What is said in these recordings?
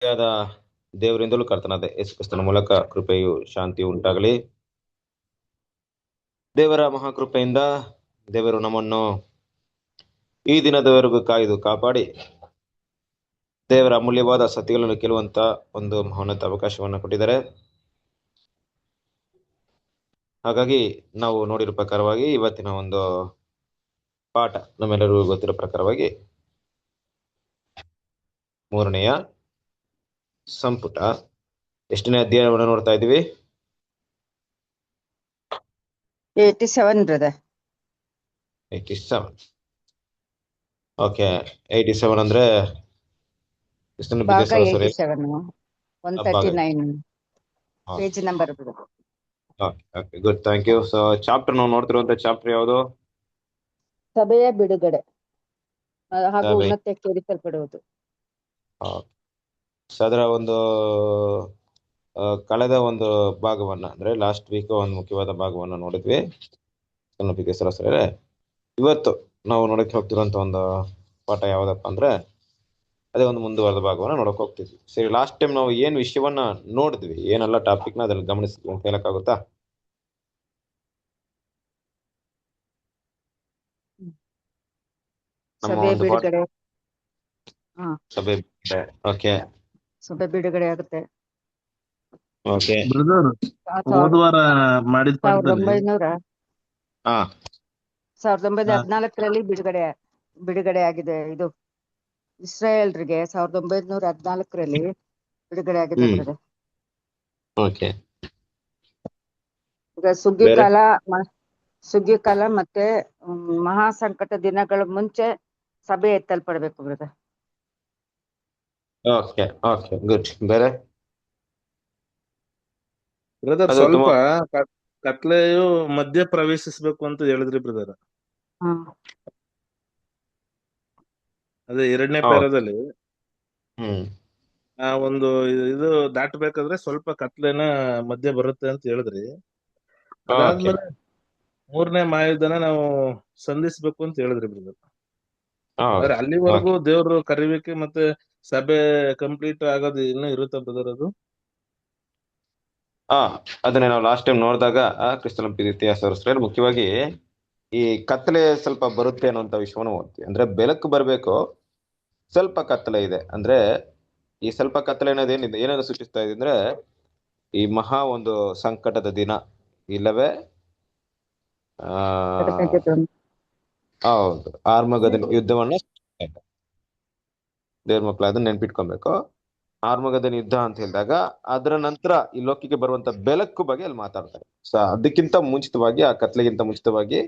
ಆದ ದೇವರಿಂದಲೂ ಕರ್ತನಾದ ಯೇಸು ಕ್ರಿಸ್ತನ ಮೂಲಕ ಕೃಪೆಯು ಶಾಂತಿಯು ಉಂಟಾಗಲಿ. ದೇವರ ಮಹಾಕೃಪೆಯಿಂದ ದೇವರು ನಮ್ಮನ್ನು ಈ ದಿನದವರೆಗೂ ಕಾಯ್ದು ಕಾಪಾಡಿ ದೇವರ ಅಮೂಲ್ಯವಾದ ಸತ್ಯಗಳನ್ನು ಕೇಳುವಂತ ಒಂದು ಮಹೋನ್ನತ ಅವಕಾಶವನ್ನು ಕೊಟ್ಟಿದ್ದಾರೆ. ಹಾಗಾಗಿ ನಾವು ನೋಡಿರೋ ಪ್ರಕಾರವಾಗಿ ಇವತ್ತಿನ ಒಂದು ಪಾಠ ನಮ್ಮೆಲ್ಲರಿಗೂ ಗೊತ್ತಿರೋ ಪ್ರಕಾರವಾಗಿ 3ನೆಯ ಸಂಪುಟ ಎಷ್ಟನೇ ಅಧ್ಯಾಯವನ್ನು ನೋಡ್ತಾ ಇದ್ದೀವಿ? 87 brother. 87. ಓಕೆ, 87 ಅಂದ್ರೆ ಎಷ್ಟನೇ ಭಾಗ ಬಿದ್ದೆ sir? 87 139 page number brother. Okay, good, thank you. So chapter ನಾವು ನೋಡ್ತಿರುವಂತ ಚಾಪ್ಟರ್ ಯಾವುದು? ಸಭೆಯ ಬಿಡುಗಡೆ ಹಾಗೂ ಸಭೆ. ಉನ್ನತಕ್ಕೆ ಏರಿಸಲ್ಪಡುವುದು. ಸೊ ಅದರ ಒಂದು ಕಳೆದ ಒಂದು ಭಾಗವನ್ನ ಅಂದ್ರೆ ಲಾಸ್ಟ್ ವೀಕ್ ಒಂದು ಮುಖ್ಯವಾದ ಭಾಗವನ್ನ ನೋಡಿದ್ವಿ. ಸರಸರೇ ಇವತ್ತು ನಾವು ನೋಡಕ್ಕೆ ಹೋಗ್ತಿರುವಂತ ಒಂದು ಪಾಠ ಯಾವ್ದಪ್ಪ ಅಂದ್ರೆ ಅದೇ ಒಂದು ಮುಂದುವರೆದ ಭಾಗವನ್ನ ನೋಡಕ್ ಹೋಗ್ತಿದ್ವಿ. ಸರಿ, ಲಾಸ್ಟ್ ಟೈಮ್ ನಾವು ಏನ್ ವಿಷಯವನ್ನ ನೋಡಿದ್ವಿ, ಏನೆಲ್ಲ ಟಾಪಿಕ್ ನ ಅದ್ರಲ್ಲಿ ಗಮನಿಸಿದ್ವಿ ಅಂತ ಹೇಳಕ್ಕಾಗುತ್ತಾ? ಸಭೆ ಬಿಡುಗಡೆ. ಸಭೆ. ಓಕೆ, ಸಭೆ ಬಿಡುಗಡೆ ಆಗುತ್ತೆ. ಓಕೆ ಬ್ರದರ್, ಹೋದ್ವಾರ ಮಾಡಿದ ಪಾಠದಲ್ಲಿ 1914ರಲ್ಲಿ ಬಿಡುಗಡೆ ಆಗಿದೆ. ಇದು ಇಸ್ರಾಯೇಲ್ರಿಗೆ 1914ರಲ್ಲಿ ಬಿಡುಗಡೆ ಆಗಿದೆ ಬ್ರದರ್. ಓಕೆ, ಈಗ ಸುಗ್ಗಿ ಕಾಲ ಮತ್ತೆ ಮಹಾ ಸಂಕಟ ದಿನಗಳ ಮುಂಚೆ ಸಭೆ ಎತ್ತಲ್ಪಡ್ಬೇಕು ಬ್ರದರ್. Okay, okay, good. ಬೇರೆ ಬ್ರದರ್ ಸ್ವಲ್ಪ ಕತ್ಲೆಯು ಮಧ್ಯ ಪ್ರವೇಶಿಸಬೇಕು ಅಂತ ಹೇಳಿದ್ರಿ ಬ್ರದರ್. ಅದೇ 2ನೇ ಪ್ಯಾರದಲ್ಲಿ ಒಂದು ಇದು ದಾಟಬೇಕಾದ್ರೆ ಸ್ವಲ್ಪ ಕತ್ಲೆನ ಮಧ್ಯ ಬರುತ್ತೆ ಅಂತ ಹೇಳಿದ್ರಿ. ಅದಾದ್ಮೇಲೆ 3ನೇ ಮಹಾಯುದ್ಧನ ನಾವು ಸಂಧಿಸ್ಬೇಕು ಅಂತ ಹೇಳಿದ್ರಿ ಬ್ರದರ್. ಆದ್ರೆ ಅಲ್ಲಿವರೆಗೂ ದೇವ್ರು ಕರಿವಿಕೆ ಮತ್ತೆ ಸಭೆ ಕಂಪ್ಲೀಟ್ ಆಗೋದು ಇನ್ನೂ ಇರುತ್ತೆ ಬ್ರದರ್ ಅದು. ಅದನ್ನೇ ನಾವು ಲಾಸ್ಟ್ ಟೈಮ್ ನೋಡಿದಾಗ ಕ್ರಿಸ್ತನ ಇತಿಹಾಸ ಮುಖ್ಯವಾಗಿ ಈ ಕತ್ತಲೆ ಸ್ವಲ್ಪ ಬರುತ್ತೆ ಅನ್ನುವಂತ ವಿಷಯವನ್ನು ಓದ್ತೀವಿ. ಅಂದ್ರೆ ಬೆಳಕು ಬರಬೇಕು, ಸ್ವಲ್ಪ ಕತ್ತಲೆ ಇದೆ. ಅಂದ್ರೆ ಈ ಸ್ವಲ್ಪ ಕತ್ತಲೆ ಅನ್ನೋದೇನಿದೆ, ಏನಾದ್ರು ಸೂಚಿಸ್ತಾ ಇದೆ ಅಂದ್ರೆ ಈ ಮಹಾ ಒಂದು ಸಂಕಟದ ದಿನ, ಇಲ್ಲವೇ ಹೌದು ಆರ್ಮಗದನ್ ಯುದ್ಧವನ್ನ ದೇವ್ರ ಮಕ್ಳು ಅದನ್ನ ನೆನ್ಪಿಟ್ಕೊಬೇಕು. ಆರ್ಮಗದನ್ ಯುದ್ಧ ಅಂತ ಹೇಳಿದಾಗ ಅದರ ನಂತರ ಈ ಲೋಕಕ್ಕೆ ಬರುವಂತ ಬೆಳಕು ಬಗ್ಗೆ ಅಲ್ಲಿ ಮಾತಾಡ್ತಾರೆ. ಸೊ ಅದಕ್ಕಿಂತ ಮುಂಚಿತವಾಗಿ, ಆ ಕತ್ಲೆಗಿಂತ ಮುಂಚಿತವಾಗಿ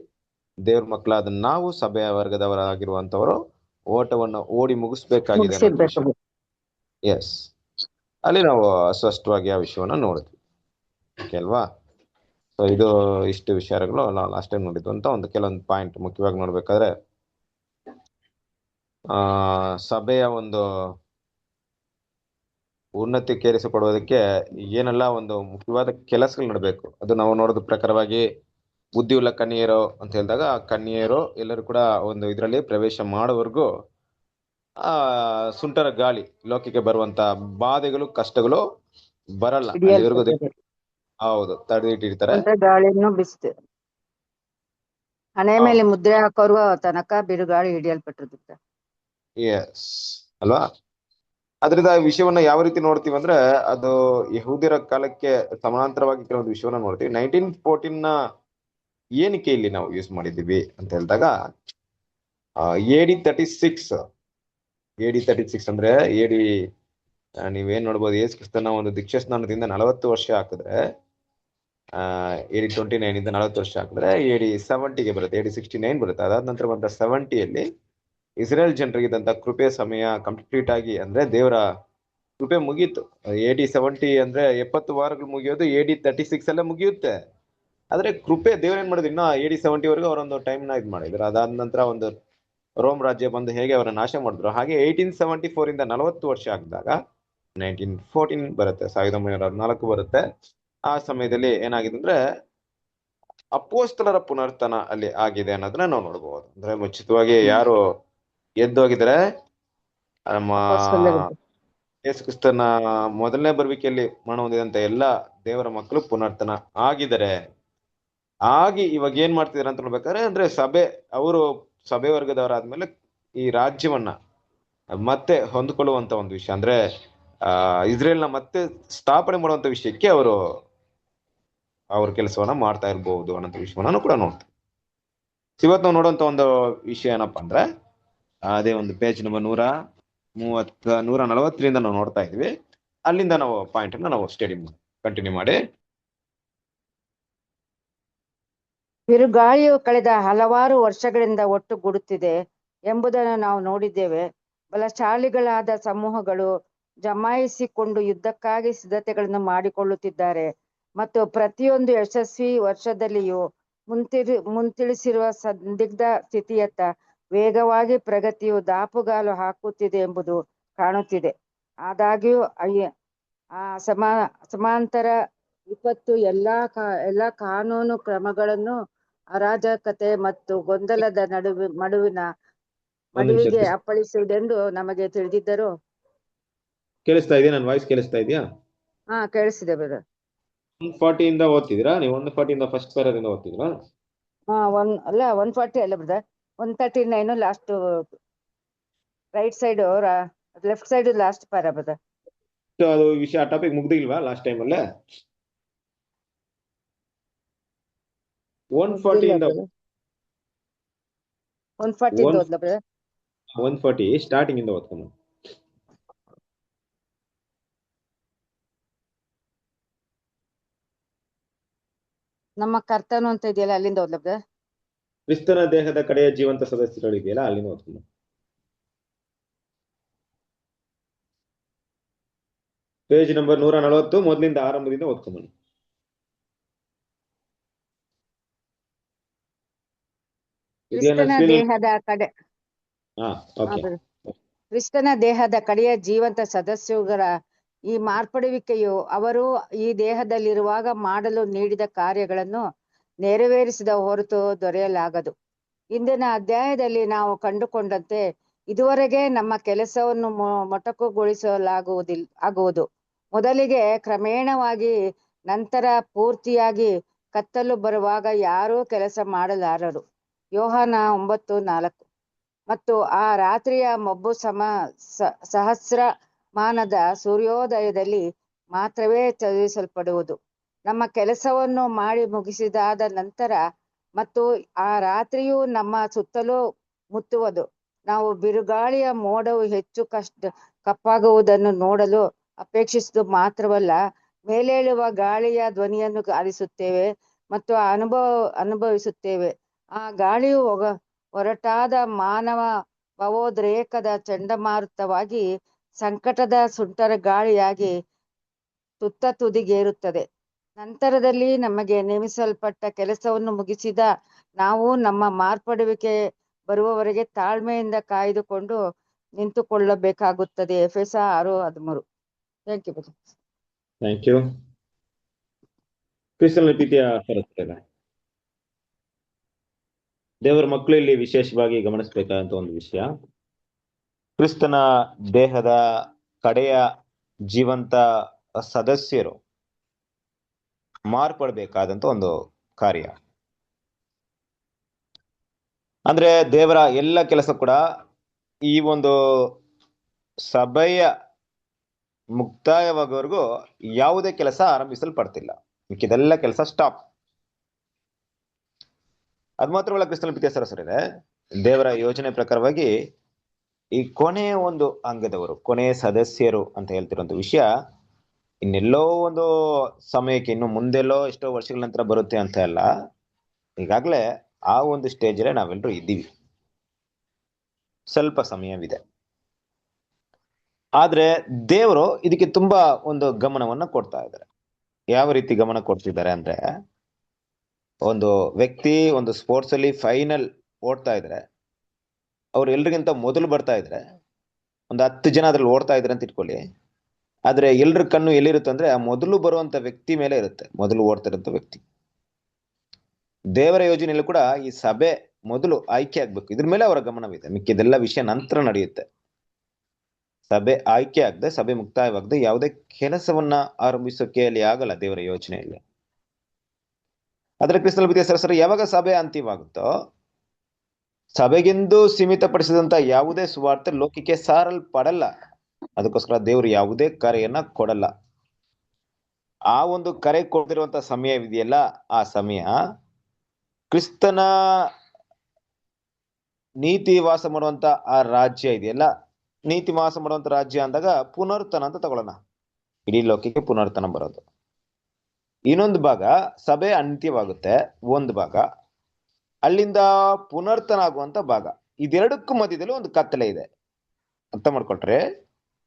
ದೇವ್ರ ಮಕ್ಕಳಾದ ನಾವು ಸಭೆಯ ವರ್ಗದವರಾಗಿರುವಂತವರು ಓಟವನ್ನು ಓಡಿ ಮುಗಿಸ್ಬೇಕಾಗಿದೆ. ಎಸ್, ಅಲ್ಲಿ ನಾವು ಸ್ಪಷ್ಟವಾಗಿ ಆ ವಿಷಯವನ್ನ ನೋಡಿದ್ವಿ. ಓಕೆ ಅಲ್ವಾ? ಸೊ ಇದು ಇಷ್ಟು ವಿಚಾರಗಳು ನಾವು ಲಾಸ್ಟ್ ಟೈಮ್ ನೋಡಿದ್ವು ಅಂತ ಒಂದು ಕೆಲವೊಂದು ಪಾಯಿಂಟ್ ಮುಖ್ಯವಾಗಿ ನೋಡ್ಬೇಕಾದ್ರೆ ಸಭೆಯ ಒಂದು ಉನ್ನತಿಗೇರಿಸಪಡುವುದಕ್ಕೆ ಏನೆಲ್ಲ ಒಂದು ಮುಖ್ಯವಾದ ಕೆಲಸಗಳು ನಡಬೇಕು ಅದು ನಾವು ನೋಡೋದ ಪ್ರಕಾರವಾಗಿ ಬುದ್ಧಿಯುಳ್ಳ ಕನ್ಯೆಯರು ಅಂತ ಹೇಳಿದಾಗ ಆ ಕನ್ಯೆಯರು ಎಲ್ಲರೂ ಕೂಡ ಒಂದು ಇದರಲ್ಲಿ ಪ್ರವೇಶ ಮಾಡೋವರೆಗೂ ಸುಂಟರ ಗಾಳಿ, ಲೋಕಕ್ಕೆ ಬರುವಂತ ಬಾಧೆಗಳು, ಕಷ್ಟಗಳು ಬರಲ್ಲ. ಹೌದು, ತಡೆದಿಟ್ಟಿರ್ತಾರೆ. ಗಾಳಿಯನ್ನು ಬಿಸ್ತು ಹಣೆ ಮೇಲೆ ಮುದ್ರೆ ಹಾಕೋರು ತನಕ ಬಿರುಗಾಳಿ ಹಿಡಿಯಲ್ಪಟ್ಟಿರುತ್ತೆ. ಎಸ್ ಅಲ್ವಾ? ಅದರಿಂದ ಈ ವಿಷಯವನ್ನ ಯಾವ ರೀತಿ ನೋಡ್ತೀವಿ ಅಂದ್ರೆ ಅದು ಯಹೂದ್ಯರ ಕಾಲಕ್ಕೆ ಸಮಾನಾಂತರವಾಗಿ ಕೆಲವೊಂದು ವಿಷಯವನ್ನ ನೋಡ್ತೀವಿ. 1914 ಏನಕ್ಕೆ ಇಲ್ಲಿ ನಾವು ಯೂಸ್ ಮಾಡಿದ್ದೀವಿ ಅಂತ ಹೇಳಿದಾಗ AD 36 ಅಂದ್ರೆ ನೀವೇನ್ ನೋಡ್ಬೋದು, ಯೇಸು ಕ್ರಿಸ್ತನ ಒಂದು ದೀಕ್ಷಾ ಸ್ನಾನದಿಂದ 40 ವರ್ಷ ಹಾಕಿದ್ರೆ AD 29 ಇಂದ 40 ವರ್ಷ ಹಾಕಿದ್ರೆ AD 70ಗೆ ಬರುತ್ತೆ, AD 69 ಬರುತ್ತೆ. ಅದಾದ ನಂತರ ಬಂದ 70ಯಲ್ಲಿ ಇಸ್ರೇಲ್ ಜನರಿಗಿದ್ದಂತ ಕೃಪೆ ಸಮಯ ಕಂಪ್ಲೀಟ್ ಆಗಿ, ಅಂದ್ರೆ ದೇವರ ಕೃಪೆ ಮುಗೀತು. AD 70 ಅಂದ್ರೆ 70 ವಾರಗಳು ಮುಗಿಯೋದು AD 36 ಅಲ್ಲೇ ಮುಗಿಯುತ್ತೆ. ಆದ್ರೆ ಕೃಪೆ ದೇವ್ರೇನ್ ಮಾಡಿದ್ರು, ಇನ್ನ AD 70 ವರೆಗೂ ಅವರೊಂದು ಟೈಮ್ ನ ಇದ್ ಮಾಡಿದ್ರು. ಅದಾದ ನಂತರ ಒಂದು ರೋಮ್ ರಾಜ್ಯ ಬಂದು ಹೇಗೆ ಅವರ ನಾಶ ಮಾಡಿದ್ರು, ಹಾಗೆ 1874 ಇಂದ 40 ವರ್ಷ ಆಗಿದಾಗ 1914 ಬರುತ್ತೆ, 1914 ಬರುತ್ತೆ. ಆ ಸಮಯದಲ್ಲಿ ಏನಾಗಿದೆ ಅಂದ್ರೆ ಅಪೊಸ್ತಲರ ಪುನರ್ತನ ಅಲ್ಲಿ ಆಗಿದೆ ಅನ್ನೋದನ್ನ ನಾವು ನೋಡ್ಬೋದು. ಅಂದ್ರೆ ಮುಂಚಿತವಾಗಿ ಯಾರು ಎದ್ದು ಹೋಗಿದ್ರೆ ನಮ್ಮ ಯೇಸು ಕ್ರಿಸ್ತನ ಮೊದಲನೇ ಬರುವಿಕೆಯಲ್ಲಿ ಮರಣ ಹೊಂದಿದಂತ ಎಲ್ಲ ದೇವರ ಮಕ್ಕಳು ಪುನರ್ತನ ಆಗಿದ್ದಾರೆ. ಆಗಿ ಇವಾಗ ಏನ್ ಮಾಡ್ತಿದಾರೆ ಅಂತ ನೋಡ್ಬೇಕಾದ್ರೆ ಅಂದ್ರೆ ಅವರು ಸಭೆ ವರ್ಗದವರಾದ್ಮೇಲೆ ಈ ರಾಜ್ಯವನ್ನ ಮತ್ತೆ ಹೊಂದ್ಕೊಳ್ಳುವಂತ ಒಂದು ವಿಷಯ ಅಂದ್ರೆ ಇಸ್ರೇಲ್ನ ಮತ್ತೆ ಸ್ಥಾಪನೆ ಮಾಡುವಂತ ವಿಷಯಕ್ಕೆ ಅವ್ರ ಕೆಲಸವನ್ನ ಮಾಡ್ತಾ ಇರ್ಬಹುದು ಅನ್ನೋ ವಿಷಯವನ್ನ ಕೂಡ ನೋಡ್ತೀವಿ. ಇವತ್ತು ನಾವು ನೋಡುವಂತ ಒಂದು ವಿಷಯ ಏನಪ್ಪಾ ಅಂದ್ರೆ ಅದೇ ಒಂದು ಪೇಜ್ ನಂಬರ್ 140 ನಾವು ನೋಡ್ತಾ ಇದ್ವಿ. ಅಲ್ಲಿಂದ ನಾವು ಪಾಯಿಂಟ್ ಅನ್ನ ನಾವು ಸ್ಟಡಿ ಕಂಟಿನ್ಯೂ ಮಾಡಿ. ಬಿರುಗಾಳಿಯು ಕಳೆದ ಹಲವಾರು ವರ್ಷಗಳಿಂದ ಒಟ್ಟುಗೂಡುತ್ತಿದೆ ಎಂಬುದನ್ನು ನಾವು ನೋಡಿದ್ದೇವೆ. ಬಲಶಾಲಿಗಳಾದ ಸಮೂಹಗಳು ಜಮಾಯಿಸಿಕೊಂಡು ಯುದ್ಧಕ್ಕಾಗಿ ಸಿದ್ಧತೆಗಳನ್ನು ಮಾಡಿಕೊಳ್ಳುತ್ತಿದ್ದಾರೆ ಮತ್ತು ಪ್ರತಿಯೊಂದು ಯಶಸ್ವಿ ವರ್ಷದಲ್ಲಿಯೂ ಮುಂತಿಳಿಸಿರುವ ಸಂದಿಗ್ಧ ಸ್ಥಿತಿಯತ್ತ ವೇಗವಾಗಿ ಪ್ರಗತಿಯು ದಾಪುಗಾಲು ಹಾಕುತ್ತಿದೆ ಎಂಬುದು ಕಾಣುತ್ತಿದೆ. ಆದಾಗ್ಯೂ ಸಮಾಂತರ ವಿಪತ್ತು ಎಲ್ಲಾ ಕಾನೂನು ಕ್ರಮಗಳನ್ನು ಅರಾಜಕತೆ ಮತ್ತು ಗೊಂದಲದ ಮಡುವಿಗೆ ಅಪ್ಪಳಿಸುವುದೆಂದು ನಮಗೆ ತಿಳಿದಿದ್ದರು. ಕೇಳಿಸ್ತಾ ಇದೆಯಾ? ನನ್ನ ವಾಯ್ಸ್ ಕೇಳಿಸ್ತಾ ಇದೆಯಾ? ಕೇಳಿಸಿದೆ ಬ್ರದರ್. 140 ಇಂದ ಓದ್ತಿದ್ದೀರಾ ನೀವು? 140 ಇಂದ ಫಸ್ಟ್ ಪ್ಯಾರಾದಿಂದ ಓದ್ತಿದ್ದೀರಾ? 140 ಅಲ್ಲ brother, 139 last right side left side last para brother. ಅದು ವಿಷಯ ಟಾಪಿಕ್ ಮುಗ್ದಿಲ್ವಾ ಲಾಸ್ಟ್ ಟೈಮ್ ಅಲ್ಲೇ? 140 ಇಂದ 140 ಸ್ಟಾರ್ಟಿಂಗ್ ಇಂದ ಓದ್ಕೊಂಡು. ನಮ್ಮ ಕರ್ತನು ಅಂತ ಇದೆಯಲ್ಲ ಅಲ್ಲಿಂದ ಓದ್ಲ ಬ್ರದರ್. ಕ್ರಿಸ್ತನ ದೇಹದ ಕಡೆಯ ಜೀವಂತ ಸದಸ್ಯರು ಇದೆಯಲ್ಲ ಅಲ್ಲಿಂದ ಓದ್ಕೊಂಡು. ಪೇಜ್ ನಂಬರ್ 140 ಮೊದಲಿಂದ ಆರಂಭದಿಂದ ಓದ್ಕೊಂಡು. ಕ್ರಿಸ್ತನ ದೇಹದ ಕಡೆಯ ಜೀವಂತ ಸದಸ್ಯರುಗಳ ಈ ಮಾರ್ಪಡುವಿಕೆಯು ಅವರು ಈ ದೇಹದಲ್ಲಿರುವಾಗ ಮಾಡಲು ನೀಡಿದ ಕಾರ್ಯಗಳನ್ನು ನೆರವೇರಿಸಿದ ಹೊರತು ದೊರೆಯಲಾಗದು. ಇಂದಿನ ಅಧ್ಯಾಯದಲ್ಲಿ ನಾವು ಕಂಡುಕೊಂಡಂತೆ ಇದುವರೆಗೆ ನಮ್ಮ ಕೆಲಸವನ್ನು ಮೊಟಕುಗೊಳಿಸಲಾಗುವುದು. ಮೊದಲಿಗೆ ಕ್ರಮೇಣವಾಗಿ, ನಂತರ ಪೂರ್ತಿಯಾಗಿ ಕತ್ತಲು ಬರುವಾಗ ಯಾರೂ ಕೆಲಸ ಮಾಡಲಾರರು. ಯೋಹಾನ 9:4. ಮತ್ತು ಆ ರಾತ್ರಿಯ ಮೊಬ್ಬು ಸಹಸ್ರಮಾನದ ಸೂರ್ಯೋದಯದಲ್ಲಿ ಮಾತ್ರವೇ ಚದುರಿಸಲ್ಪಡುವುದು. ನಮ್ಮ ಕೆಲಸವನ್ನು ಮಾಡಿ ಮುಗಿಸಿದಾದ ನಂತರ ಮತ್ತು ಆ ರಾತ್ರಿಯು ನಮ್ಮ ಸುತ್ತಲೂ ಮುತ್ತುವುದು. ನಾವು ಬಿರುಗಾಳಿಯ ಮೋಡವು ಹೆಚ್ಚು ಕಪ್ಪಾಗುವುದನ್ನು ನೋಡಲು ಅಪೇಕ್ಷಿಸುವುದು ಮಾತ್ರವಲ್ಲ, ಮೇಲೇಳುವ ಗಾಳಿಯ ಧ್ವನಿಯನ್ನು ಆಲಿಸುತ್ತೇವೆ ಮತ್ತು ಅನುಭವಿಸುತ್ತೇವೆ. ಆ ಗಾಳಿಯು ಹೊರಟಾದ ಮಾನವ ಭಾವೋದ್ರೇಕದ ಚಂಡಮಾರುತವಾಗಿ, ಸಂಕಟದ ಸುಂಟರ ಗಾಳಿಯಾಗಿ ತುತ್ತ ತುದಿಗೇರುತ್ತದೆ. ನಂತರದಲ್ಲಿ ನಮಗೆ ನೇಮಿಸಲ್ಪಟ್ಟ ಕೆಲಸವನ್ನು ಮುಗಿಸಿದ ನಾವು ನಮ್ಮ ಮಾರ್ಪಡುವಿಕೆ ಬರುವವರೆಗೆ ತಾಳ್ಮೆಯಿಂದ ಕಾಯ್ದುಕೊಂಡು ನಿಂತುಕೊಳ್ಳಬೇಕಾಗುತ್ತದೆ. ಎಫೆಸ 6:13. Thank you. ಕ್ರಿಸ್ತನ ಪ್ರೀತಿಯ ಸಹೋದರರೇ, ದೇವರ ಮಕ್ಕಳು ಇಲ್ಲಿ ವಿಶೇಷವಾಗಿ ಗಮನಿಸಬೇಕಾದಂತ ಒಂದು ವಿಷಯ, ಕ್ರಿಸ್ತನ ದೇಹದ ಕಡೆಯ ಜೀವಂತ ಸದಸ್ಯರು ಮಾರ್ಪಡಬೇಕಾದಂತ ಒಂದು ಕಾರ್ಯ. ಅಂದ್ರೆ ದೇವರ ಎಲ್ಲ ಕೆಲಸ ಕೂಡ ಈ ಒಂದು ಸಭೆಯ ಮುಕ್ತಾಯವಾಗುವವರೆಗೂ ಯಾವುದೇ ಕೆಲಸ ಆರಂಭಿಸಲ್ಪಡ್ತಿಲ್ಲ. ಮಿಕ್ಕಿದೆಲ್ಲ ಕೆಲಸ ಸ್ಟಾಪ್. ಅದು ಮಾತ್ರವಲ್ಲ, ಕ್ರಿಸ್ತನ ಪ್ರೀತಿಯ ಸಹೋದರರೇ, ದೇವರ ಯೋಜನೆ ಪ್ರಕಾರವಾಗಿ ಈ ಕೊನೆಯ ಒಂದು ಅಂಗದವರು, ಕೊನೆಯ ಸದಸ್ಯರು ಅಂತ ಹೇಳ್ತಿರುವಂತ ವಿಷಯ ಇನ್ನೆಲ್ಲೋ ಒಂದು ಸಮಯಕ್ಕೆ, ಇನ್ನು ಮುಂದೆಲ್ಲೋ ಎಷ್ಟೋ ವರ್ಷಗಳ ನಂತರ ಬರುತ್ತೆ ಅಂತ ಅಲ್ಲ. ಈಗಾಗಲೇ ಆ ಒಂದು ಸ್ಟೇಜ್ ಅಲ್ಲೇ ನಾವೆಲ್ಲರೂ ಇದ್ದೀವಿ. ಸ್ವಲ್ಪ ಸಮಯವಿದೆ. ಆದ್ರೆ ದೇವರು ಇದಕ್ಕೆ ತುಂಬಾ ಒಂದು ಗಮನವನ್ನ ಕೊಡ್ತಾ ಇದ್ದಾರೆ. ಯಾವ ರೀತಿ ಗಮನ ಕೊಡ್ತಿದ್ದಾರೆ ಅಂದ್ರೆ, ಒಂದು ವ್ಯಕ್ತಿ ಒಂದು ಸ್ಪೋರ್ಟ್ಸ್ ಅಲ್ಲಿ ಫೈನಲ್ ಓಡ್ತಾ ಇದ್ರೆ, ಅವ್ರು ಎಲ್ರಿಗಿಂತ ಮೊದಲು ಬರ್ತಾ ಇದ್ರೆ, ಒಂದು 10 ಜನ ಅದ್ರಲ್ಲಿ ಓಡ್ತಾ ಇದ್ರೆ ಅಂತ ಇಟ್ಕೊಳ್ಳಿ. ಆದ್ರೆ ಎಲ್ರ ಕಣ್ಣು ಎಲ್ಲಿರುತ್ತೆ ಅಂದ್ರೆ ಆ ಮೊದಲು ಬರುವಂತ ವ್ಯಕ್ತಿ ಮೇಲೆ ಇರುತ್ತೆ, ಮೊದಲು ಓಡ್ತಾ ಇರೋಂಥ ವ್ಯಕ್ತಿ. ದೇವರ ಯೋಜನೆಯಲ್ಲೂ ಕೂಡ ಈ ಸಭೆ ಮೊದಲು ಆಯ್ಕೆ ಆಗ್ಬೇಕು, ಇದ್ರ ಮೇಲೆ ಅವರ ಗಮನವಿದೆ. ಮಿಕ್ಕಿದೆಲ್ಲ ವಿಷಯ ನಂತರ ನಡೆಯುತ್ತೆ. ಸಭೆ ಆಯ್ಕೆ ಆಗದೆ, ಸಭೆ ಮುಕ್ತಾಯವಾಗದೆ ಯಾವುದೇ ಕೆಲಸವನ್ನ ಆರಂಭಿಸೋಕೆ ಅಲ್ಲಿ ಆಗಲ್ಲ ದೇವರ ಯೋಚನೆಯಲ್ಲಿ. ಆದ್ರೆ ಕ್ರಿಸ್ತನಲ್ಲಿ ಪ್ರೀತಿಯ ಸಹೋದರರೇ, ಯಾವಾಗ ಸಭೆ ಅಂತ್ಯವಾಗುತ್ತೋ, ಸಭೆಗೆಂದು ಸೀಮಿತಪಡಿಸಿದಂತ ಯಾವುದೇ ಸುವಾರ್ತೆ ಲೋಕಕ್ಕೆ ಸಾರಲ್ಪಡಲ್ಲ. ಅದಕ್ಕೋಸ್ಕರ ದೇವರು ಯಾವುದೇ ಕರೆಯನ್ನ ಕೊಡಲ್ಲ. ಆ ಒಂದು ಕರೆ ಕೊಡದಿರುವಂತ ಸಮಯವಿದೆಯಲ್ಲ, ಆ ಸಮಯ ಕ್ರಿಸ್ತನ ನೀತಿ ವಾಸ ಮಾಡುವಂತ ಆ ರಾಜ್ಯ ಇದೆಯಲ್ಲ, ನೀತಿ ವಾಸ ಮಾಡುವಂತ ರಾಜ್ಯ ಅಂದಾಗ ಪುನರುತ್ಥಾನ ಅಂತ ತಗೊಳ್ಳೋಣ. ಇಡೀ ಲೋಕಕ್ಕೆ ಪುನರುತ್ಥಾನ ಬರೋದು. ಇನ್ನೊಂದು ಭಾಗ ಸಭೆ ಅಂತ್ಯವಾಗುತ್ತೆ, ಒಂದು ಭಾಗ ಅಲ್ಲಿಂದ ಪುನರುತ್ಥಾನ ಆಗುವಂತ ಭಾಗ. ಇದೆರಡಕ್ಕೂ ಮಧ್ಯದಲ್ಲಿ ಒಂದು ಕತ್ತಲೆ ಇದೆ. ಅರ್ಥ ಮಾಡ್ಕೊಟ್ರೆ,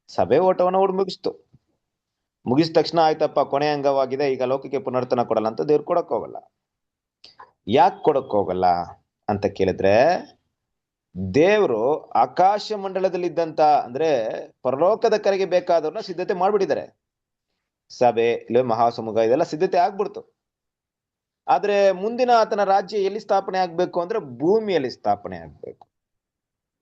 ಸಭೆ ಓಟವನ್ನ ಓಡಿ ಮುಗಿಸಿದ ತಕ್ಷಣ ಆಯ್ತಪ್ಪ ಕೊನೆ ಅಂಗವಾಗಿದೆ, ಈಗ ಲೋಕಕ್ಕೆ ಪುನರುತ್ಥಾನ ಕೊಡಲ್ಲ ಅಂತ ದೇವ್ರು ಕೊಡಕ್ ಹೋಗಲ್ಲ. ಯಾಕೆ ಕೊಡಕ್ ಹೋಗಲ್ಲ ಅಂತ ಕೇಳಿದ್ರೆ, ದೇವರು ಆಕಾಶ ಮಂಡಲದಲ್ಲಿದ್ದಂತ ಅಂದ್ರೆ ಪರಲೋಕದ ಕರೆಗೆ ಬೇಕಾದವ್ರನ್ನ ಸಿದ್ಧತೆ ಮಾಡ್ಬಿಟ್ಟಿದ್ದಾರೆ. ಸಭೆ ಇಲ್ಲ ಮಹಾಸಮೂಹ ಇದೆಲ್ಲ ಸಿದ್ಧತೆ ಆಗ್ಬಿಡ್ತು. ಆದ್ರೆ ಮುಂದಿನ ಆತನ ರಾಜ್ಯ ಎಲ್ಲಿ ಸ್ಥಾಪನೆ ಆಗ್ಬೇಕು ಅಂದ್ರೆ ಭೂಮಿಯಲ್ಲಿ ಸ್ಥಾಪನೆ ಆಗ್ಬೇಕು.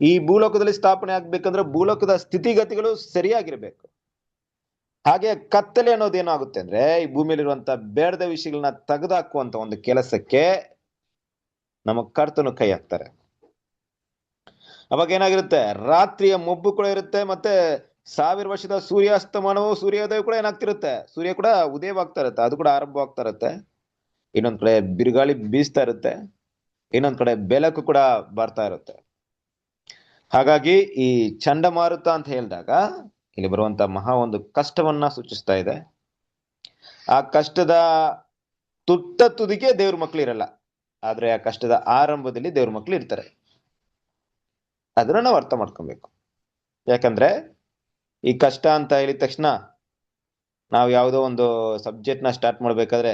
ಈ ಭೂಲೋಕದಲ್ಲಿ ಸ್ಥಾಪನೆ ಆಗ್ಬೇಕಂದ್ರೆ ಭೂಲೋಕದ ಸ್ಥಿತಿಗತಿಗಳು ಸರಿಯಾಗಿರ್ಬೇಕು. ಹಾಗೆ ಕತ್ತಲೆ ಅನ್ನೋದೇನಾಗುತ್ತೆ ಅಂದ್ರೆ, ಈ ಭೂಮಿಯಲ್ಲಿರುವಂತ ಬೇಡದ ವಿಷಯಗಳನ್ನ ತೆಗೆದುಹಾಕುವಂತ ಒಂದು ಕೆಲಸಕ್ಕೆ ನಮ್ಮ ಕರ್ತನು ಕೈ ಹಾಕ್ತಾರೆ. ಅವಾಗ ಏನಾಗಿರುತ್ತೆ, ರಾತ್ರಿಯ ಮೊಬ್ಬು ಕೂಡ ಇರುತ್ತೆ, ಮತ್ತೆ 1000 ವರ್ಷದ ಸೂರ್ಯಾಸ್ತಮಾನವು ಸೂರ್ಯೋದಯ ಕೂಡ ಏನಾಗ್ತಿರುತ್ತೆ, ಸೂರ್ಯ ಕೂಡ ಉದಯವಾಗ್ತಾ ಇರುತ್ತೆ, ಅದು ಕೂಡ ಆರಂಭವಾಗ್ತಾ ಇರುತ್ತೆ. ಇನ್ನೊಂದ್ ಕಡೆ ಬಿರುಗಾಳಿ ಬೀಸ್ತಾ ಇರುತ್ತೆ, ಇನ್ನೊಂದ್ ಕಡೆ ಬೆಳಕು ಕೂಡ ಬರ್ತಾ ಇರುತ್ತೆ. ಹಾಗಾಗಿ ಈ ಚಂಡಮಾರುತ ಅಂತ ಹೇಳಿದಾಗ ಇಲ್ಲಿ ಬರುವಂತ ಮಹಾ ಒಂದು ಕಷ್ಟವನ್ನ ಸೂಚಿಸ್ತಾ ಇದೆ. ಆ ಕಷ್ಟದ ತುದಿಗೆ ದೇವ್ರ ಮಕ್ಳು ಇರಲ್ಲ, ಆದ್ರೆ ಆ ಕಷ್ಟದ ಆರಂಭದಲ್ಲಿ ದೇವ್ರ ಮಕ್ಳು ಇರ್ತಾರೆ. ಅದನ್ನ ನಾವು ಅರ್ಥ ಮಾಡ್ಕೊಬೇಕು. ಯಾಕಂದ್ರೆ ಈ ಕಷ್ಟ ಅಂತ ಹೇಳಿದ ತಕ್ಷಣ ನಾವು ಯಾವುದೋ ಒಂದು ಸಬ್ಜೆಕ್ಟ್ ನ ಸ್ಟಾರ್ಟ್ ಮಾಡ್ಬೇಕಾದ್ರೆ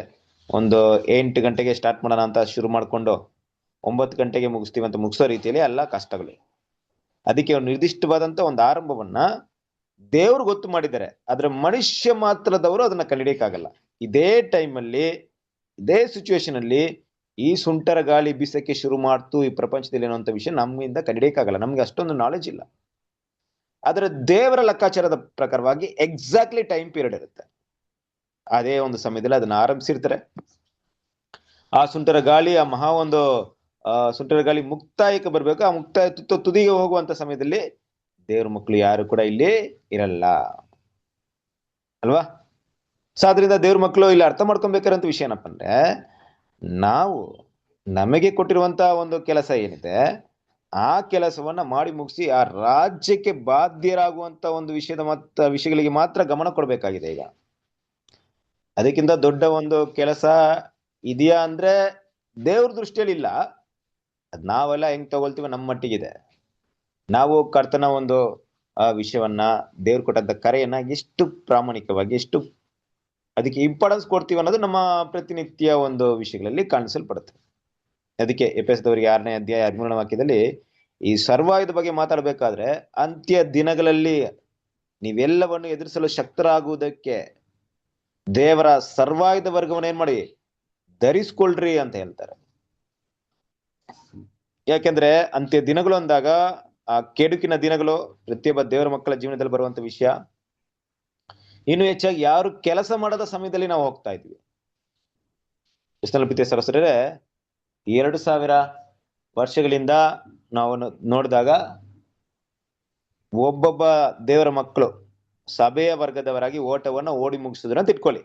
ಒಂದು 8 ಗಂಟೆಗೆ ಸ್ಟಾರ್ಟ್ ಮಾಡೋಣ ಅಂತ ಶುರು ಮಾಡ್ಕೊಂಡು 9 ಗಂಟೆಗೆ ಮುಗಿಸ್ತೀವಿ ಅಂತ ಮುಗಿಸೋ ರೀತಿಯಲ್ಲಿ ಎಲ್ಲ ಕಷ್ಟಗಳು. ಅದಕ್ಕೆ ಒಂದು ನಿರ್ದಿಷ್ಟವಾದಂತ ಒಂದು ಆರಂಭವನ್ನ ದೇವ್ರು ಗೊತ್ತು ಮಾಡಿದ್ದಾರೆ, ಆದ್ರೆ ಮನುಷ್ಯ ಮಾತ್ರದವರು ಅದನ್ನ ಕಂಡಿಡಿಯಕ್ಕಾಗಲ್ಲ. ಇದೇ ಟೈಮಲ್ಲಿ, ಇದೇ ಸಿಚುವೇಶನ್ ಅಲ್ಲಿ ಈ ಸುಂಟರ ಗಾಳಿ ಬೀಸಕ್ಕೆ ಶುರು ಮಾಡ್ತು ಈ ಪ್ರಪಂಚದಲ್ಲಿ ಅನ್ನುವಂಥ ವಿಷಯ ನಮ್ಮಿಂದ ಕಂಡಿಡಿಯಕ್ಕಾಗಲ್ಲ, ನಮ್ಗೆ ಅಷ್ಟೊಂದು ನಾಲೆಜ್ ಇಲ್ಲ. ಆದ್ರೆ ದೇವರ ಲೆಕ್ಕಾಚಾರದ ಪ್ರಕಾರವಾಗಿ ಎಕ್ಸಾಕ್ಟ್ಲಿ ಟೈಮ್ ಪೀರಿಯಡ್ ಇರುತ್ತೆ. ಅದೇ ಒಂದು ಸಮಯದಲ್ಲಿ ಅದನ್ನ ಆರಂಭಿಸಿರ್ತಾರೆ. ಆ ಸುಂಟರ ಗಾಳಿ, ಆ ಮಹಾ ಒಂದು ಸುಂಟರ ಗಾಳಿ ಮುಕ್ತಾಯಕ್ಕೆ ಬರ್ಬೇಕು. ಆ ಮುಕ್ತಾಯ ತುದಿಗೆ ಹೋಗುವಂತ ಸಮಯದಲ್ಲಿ ದೇವ್ರ ಮಕ್ಕಳು ಯಾರು ಕೂಡ ಇಲ್ಲಿ ಇರಲ್ಲ ಅಲ್ವಾ? ಸೊ ಆದ್ರಿಂದ ದೇವ್ರ ಮಕ್ಕಳು ಇಲ್ಲಿ ಅರ್ಥ ಮಾಡ್ಕೊಬೇಕಾರಂತ ವಿಷಯ ಏನಪ್ಪ ಅಂದ್ರೆ, ನಾವು ನಮಗೆ ಕೊಟ್ಟಿರುವಂತ ಒಂದು ಕೆಲಸ ಏನಿದೆ, ಆ ಕೆಲಸವನ್ನ ಮಾಡಿ ಮುಗಿಸಿ ಆ ರಾಜ್ಯಕ್ಕೆ ಬಾಧ್ಯರಾಗುವಂತ ಒಂದು ವಿಷಯಗಳಿಗೆ ಮಾತ್ರ ಗಮನ ಕೊಡ್ಬೇಕಾಗಿದೆ. ಈಗ ಅದಕ್ಕಿಂತ ದೊಡ್ಡ ಒಂದು ಕೆಲಸ ಇದೆಯಾ ಅಂದ್ರೆ ದೇವ್ರ ದೃಷ್ಟಿಯಲ್ಲಿ ಇಲ್ಲ. ಅದ್ ನಾವೆಲ್ಲ ಹೆಂಗ್ ತಗೊಳ್ತೀವಿ ನಮ್ಮ ಮಟ್ಟಿಗಿದೆ. ನಾವು ಕರ್ತನ ಒಂದು ವಿಷಯವನ್ನ, ದೇವ್ರು ಕೊಟ್ಟಂತ ಕರೆಯನ್ನ ಎಷ್ಟು ಪ್ರಾಮಾಣಿಕವಾಗಿ, ಎಷ್ಟು ಅದಕ್ಕೆ ಇಂಪಾರ್ಟೆನ್ಸ್ ಕೊಡ್ತೀವಿ ಅನ್ನೋದು ನಮ್ಮ ಪ್ರತಿನಿತ್ಯ ಒಂದು ವಿಷಯಗಳಲ್ಲಿ ಕಾಣಿಸಲ್ಪಡುತ್ತೆ. ಅದಕ್ಕೆ ಎಫೆಸದವರಿಗೆ 6ನೇ ಅಧ್ಯಾಯ 13ನೇ ವಾಕ್ಯದಲ್ಲಿ ಈ ಸರ್ವಾಯುಧ ಬಗ್ಗೆ ಮಾತಾಡ್ಬೇಕಾದ್ರೆ, ಅಂತ್ಯ ದಿನಗಳಲ್ಲಿ ನೀವೆಲ್ಲವನ್ನು ಎದುರಿಸಲು ಶಕ್ತರಾಗುವುದಕ್ಕೆ ದೇವರ ಸರ್ವಾಯುಧ ವರ್ಗವನ್ನು ಏನ್ ಮಾಡಿ ಧರಿಸ್ಕೊಳ್ರಿ ಅಂತ ಹೇಳ್ತಾರೆ. ಯಾಕೆಂದ್ರೆ ಅಂತ್ಯ ದಿನಗಳು ಅಂದಾಗ ಆ ಕೆಡುಕಿನ ದಿನಗಳು ಪ್ರತಿಯೊಬ್ಬ ದೇವರ ಮಕ್ಕಳ ಜೀವನದಲ್ಲಿ ಬರುವಂತ ವಿಷಯ. ಇನ್ನು ಹೆಚ್ಚಾಗಿ ಯಾರು ಕೆಲಸ ಮಾಡದ ಸಮಯದಲ್ಲಿ ನಾವು ಹೋಗ್ತಾ ಇದ್ವಿ. ಕ್ರಿಸ್ತನಲ್ಲಿ ಪ್ರೀತಿಯ ಸಹೋದರರೇ, 2000 ವರ್ಷಗಳಿಂದ ನಾವು ನೋಡಿದಾಗ ಒಬ್ಬೊಬ್ಬ ದೇವರ ಮಕ್ಕಳು ಸಭೆಯ ವರ್ಗದವರಾಗಿ ಓಟವನ್ನ ಓಡಿ ಮುಗಿಸಿದ್ರು ಅಂತ ಇಟ್ಕೊಳ್ಳಿ.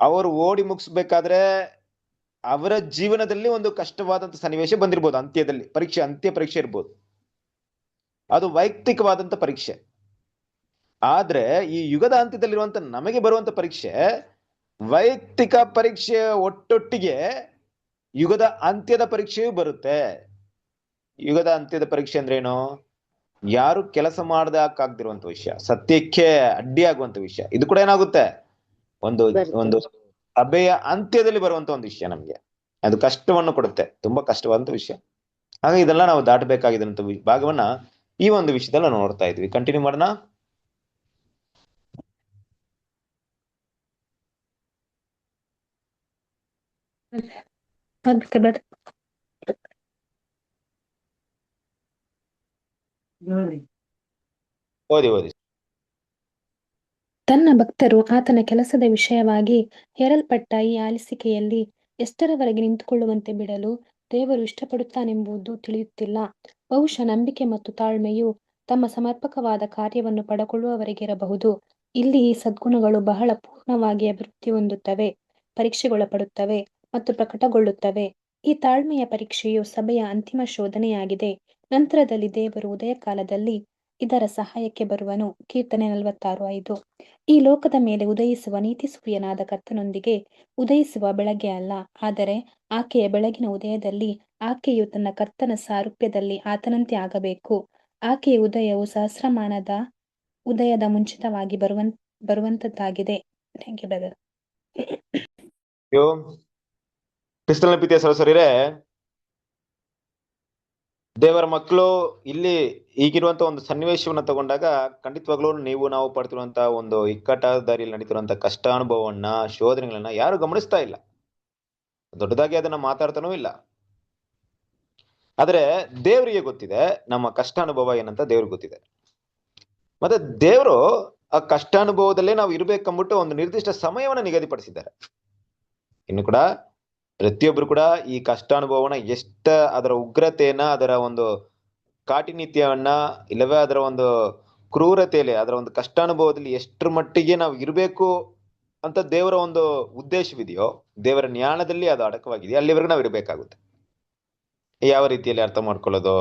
ಅವರು ಓಡಿ ಮುಗಿಸ್ಬೇಕಾದ್ರೆ ಅವರ ಜೀವನದಲ್ಲಿ ಒಂದು ಕಷ್ಟವಾದಂತ ಸನ್ನಿವೇಶ ಬಂದಿರ್ಬೋದು. ಅಂತ್ಯದಲ್ಲಿ ಅಂತ್ಯ ಪರೀಕ್ಷೆ ಇರ್ಬೋದು, ಅದು ವೈಯಕ್ತಿಕವಾದಂತ ಪರೀಕ್ಷೆ. ಆದ್ರೆ ಈ ಯುಗದ ಅಂತ್ಯದಲ್ಲಿರುವಂತ ನಮಗೆ ಬರುವಂತ ಪರೀಕ್ಷೆ ವೈಯಕ್ತಿಕ ಪರೀಕ್ಷೆ ಒಟ್ಟೊಟ್ಟಿಗೆ ಯುಗದ ಅಂತ್ಯದ ಪರೀಕ್ಷೆಯೂ ಬರುತ್ತೆ. ಯುಗದ ಅಂತ್ಯದ ಪರೀಕ್ಷೆ ಅಂದ್ರೆ ಏನು? ಯಾರು ಕೆಲಸ ಮಾಡದಾಕಾಗ್ದಿರುವಂತ ವಿಷಯ, ಸತ್ಯಕ್ಕೆ ಅಡ್ಡಿಯಾಗುವಂತ ವಿಷಯ, ಇದು ಕೂಡ ಏನಾಗುತ್ತೆ, ಒಂದು ಸಭೆಯ ಅಂತ್ಯದಲ್ಲಿ ಬರುವಂತ ಒಂದು ವಿಷಯ. ನಮ್ಗೆ ಅದು ಕಷ್ಟವನ್ನು ಕೊಡುತ್ತೆ, ತುಂಬಾ ಕಷ್ಟವಾದಂತ ವಿಷಯ. ಹಾಗೆ ಇದೆಲ್ಲ ನಾವು ದಾಟಬೇಕಾಗಿದ್ದಂತ ಭಾಗವನ್ನ ಈ ಒಂದು ವಿಷಯದಲ್ಲಿ ನಾವು ನೋಡ್ತಾ ಇದ್ವಿ. ಕಂಟಿನ್ಯೂ ಮಾಡೋಣ. ಓದಿ ಓದಿ. ತನ್ನ ಭಕ್ತರು ಆತನ ಕೆಲಸದ ವಿಷಯವಾಗಿ ಹೇರಲ್ಪಟ್ಟ ಈ ಆಲಿಸಿಕೆಯಲ್ಲಿ ಎಷ್ಟರವರೆಗೆ ನಿಂತುಕೊಳ್ಳುವಂತೆ ಬಿಡಲು ದೇವರು ಇಷ್ಟಪಡುತ್ತಾನೆಂಬುದು ತಿಳಿಯುತ್ತಿಲ್ಲ. ಬಹುಶಃ ನಂಬಿಕೆ ಮತ್ತು ತಾಳ್ಮೆಯು ತಮ್ಮ ಸಮರ್ಪಕವಾದ ಕಾರ್ಯವನ್ನು ಪಡೆಕೊಳ್ಳುವವರೆಗಿರಬಹುದು. ಇಲ್ಲಿ ಈ ಸದ್ಗುಣಗಳು ಬಹಳ ಪೂರ್ಣವಾಗಿ ಅಭಿವೃದ್ಧಿ ಹೊಂದುತ್ತವೆ, ಪರೀಕ್ಷೆಗೊಳಪಡುತ್ತವೆ ಮತ್ತು ಪ್ರಕಟಗೊಳ್ಳುತ್ತವೆ. ಈ ತಾಳ್ಮೆಯ ಪರೀಕ್ಷೆಯು ಸಭೆಯ ಅಂತಿಮ ಶೋಧನೆಯಾಗಿದೆ. ನಂತರದಲ್ಲಿ ದೇವರು ಉದಯಕಾಲದಲ್ಲಿ ಇದರ ಸಹಾಯಕ್ಕೆ ಬರುವನು. ಕೀರ್ತನೆ 46:5. ಈ ಲೋಕದ ಮೇಲೆ ಉದಯಿಸುವ ನೀತಿ ಸೂರ್ಯನಾದ ಕರ್ತನೊಂದಿಗೆ ಉದಯಿಸುವ ಬೆಳಗ್ಗೆ ಅಲ್ಲ, ಆದರೆ ಆಕೆಯ ಬೆಳಗಿನ ಉದಯದಲ್ಲಿ ಆಕೆಯು ತನ್ನ ಕರ್ತನ ಸಾರೂಪ್ಯದಲ್ಲಿ ಆತನಂತೆ ಆಗಬೇಕು. ಆಕೆಯ ಉದಯವು ಸಹಸ್ರಮಾನದ ಉದಯದ ಮುಂಚಿತವಾಗಿ ಬರುವಂತದ್ದಾಗಿದೆ. Thank you brother. ಕ್ರಿಸ್ತನ ಪ್ರೀತಿಯ ಸಹೋದರರೇ, ದೇವರ ಮಕ್ಕಳು ಇಲ್ಲಿ ಈಗಿರುವಂತ ಒಂದು ಸನ್ನಿವೇಶವನ್ನ ತಗೊಂಡಾಗ ಖಂಡಿತವಾಗ್ಲೂ ನಾವು ಪಡ್ತಿರುವಂತ ಒಂದು ಇಕ್ಕಟ್ಟಾದ ದಾರಿಯಲ್ಲಿ ನಡೀತಿರುವಂತ ಕಷ್ಟಾನುಭವವನ್ನ, ಶೋಧನೆಗಳನ್ನ ಯಾರು ಗಮನಿಸ್ತಾ ಇಲ್ಲ, ದೊಡ್ಡದಾಗಿ ಅದನ್ನ ಮಾತಾಡ್ತಾನೂ ಇಲ್ಲ. ಆದ್ರೆ ದೇವರಿಗೆ ಗೊತ್ತಿದೆ ನಮ್ಮ ಕಷ್ಟಾನುಭವ ಏನಂತ ದೇವ್ರಿಗೆ ಗೊತ್ತಿದೆ. ಮತ್ತೆ ದೇವರು ಆ ಕಷ್ಟಾನುಭವದಲ್ಲೇ ನಾವು ಇರ್ಬೇಕಂದ್ಬಿಟ್ಟು ಒಂದು ನಿರ್ದಿಷ್ಟ ಸಮಯವನ್ನ ನಿಗದಿಪಡಿಸಿದ್ದಾರೆ. ಇನ್ನು ಕೂಡ ಪ್ರತಿಯೊಬ್ರು ಕೂಡ ಈ ಕಷ್ಟಾನುಭವನ ಅದರ ಉಗ್ರತೆಯನ್ನ, ಅದರ ಒಂದು ಕಾಠಿಣ್ಯವನ್ನ, ಇಲ್ಲವೇ ಅದರ ಒಂದು ಕ್ರೂರತೆಯಲ್ಲಿ, ಅದರ ಒಂದು ಕಷ್ಟಾನುಭವದಲ್ಲಿ ಎಷ್ಟರ ಮಟ್ಟಿಗೆ ನಾವು ಇರಬೇಕು ಅಂತ ದೇವರ ಒಂದು ಉದ್ದೇಶವಿದೆಯೋ, ದೇವರ ಜ್ಞಾನದಲ್ಲಿ ಅದು ಅಡಕವಾಗಿದೆ, ಅಲ್ಲಿವರೆಗೂ ನಾವು ಇರಬೇಕಾಗುತ್ತೆ. ಯಾವ ರೀತಿಯಲ್ಲಿ ಅರ್ಥ ಮಾಡ್ಕೊಳ್ಳೋದು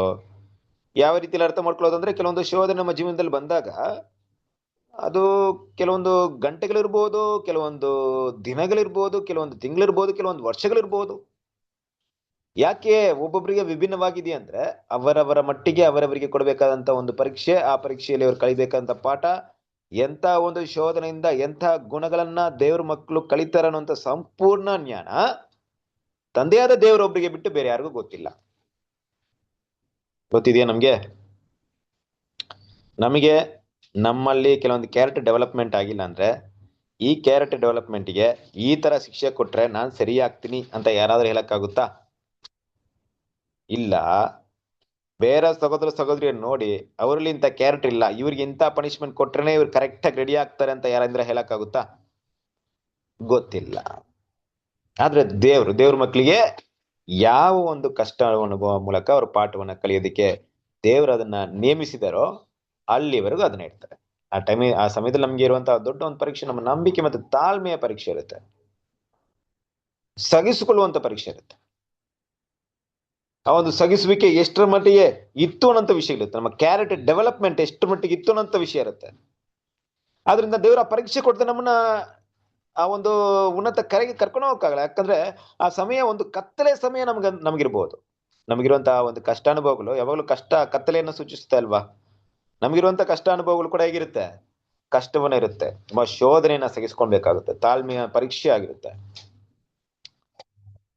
ಅಂದ್ರೆ, ಕೆಲವೊಂದು ಶೋಧನೆ ನಮ್ಮ ಜೀವನದಲ್ಲಿ ಬಂದಾಗ ಅದು ಕೆಲವೊಂದು ಗಂಟೆಗಳಿರ್ಬೋದು, ಕೆಲವೊಂದು ದಿನಗಳಿರ್ಬೋದು, ಕೆಲವೊಂದು ತಿಂಗಳಿರ್ಬೋದು, ಕೆಲವೊಂದು ವರ್ಷಗಳಿರ್ಬೋದು. ಯಾಕೆ ಒಬ್ಬೊಬ್ಬರಿಗೆ ವಿಭಿನ್ನವಾಗಿದೆ ಅಂದ್ರೆ, ಅವರವರ ಮಟ್ಟಿಗೆ ಅವರವರಿಗೆ ಕೊಡಬೇಕಾದಂತ ಒಂದು ಪರೀಕ್ಷೆ, ಆ ಪರೀಕ್ಷೆಯಲ್ಲಿ ಅವರು ಕಲಿಬೇಕಾದಂತ ಪಾಠ, ಎಂತ ಒಂದು ಶೋಧನೆಯಿಂದ ಎಂಥ ಗುಣಗಳನ್ನ ದೇವ್ರ ಮಕ್ಕಳು ಕಲಿತಾರ ಅನ್ನುವಂತ ಸಂಪೂರ್ಣ ಜ್ಞಾನ ತಂದೆಯಾದ ದೇವರೊಬ್ಬರಿಗೆ ಬಿಟ್ಟು ಬೇರೆ ಯಾರಿಗೂ ಗೊತ್ತಿಲ್ಲ. ಗೊತ್ತಿದೆಯಾ ನಮಗೆ ನಮ್ಮಲ್ಲಿ ಕೆಲವೊಂದು ಕ್ಯಾರೆಕ್ಟರ್ ಡೆವಲಪ್ಮೆಂಟ್ ಆಗಿಲ್ಲ ಅಂದ್ರೆ, ಈ ಕ್ಯಾರೆಕ್ಟರ್ ಡೆವಲಪ್ಮೆಂಟ್ಗೆ ಈ ತರ ಶಿಕ್ಷೆ ಕೊಟ್ರೆ ನಾನ್ ಸರಿ ಆಗ್ತೀನಿ ಅಂತ ಯಾರಾದ್ರೂ ಹೇಳಕ್ಕಾಗುತ್ತಾ? ಇಲ್ಲ. ಬೇರೆ ಸಹೋದರಿಯನ್ನು ನೋಡಿ ಅವರಲ್ಲಿ ಇಂಥ ಕ್ಯಾರೆಕ್ಟರ್ ಇಲ್ಲ, ಇವ್ರಿಗೆ ಇಂಥ ಪನಿಷ್ಮೆಂಟ್ ಕೊಟ್ರೇನೆ ಇವ್ರು ಕರೆಕ್ಟ್ ಆಗಿ ರೆಡಿ ಆಗ್ತಾರೆ ಅಂತ ಯಾರಾದ್ರೂ ಹೇಳಕ್ಕಾಗುತ್ತಾ? ಗೊತ್ತಿಲ್ಲ. ಆದ್ರೆ ದೇವ್ರ ಮಕ್ಕಳಿಗೆ ಯಾವ ಒಂದು ಕಷ್ಟ ಅನುಭವ ಮೂಲಕ ಅವ್ರ ಪಾಠವನ್ನ ಕಲಿಯೋದಕ್ಕೆ ದೇವ್ರು ಅದನ್ನ ನೇಮಿಸಿದಾರೋ ಅಲ್ಲಿವರೆಗೂ ಅದನ್ನ ಇಡ್ತಾರೆ. ಆ ಸಮಯದಲ್ಲಿ ನಮ್ಗೆ ಇರುವಂತಹ ದೊಡ್ಡ ಒಂದು ಪರೀಕ್ಷೆ ನಮ್ಮ ನಂಬಿಕೆ ಮತ್ತು ತಾಳ್ಮೆಯ ಪರೀಕ್ಷೆ ಇರುತ್ತೆ, ಸಗಿಸಿಕೊಳ್ಳುವಂತ ಪರೀಕ್ಷೆ ಇರುತ್ತೆ. ಆ ಒಂದು ಸಗಿಸುವಿಕೆ ಎಷ್ಟರ ಮಟ್ಟಿಗೆ ಇತ್ತು ಅನ್ನೋಂಥ ವಿಷಯ ಇರುತ್ತೆ, ನಮ್ಮ ಕ್ಯಾರೆಕ್ಟರ್ ಡೆವಲಪ್ಮೆಂಟ್ ಎಷ್ಟರ ಮಟ್ಟಿಗೆ ಇತ್ತು ಅನ್ನೋಂಥ ವಿಷಯ ಇರುತ್ತೆ. ಆದ್ರಿಂದ ದೇವರ ಪರೀಕ್ಷೆ ಕೊಡ್ತಾ ನಮ್ಮನ್ನ ಆ ಒಂದು ಉನ್ನತ ಕರೆಗೆ ಕರ್ಕೊಂಡು ಹೋಗಕ್ಕಾಗಲ್ಲ. ಯಾಕಂದ್ರೆ ಆ ಸಮಯ ಒಂದು ಕತ್ತಲೆ ಸಮಯ ನಮಗಿರ್ಬೋದು. ನಮಗಿರುವಂತಹ ಒಂದು ಕಷ್ಟಾನುಭವಗಳು ಯಾವಾಗಲೂ ಕತ್ತಲೆಯನ್ನು ಸೂಚಿಸ್ತಾ ಅಲ್ವಾ? ನಮಗಿರುವಂತ ಕಷ್ಟಾನುಭವಗಳು ಕೂಡ ಹೇಗಿರುತ್ತೆ? ಕಷ್ಟವನ್ನ ಇರುತ್ತೆ, ತುಂಬಾ ಶೋಧನೆಯನ್ನ ಸಹಿಸ್ಕೊಳ್ಬೇಕಾಗುತ್ತೆ, ತಾಳ್ಮೆಯ ಪರೀಕ್ಷೆ ಆಗಿರುತ್ತೆ.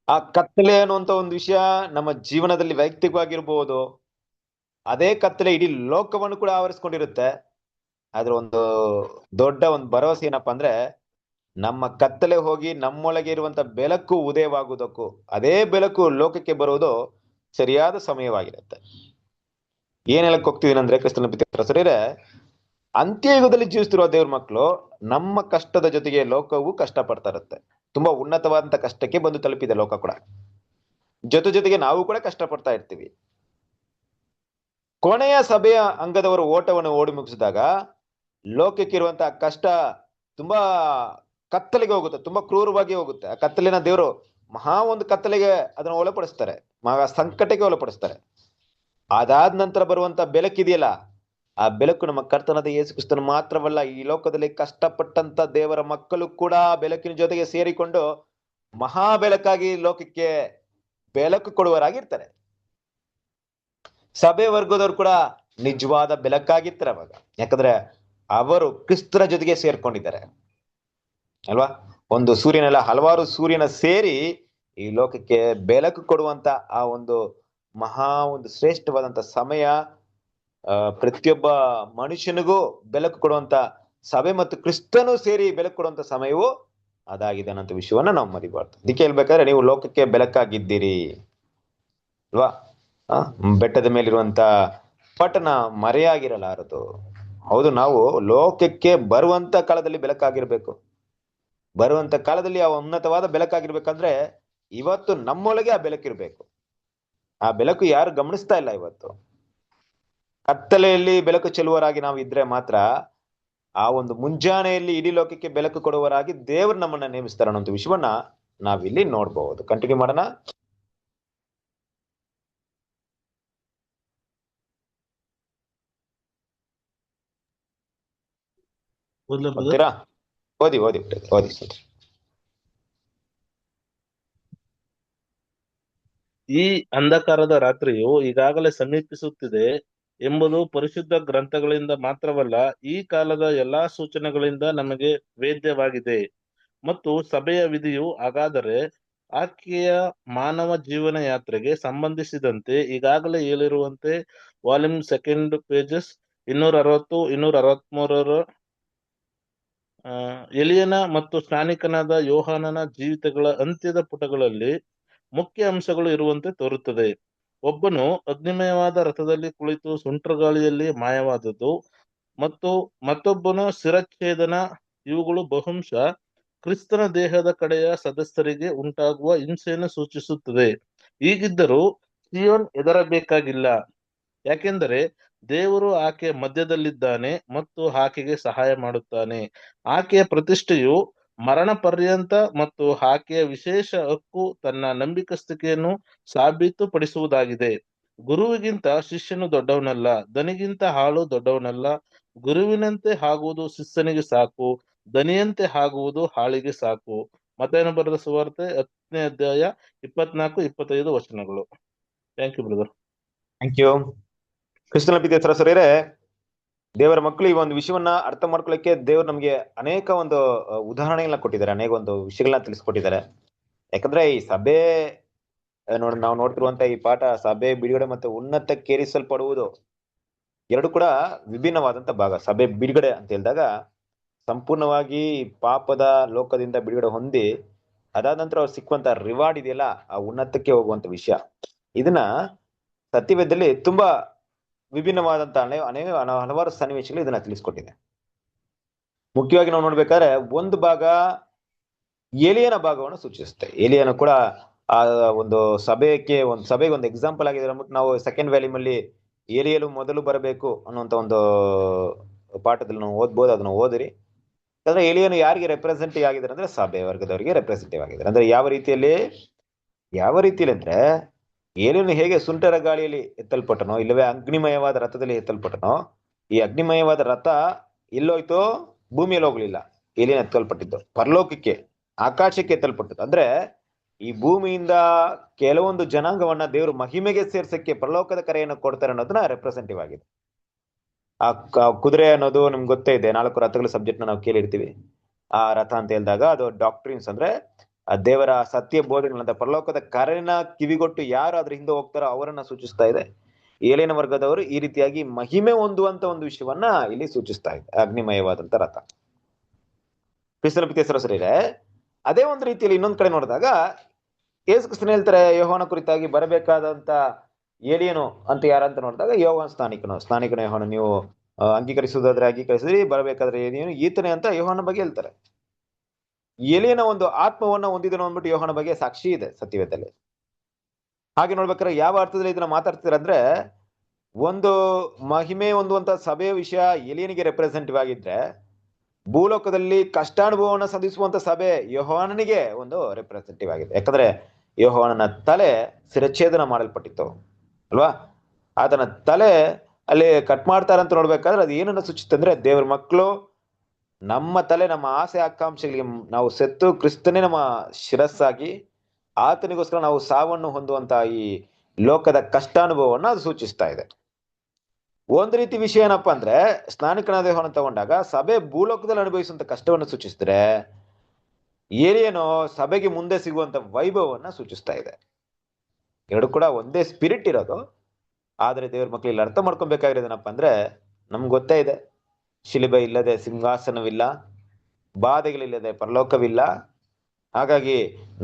ಆ ಕತ್ತಲೆ ಅನ್ನುವಂತ ಒಂದು ವಿಷಯ ನಮ್ಮ ಜೀವನದಲ್ಲಿ ವೈಯಕ್ತಿಕವಾಗಿರ್ಬೋದು, ಅದೇ ಕತ್ತಲೆ ಇಡೀ ಲೋಕವನ್ನು ಕೂಡ ಆವರಿಸ್ಕೊಂಡಿರುತ್ತೆ. ಆದ್ರೆ ಒಂದು ದೊಡ್ಡ ಒಂದು ಭರವಸೆ ಏನಪ್ಪಾ ಅಂದ್ರೆ, ನಮ್ಮ ಕತ್ತಲೆ ಹೋಗಿ ನಮ್ಮೊಳಗೆ ಇರುವಂತ ಬೆಳಕು ಉದಯವಾಗುವುದಕ್ಕೂ, ಅದೇ ಬೆಳಕು ಲೋಕಕ್ಕೆ ಬರುವುದು ಸರಿಯಾದ ಸಮಯವಾಗಿರುತ್ತೆ. ಏನ್ ಹೇಳಕ್ ಹೋಗ್ತಿದೀನಿ ಅಂದ್ರೆ, ಕ್ರಿಸ್ತನ ಪ್ರೀತಿಯ ಅಂತ್ಯಯುಗದಲ್ಲಿ ಜೀವಿಸ್ತಿರುವ ದೇವ್ರ ಮಕ್ಕಳು ನಮ್ಮ ಕಷ್ಟದ ಜೊತೆಗೆ ಲೋಕವು ಕಷ್ಟ ಪಡ್ತಾ ಇರುತ್ತೆ. ತುಂಬಾ ಉನ್ನತವಾದಂತ ಕಷ್ಟಕ್ಕೆ ಬಂದು ತಲುಪಿದೆ ಲೋಕ ಕೂಡ. ಜೊತೆಗೆ ನಾವು ಕೂಡ ಕಷ್ಟ ಪಡ್ತಾ ಇರ್ತೀವಿ. ಕೊನೆಯ ಸಭೆಯ ಅಂಗದವರು ಓಟವನ್ನು ಓಡಿ ಮುಗಿಸಿದಾಗ ಲೋಕಕ್ಕೆ ಇರುವಂತಹ ಕಷ್ಟ ತುಂಬಾ ಕತ್ತಲೆಗೆ ಹೋಗುತ್ತೆ, ತುಂಬಾ ಕ್ರೂರವಾಗಿ ಹೋಗುತ್ತೆ. ಆ ಕತ್ತಲಿನ ದೇವರು ಮಹಾ ಒಂದು ಕತ್ತಲೆಗೆ ಅದನ್ನ ಒಳಪಡಿಸ್ತಾರೆ, ಮಹಾ ಸಂಕಟಕ್ಕೆ ಒಳಪಡಿಸ್ತಾರೆ. ಅದಾದ ನಂತರ ಬರುವಂತ ಬೆಳಕಿದೆಯಲ್ಲ, ಆ ಬೆಳಕು ನಮ್ಮ ಕರ್ತನಾದ ಯೇಸು ಕ್ರಿಸ್ತನು ಮಾತ್ರವಲ್ಲ, ಈ ಲೋಕದಲ್ಲಿ ಕಷ್ಟಪಟ್ಟಂತ ದೇವರ ಮಕ್ಕಳು ಕೂಡ ಬೆಳಕಿನ ಜೊತೆಗೆ ಸೇರಿಕೊಂಡು ಮಹಾ ಬೆಳಕಾಗಿ ಲೋಕಕ್ಕೆ ಬೆಳಕು ಕೊಡುವರಾಗಿರ್ತಾರೆ. ಸಭೆ ವರ್ಗದವ್ರು ಕೂಡ ನಿಜವಾದ ಬೆಳಕಾಗಿರ್ತಾರೆ ಅವಾಗ. ಯಾಕಂದ್ರೆ ಅವರು ಕ್ರಿಸ್ತರ ಜೊತೆಗೆ ಸೇರ್ಕೊಂಡಿದ್ದಾರೆ ಅಲ್ವಾ? ಒಂದು ಸೂರ್ಯನೆಲ್ಲ ಹಲವಾರು ಸೂರ್ಯನ ಸೇರಿ ಈ ಲೋಕಕ್ಕೆ ಬೆಳಕು ಕೊಡುವಂತ ಆ ಒಂದು ಮಹಾ ಒಂದು ಶ್ರೇಷ್ಠವಾದಂತ ಸಮಯ, ಪ್ರತಿಯೊಬ್ಬ ಮನುಷ್ಯನಿಗೂ ಬೆಳಕು ಕೊಡುವಂತ ಸಭೆ ಮತ್ತು ಕ್ರಿಸ್ತನು ಸೇರಿ ಬೆಳಕು ಕೊಡುವಂತ ಸಮಯವು ಅದಾಗಿದೆ ಅನ್ನೋ ವಿಷಯವನ್ನ ನಾವು ಮರಿಬಾರ್ದು. ಅದಕ್ಕೆ ಹೇಳ್ಬೇಕಾದ್ರೆ ನೀವು ಲೋಕಕ್ಕೆ ಬೆಳಕಾಗಿದ್ದೀರಿ ಅಲ್ವಾ? ಬೆಟ್ಟದ ಮೇಲಿರುವಂತ ಪಟ್ಟಣ ಮರೆಯಾಗಿರಲಾರದು. ಹೌದು, ನಾವು ಲೋಕಕ್ಕೆ ಬರುವಂತ ಕಾಲದಲ್ಲಿ ಬೆಳಕಾಗಿರ್ಬೇಕು. ಬರುವಂತ ಕಾಲದಲ್ಲಿ ಆ ಉನ್ನತವಾದ ಬೆಳಕಾಗಿರ್ಬೇಕಂದ್ರೆ ಇವತ್ತು ನಮ್ಮೊಳಗೆ ಆ ಬೆಳಕಿರ್ಬೇಕು. ಆ ಬೆಳಕು ಯಾರು ಗಮನಿಸ್ತಾ ಇಲ್ಲ ಇವತ್ತು. ಕತ್ತಲೆಯಲ್ಲಿ ಬೆಳಕು ಚೆಲ್ಲುವರಾಗಿ ನಾವು ಇದ್ರೆ ಮಾತ್ರ ಆ ಒಂದು ಮುಂಜಾನೆಯಲ್ಲಿ ಇಡೀ ಲೋಕಕ್ಕೆ ಬೆಳಕು ಕೊಡುವರಾಗಿ ದೇವರು ನಮ್ಮನ್ನ ನೇಮಿಸ್ತಾರ ಅನ್ನೋ ವಿಷಯವನ್ನ ನಾವಿಲ್ಲಿ ನೋಡ್ಬಹುದು. ಕಂಟಿನ್ಯೂ ಮಾಡೋಣ. ಓದ್ಲಾ brother? ಓದ್ತೀರಾ? ಓದಿ ಓದಿ ಓದಿ ಸರ್. ಈ ಅಂಧಕಾರದ ರಾತ್ರಿಯು ಈಗಾಗಲೇ ಸಮೀಪಿಸುತ್ತಿದೆ ಎಂಬುದು ಪರಿಶುದ್ಧ ಗ್ರಂಥಗಳಿಂದ ಮಾತ್ರವಲ್ಲ, ಈ ಕಾಲದ ಎಲ್ಲಾ ಸೂಚನೆಗಳಿಂದ ನಮಗೆ ವೇದ್ಯವಾಗಿದೆ. ಮತ್ತು ಸಭೆಯ ವಿಧಿಯು ಹಾಗಾದರೆ ಆಕೆಯ ಮಾನವ ಜೀವನ ಯಾತ್ರೆಗೆ ಸಂಬಂಧಿಸಿದಂತೆ ಈಗಾಗಲೇ ಹೇಳಿರುವಂತೆ ವಾಲ್ಯೂಮ್ 2 ಪೇಜಸ್ 260 263 ಎಲಿಯನ ಮತ್ತು ಸ್ನಾನಿಕನಾದ ಯೋಹಾನನ ಜೀವಿತಗಳ ಅಂತ್ಯದ ಪುಟಗಳಲ್ಲಿ ಮುಖ್ಯ ಅಂಶಗಳು ಇರುವಂತೆ ತೋರುತ್ತದೆ. ಒಬ್ಬನು ಅಗ್ನಿಮಯವಾದ ರಥದಲ್ಲಿ ಕುಳಿತು ಸುಂಟರಗಾಳಿಯಲ್ಲಿ ಮಾಯವಾದದ್ದು ಮತ್ತು ಮತ್ತೊಬ್ಬನು ಶಿರಚ್ಛೇದನ, ಇವುಗಳು ಬಹುಶಃ ಕ್ರಿಸ್ತನ ದೇಹದ ಕಡೆಯ ಸದಸ್ಯರಿಗೆ ಉಂಟಾಗುವ ಹಿಂಸೆಯನ್ನು ಸೂಚಿಸುತ್ತದೆ. ಹೀಗಿದ್ದರೂ ಸಿಯೋನ್ ಹೆದರಬೇಕಾಗಿಲ್ಲ, ಯಾಕೆಂದರೆ ದೇವರು ಆಕೆಯ ಮಧ್ಯದಲ್ಲಿದ್ದಾನೆ ಮತ್ತು ಆಕೆಗೆ ಸಹಾಯ ಮಾಡುತ್ತಾನೆ. ಆಕೆಯ ಪ್ರತಿಷ್ಠೆಯು ಮರಣ ಪರ್ಯಂತ ಮತ್ತು ಆಕೆಯ ವಿಶೇಷ ಹಕ್ಕು ತನ್ನ ನಂಬಿಕಸ್ತಿಕೆಯನ್ನು ಸಾಬೀತುಪಡಿಸುವುದಾಗಿದೆ. ಗುರುವಿಗಿಂತ ಶಿಷ್ಯನು ದೊಡ್ಡವನಲ್ಲ, ದನಿಗಿಂತ ಆಳು ದೊಡ್ಡವನಲ್ಲ. ಗುರುವಿನಂತೆ ಆಗುವುದು ಶಿಷ್ಯನಿಗೆ ಸಾಕು, ದನಿಯಂತೆ ಆಗುವುದು ಆಳಿಗೆ ಸಾಕು. ಮತ್ತಾಯನ ಬರೆದ ಸುವಾರ್ತೆ 10ನೇ ಅಧ್ಯಾಯ 24-25 ವಚನಗಳು. Thank you brother. Thank you. ಕ್ರಿಸ್ತನ ಪ್ರೀತಿಯ ಸಹೋದರರೇ, ದೇವರ ಮಕ್ಕಳು ಈ ಒಂದು ವಿಷಯವನ್ನ ಅರ್ಥ ಮಾಡ್ಕೊಳ್ಳಿಕ್ಕೆ ದೇವರು ನಮ್ಗೆ ಅನೇಕ ಒಂದು ಉದಾಹರಣೆಗಳನ್ನ ಕೊಟ್ಟಿದ್ದಾರೆ, ಅನೇಕ ಒಂದು ವಿಷಯಗಳನ್ನ ತಿಳಿಸ್ಕೊಟ್ಟಿದ್ದಾರೆ. ಯಾಕಂದ್ರೆ ಈ ಸಭೆ ನಾವು ನೋಡ್ತಿರುವಂತ ಈ ಪಾಠ, ಸಭೆ ಬಿಡುಗಡೆ ಮತ್ತು ಉನ್ನತಕ್ಕೇರಿಸಲ್ಪಡುವುದು ಎರಡು ಕೂಡ ವಿಭಿನ್ನವಾದಂತ ಭಾಗ. ಸಭೆ ಬಿಡುಗಡೆ ಅಂತ ಹೇಳಿದಾಗ ಸಂಪೂರ್ಣವಾಗಿ ಪಾಪದ ಲೋಕದಿಂದ ಬಿಡುಗಡೆ ಹೊಂದಿ ಅದಾದ ನಂತರ ಅವ್ರು ಸಿಕ್ಕುವಂತ ರಿವಾರ್ಡ್ ಇದೆಯಲ್ಲ, ಆ ಉನ್ನತಕ್ಕೆ ಹೋಗುವಂತ ವಿಷಯ. ಇದನ್ನ ಸತ್ಯವೇದದಲ್ಲಿ ತುಂಬಾ ವಿಭಿನ್ನವಾದಂತ ಹಲವಾರು ಸನ್ನಿವೇಶಗಳು ಇದನ್ನ ತಿಳಿಸ್ಕೊಟ್ಟಿದೆ. ಮುಖ್ಯವಾಗಿ ನಾವು ನೋಡ್ಬೇಕಾದ್ರೆ ಒಂದು ಭಾಗ ಏಲಿಯನ ಭಾಗವನ್ನು ಸೂಚಿಸುತ್ತೆ. ಏಲಿಯನ ಕೂಡ ಆ ಒಂದು ಸಭೆಗೆ ಒಂದು ಎಕ್ಸಾಂಪಲ್ ಆಗಿದೆ ಅಂದ್ಬಿಟ್ಟು ನಾವು ಸೆಕೆಂಡ್ ವ್ಯಾಲ್ಯೂಮ್ ಅಲ್ಲಿ ಏಲಿಯಲು ಮೊದಲು ಬರಬೇಕು ಅನ್ನುವಂತ ಒಂದು ಪಾಠದಲ್ಲಿ ನಾವು ಓದ್ಬೋದು, ಅದನ್ನ ಓದಿರಿ. ಯಾಕಂದ್ರೆ ಏಲಿಯನು ಯಾರಿಗೆ ರೆಪ್ರೆಸೆಂಟೇಟಿವ್ ಆಗಿದ್ದಾರೆ ಅಂದ್ರೆ ಸಭೆ ವರ್ಗದವರಿಗೆ ರೆಪ್ರೆಸೆಂಟೇಟಿವ್ ಆಗಿದ್ದಾರೆ. ಅಂದ್ರೆ ಯಾವ ರೀತಿಯಲ್ಲಿ ಅಂದ್ರೆ ಏಲಿಯನು ಹೇಗೆ ಸುಂಟರ ಗಾಳಿಯಲ್ಲಿ ಎತ್ತಲ್ಪಟ್ಟನೋ, ಇಲ್ಲವೇ ಅಗ್ನಿಮಯವಾದ ರಥದಲ್ಲಿ ಎತ್ತಲ್ಪಟ್ಟನೋ, ಈ ಅಗ್ನಿಮಯವಾದ ರಥ ಎಲ್ಲೋಯ್ತೋ, ಭೂಮಿಯಲ್ಲಿ ಹೋಗ್ಲಿಲ್ಲ. ಏಲಿಯನ್ ಎತ್ತಲ್ಪಟ್ಟಿದ್ದು ಪರಲೋಕಕ್ಕೆ, ಆಕಾಶಕ್ಕೆ ಎತ್ತಲ್ಪಟ್ಟದ್ದು. ಅಂದ್ರೆ ಈ ಭೂಮಿಯಿಂದ ಕೆಲವೊಂದು ಜನಾಂಗವನ್ನ ದೇವರು ಮಹಿಮೆಗೆ ಸೇರ್ಸಕ್ಕೆ ಪರಲೋಕದ ಕರೆಯನ್ನು ಕೊಡ್ತಾರೆ ಅನ್ನೋದನ್ನ ರೆಪ್ರೆಸೆಂಟೇಟಿವ್ ಆಗಿದೆ. ಆ ಕುದುರೆ ಅನ್ನೋದು ನಿಮ್ಗೆ ಗೊತ್ತೇ ಇದೆ, 4 ರಥಗಳ ಸಬ್ಜೆಕ್ಟ್ ನಾವು ಕೇಳಿರ್ತೀವಿ. ಆ ರಥ ಅಂತ ಹೇಳಿದಾಗ ಅದು ಡಾಕ್ಟ್ರಿನ್ಸ್, ಅಂದ್ರೆ ಆ ದೇವರ ಸತ್ಯ ಬೋಧನೆಗಳಂತ ಪರಲೋಕದ ಕರೆನ ಕಿವಿಗೊಟ್ಟು ಯಾರು ಅದ್ರ ಹಿಂದೆ ಹೋಗ್ತಾರೋ ಅವರನ್ನ ಸೂಚಿಸ್ತಾ ಇದೆ. ಏಲಿಯನ ವರ್ಗದವರು ಈ ರೀತಿಯಾಗಿ ಮಹಿಮೆ ಹೊಂದುವಂತ ಒಂದು ವಿಷಯವನ್ನ ಇಲ್ಲಿ ಸೂಚಿಸ್ತಾ ಇದೆ, ಅಗ್ನಿಮಯವಾದಂತ ರಥ. ಕ್ರಿಸ್ತನ ಪ್ರೀತಿಯ ಸಹೋದರರೇ, ಅದೇ ಒಂದು ರೀತಿಯಲ್ಲಿ ಇನ್ನೊಂದ್ ಕಡೆ ನೋಡಿದಾಗ ಯೇಸು ಕ್ರಿಸ್ತನು ಹೇಳ್ತಾರೆ ಯೋಹಾನ ಕುರಿತಾಗಿ ಬರಬೇಕಾದಂತ ಏಲಿಯನು ಅಂತ ಯಾರಂತ ನೋಡಿದಾಗ ಯೋಹಾನ ಸ್ನಾನಿಕನು ಯೋಹಾನ, ನೀವು ಅಂಗೀಕರಿಸುವುದಾದ್ರೆ ಅಂಗೀಕರಿಸಿದ್ರಿ, ಬರಬೇಕಾದ್ರೆ ಏಲಿಯನು ಈತನೇ ಅಂತ ಯೋಹಾನ ಬಗ್ಗೆ ಹೇಳ್ತಾರೆ. ಏಲಿಯನ ಒಂದು ಆತ್ಮವನ್ನ ಹೊಂದಿದನು ಅಂದ್ಬಿಟ್ಟು ಯೋಹಾನ ಬಗ್ಗೆ ಸಾಕ್ಷಿ ಇದೆ ಸತ್ಯವೇದದಲ್ಲಿ. ಹಾಗೆ ನೋಡ್ಬೇಕಾದ್ರೆ ಯಾವ ಅರ್ಥದಲ್ಲಿ ಇದನ್ನ ಮಾತಾಡ್ತೀರ ಅಂದ್ರೆ, ಒಂದು ಮಹಿಮೆ ಹೊಂದುವಂತ ಸಭೆಯ ವಿಷಯ ಏಲಿಯನಿಗೆ ರೆಪ್ರೆಸೆಂಟೇಟಿವ್ ಆಗಿದ್ರೆ, ಭೂಲೋಕದಲ್ಲಿ ಕಷ್ಟಾನುಭವವನ್ನು ಸಂಧಿಸುವಂತ ಸಭೆ ಯೋಹಾನನಿಗೆ ಒಂದು ರೆಪ್ರೆಸೆಂಟೇಟಿವ್ ಆಗಿದೆ. ಯಾಕಂದ್ರೆ ಯೋಹಾನನ ತಲೆ ಶಿರಚ್ಛೇದನ ಮಾಡಲ್ಪಟ್ಟಿತ್ತು ಅಲ್ವಾ. ಆತನ ತಲೆ ಅಲ್ಲಿ ಕಟ್ ಮಾಡ್ತಾರಂತ ನೋಡ್ಬೇಕಾದ್ರೆ ಅದು ಏನನ್ನ ಸೂಚಿಸುತ್ತೆ ಅಂದ್ರೆ, ದೇವ್ರ ಮಕ್ಕಳು ನಮ್ಮ ತಲೆ, ನಮ್ಮ ಆಸೆ ಆಕಾಂಕ್ಷೆಗಳಿಗೆ ನಾವು ಸೆತ್ತು ಕ್ರಿಸ್ತನೇ ನಮ್ಮ ಶಿರಸ್ಸಾಗಿ ಆತನಿಗೋಸ್ಕರ ನಾವು ಸಾವನ್ನು ಹೊಂದುವಂತ ಈ ಲೋಕದ ಕಷ್ಟಾನುಭವವನ್ನು ಅದು ಸೂಚಿಸ್ತಾ ಇದೆ. ಒಂದ್ ರೀತಿ ವಿಷಯ ಏನಪ್ಪಾ ಅಂದ್ರೆ, ಸ್ನಾನಿಕನಾದ ಯೋಹಾನನ ತಗೊಂಡಾಗ ಸಭೆ ಭೂಲೋಕದಲ್ಲಿ ಅನುಭವಿಸುವಂತ ಕಷ್ಟವನ್ನು ಸೂಚಿಸಿದ್ರೆ, ಏಲಿಯನು ಸಭೆಗೆ ಮುಂದೆ ಸಿಗುವಂತ ವೈಭವವನ್ನ ಸೂಚಿಸ್ತಾ ಇದೆ. ಎರಡು ಕೂಡ ಒಂದೇ ಸ್ಪಿರಿಟ್ ಇರೋದು. ಆದ್ರೆ ದೇವ್ರ ಮಕ್ಳು ಇಲ್ಲಿ ಅರ್ಥ ಮಾಡ್ಕೊಬೇಕಾಗಿರೋದೇನಪ್ಪ ಅಂದ್ರೆ, ನಮ್ಗೆ ಗೊತ್ತೇ ಇದೆ, ಶಿಲುಬೆ ಇಲ್ಲದೆ ಸಿಂಹಾಸನವಿಲ್ಲ, ಬಾಧೆಗಳಿಲ್ಲದೆ ಪರಲೋಕವಿಲ್ಲ. ಹಾಗಾಗಿ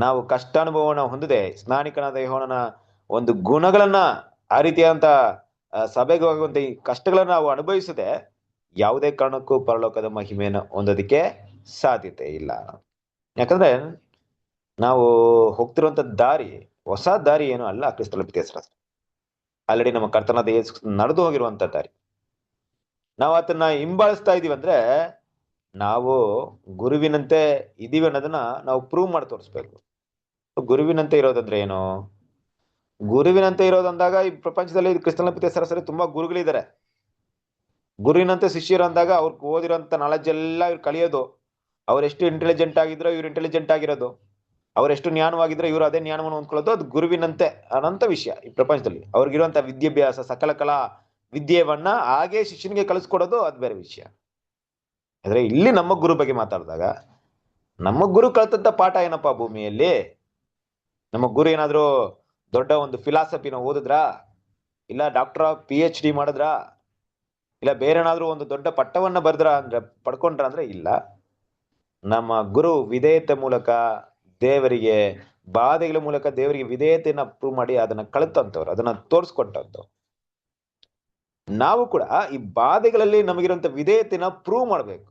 ನಾವು ಕಷ್ಟಾನುಭವನ ಹೊಂದಿದೆ ಸ್ನಾನಿಕನಾದ ಯೋಹಾನನ ಒಂದು ಗುಣಗಳನ್ನ, ಆ ರೀತಿಯಾದಂತ ಸಭೆಗೆ ಹೋಗುವಂತ ಈ ಕಷ್ಟಗಳನ್ನ ನಾವು ಅನುಭವಿಸದೆ ಯಾವುದೇ ಕಾರಣಕ್ಕೂ ಪರಲೋಕದ ಮಹಿಮೆಯನ್ನು ಹೊಂದೋದಕ್ಕೆ ಸಾಧ್ಯತೆ ಇಲ್ಲ. ಯಾಕಂದ್ರೆ ನಾವು ಹೋಗ್ತಿರುವಂತ ದಾರಿ ಹೊಸ ದಾರಿ ಏನು ಅಲ್ಲ. ಕ್ರಿಸ್ತನ ಪ್ರೀತಿಯ ಆಲ್ರೆಡಿ ನಮ್ಮ ಕರ್ತನಾದ ಯೇಸು ನಡೆದು ಹೋಗಿರುವಂತ ದಾರಿ. ನಾವು ಅದನ್ನ ಹಿಂಬಾಲಿಸ್ತಾ ಇದೀವಿ ಅಂದ್ರೆ ನಾವು ಗುರುವಿನಂತೆ ಇದೀವಿ ಅನ್ನೋದನ್ನ ನಾವು ಪ್ರೂವ್ ಮಾಡಿ ತೋರಿಸ್ಬೇಕು. ಗುರುವಿನಂತೆ ಇರೋದಂದ್ರೆ ಏನು? ಗುರುವಿನಂತೆ ಇರೋದಂದಾಗ ಈ ಪ್ರಪಂಚದಲ್ಲಿ ಕ್ರಿಸ್ತನ ಪ್ರೀತಿಯ ಸರಸರಿ ತುಂಬಾ ಗುರುಗಳಿದ್ದಾರೆ. ಗುರುವಿನಂತೆ ಶಿಷ್ಯರು ಅಂದಾಗ ಅವ್ರು ಓದಿರೋಂಥ ನಾಲೆಜ್ ಎಲ್ಲ ಇವ್ರು ಕಲಿಯೋದು. ಅವ್ರೆಷ್ಟು ಇಂಟೆಲಿಜೆಂಟ್ ಆಗಿದ್ರೋ ಇವ್ರು ಇಂಟೆಲಿಜೆಂಟ್ ಆಗಿರೋದು, ಅವರೆಷ್ಟು ಜ್ಞಾನವಾಗಿದ್ರೆ ಇವರು ಅದೇ ಜ್ಞಾನವನ್ನು ಹೊಂದ್ಕೊಳ್ಳೋದು. ಅದು ಗುರುವಿನಂತೆ ಅನ್ನೋಂಥ ವಿಷಯ ಈ ಪ್ರಪಂಚದಲ್ಲಿ. ಅವ್ರಿಗಿರುವಂತ ವಿದ್ಯಾಭ್ಯಾಸ ಸಕಲ ಕಲಾ ವಿದ್ಯೆವನ್ನ ಹಾಗೆ ಶಿಷ್ಯನಿಗೆ ಕಲಿಸ್ಕೊಡೋದು ಅದು ಬೇರೆ ವಿಷಯ. ಆದ್ರೆ ಇಲ್ಲಿ ನಮ್ಮ ಗುರು ಬಗ್ಗೆ ಮಾತಾಡಿದಾಗ ನಮ್ಮ ಗುರು ಕಲ್ತಂತ ಪಾಠ ಏನಪ್ಪಾ ಭೂಮಿಯಲ್ಲಿ? ನಮ್ಮ ಗುರು ಏನಾದ್ರು ದೊಡ್ಡ ಒಂದು ಫಿಲಾಸಫಿನ ಓದಿದ್ರಾ, ಇಲ್ಲ ಡಾಕ್ಟರ್ PhD ಮಾಡಿದ್ರಾ, ಇಲ್ಲ ಬೇರೆ ಏನಾದ್ರು ಒಂದು ದೊಡ್ಡ ಪಟ್ಟವನ್ನ ಬರ್ದ್ರ ಅಂದ್ರೆ ಪಡ್ಕೊಂಡ್ರ ಅಂದ್ರೆ ಇಲ್ಲ. ನಮ್ಮ ಗುರು ವಿಧೇಯತೆ ಮೂಲಕ ದೇವರಿಗೆ, ಬಾಧೆಗಳ ಮೂಲಕ ದೇವರಿಗೆ ವಿಧೇಯತೆಯನ್ನ ಪ್ರೂವ್ ಮಾಡಿ ಅದನ್ನ ಕಲಿತಂತವ್ರು, ಅದನ್ನ ತೋರಿಸ್ಕೊಟ್ಟಂತವ್ರು. ನಾವು ಕೂಡ ಈ ಬಾಧೆಗಳಲ್ಲಿ ನಮಗಿರುವಂತ ವಿಧೇಯತೆನ ಪ್ರೂವ್ ಮಾಡ್ಬೇಕು.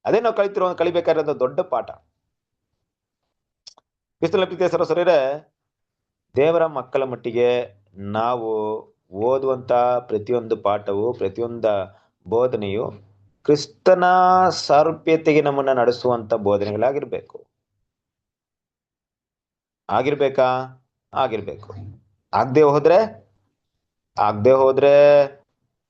ಅದೇ ನಾವು ಕಲಿಬೇಕಾಗಿರೋ ದೊಡ್ಡ ಪಾಠ. ಕ್ರಿಸ್ತನ ಪ್ರೀತಿಯ ಸಹೋದರರೇ, ದೇವರ ಮಕ್ಕಳ ಮಟ್ಟಿಗೆ ನಾವು ಓದುವಂತ ಪ್ರತಿಯೊಂದು ಪಾಠವು, ಪ್ರತಿಯೊಂದು ಬೋಧನೆಯು ಕ್ರಿಸ್ತನ ಸಾರೂಪ್ಯತೆಗೆ ನಮ್ಮನ್ನ ನಡೆಸುವಂತ ಬೋಧನೆಗಳಾಗಿರ್ಬೇಕು. ಆಗಿರ್ಬೇಕಾ? ಆಗಿರ್ಬೇಕು. ಆಗದೆ ಹೋದ್ರೆ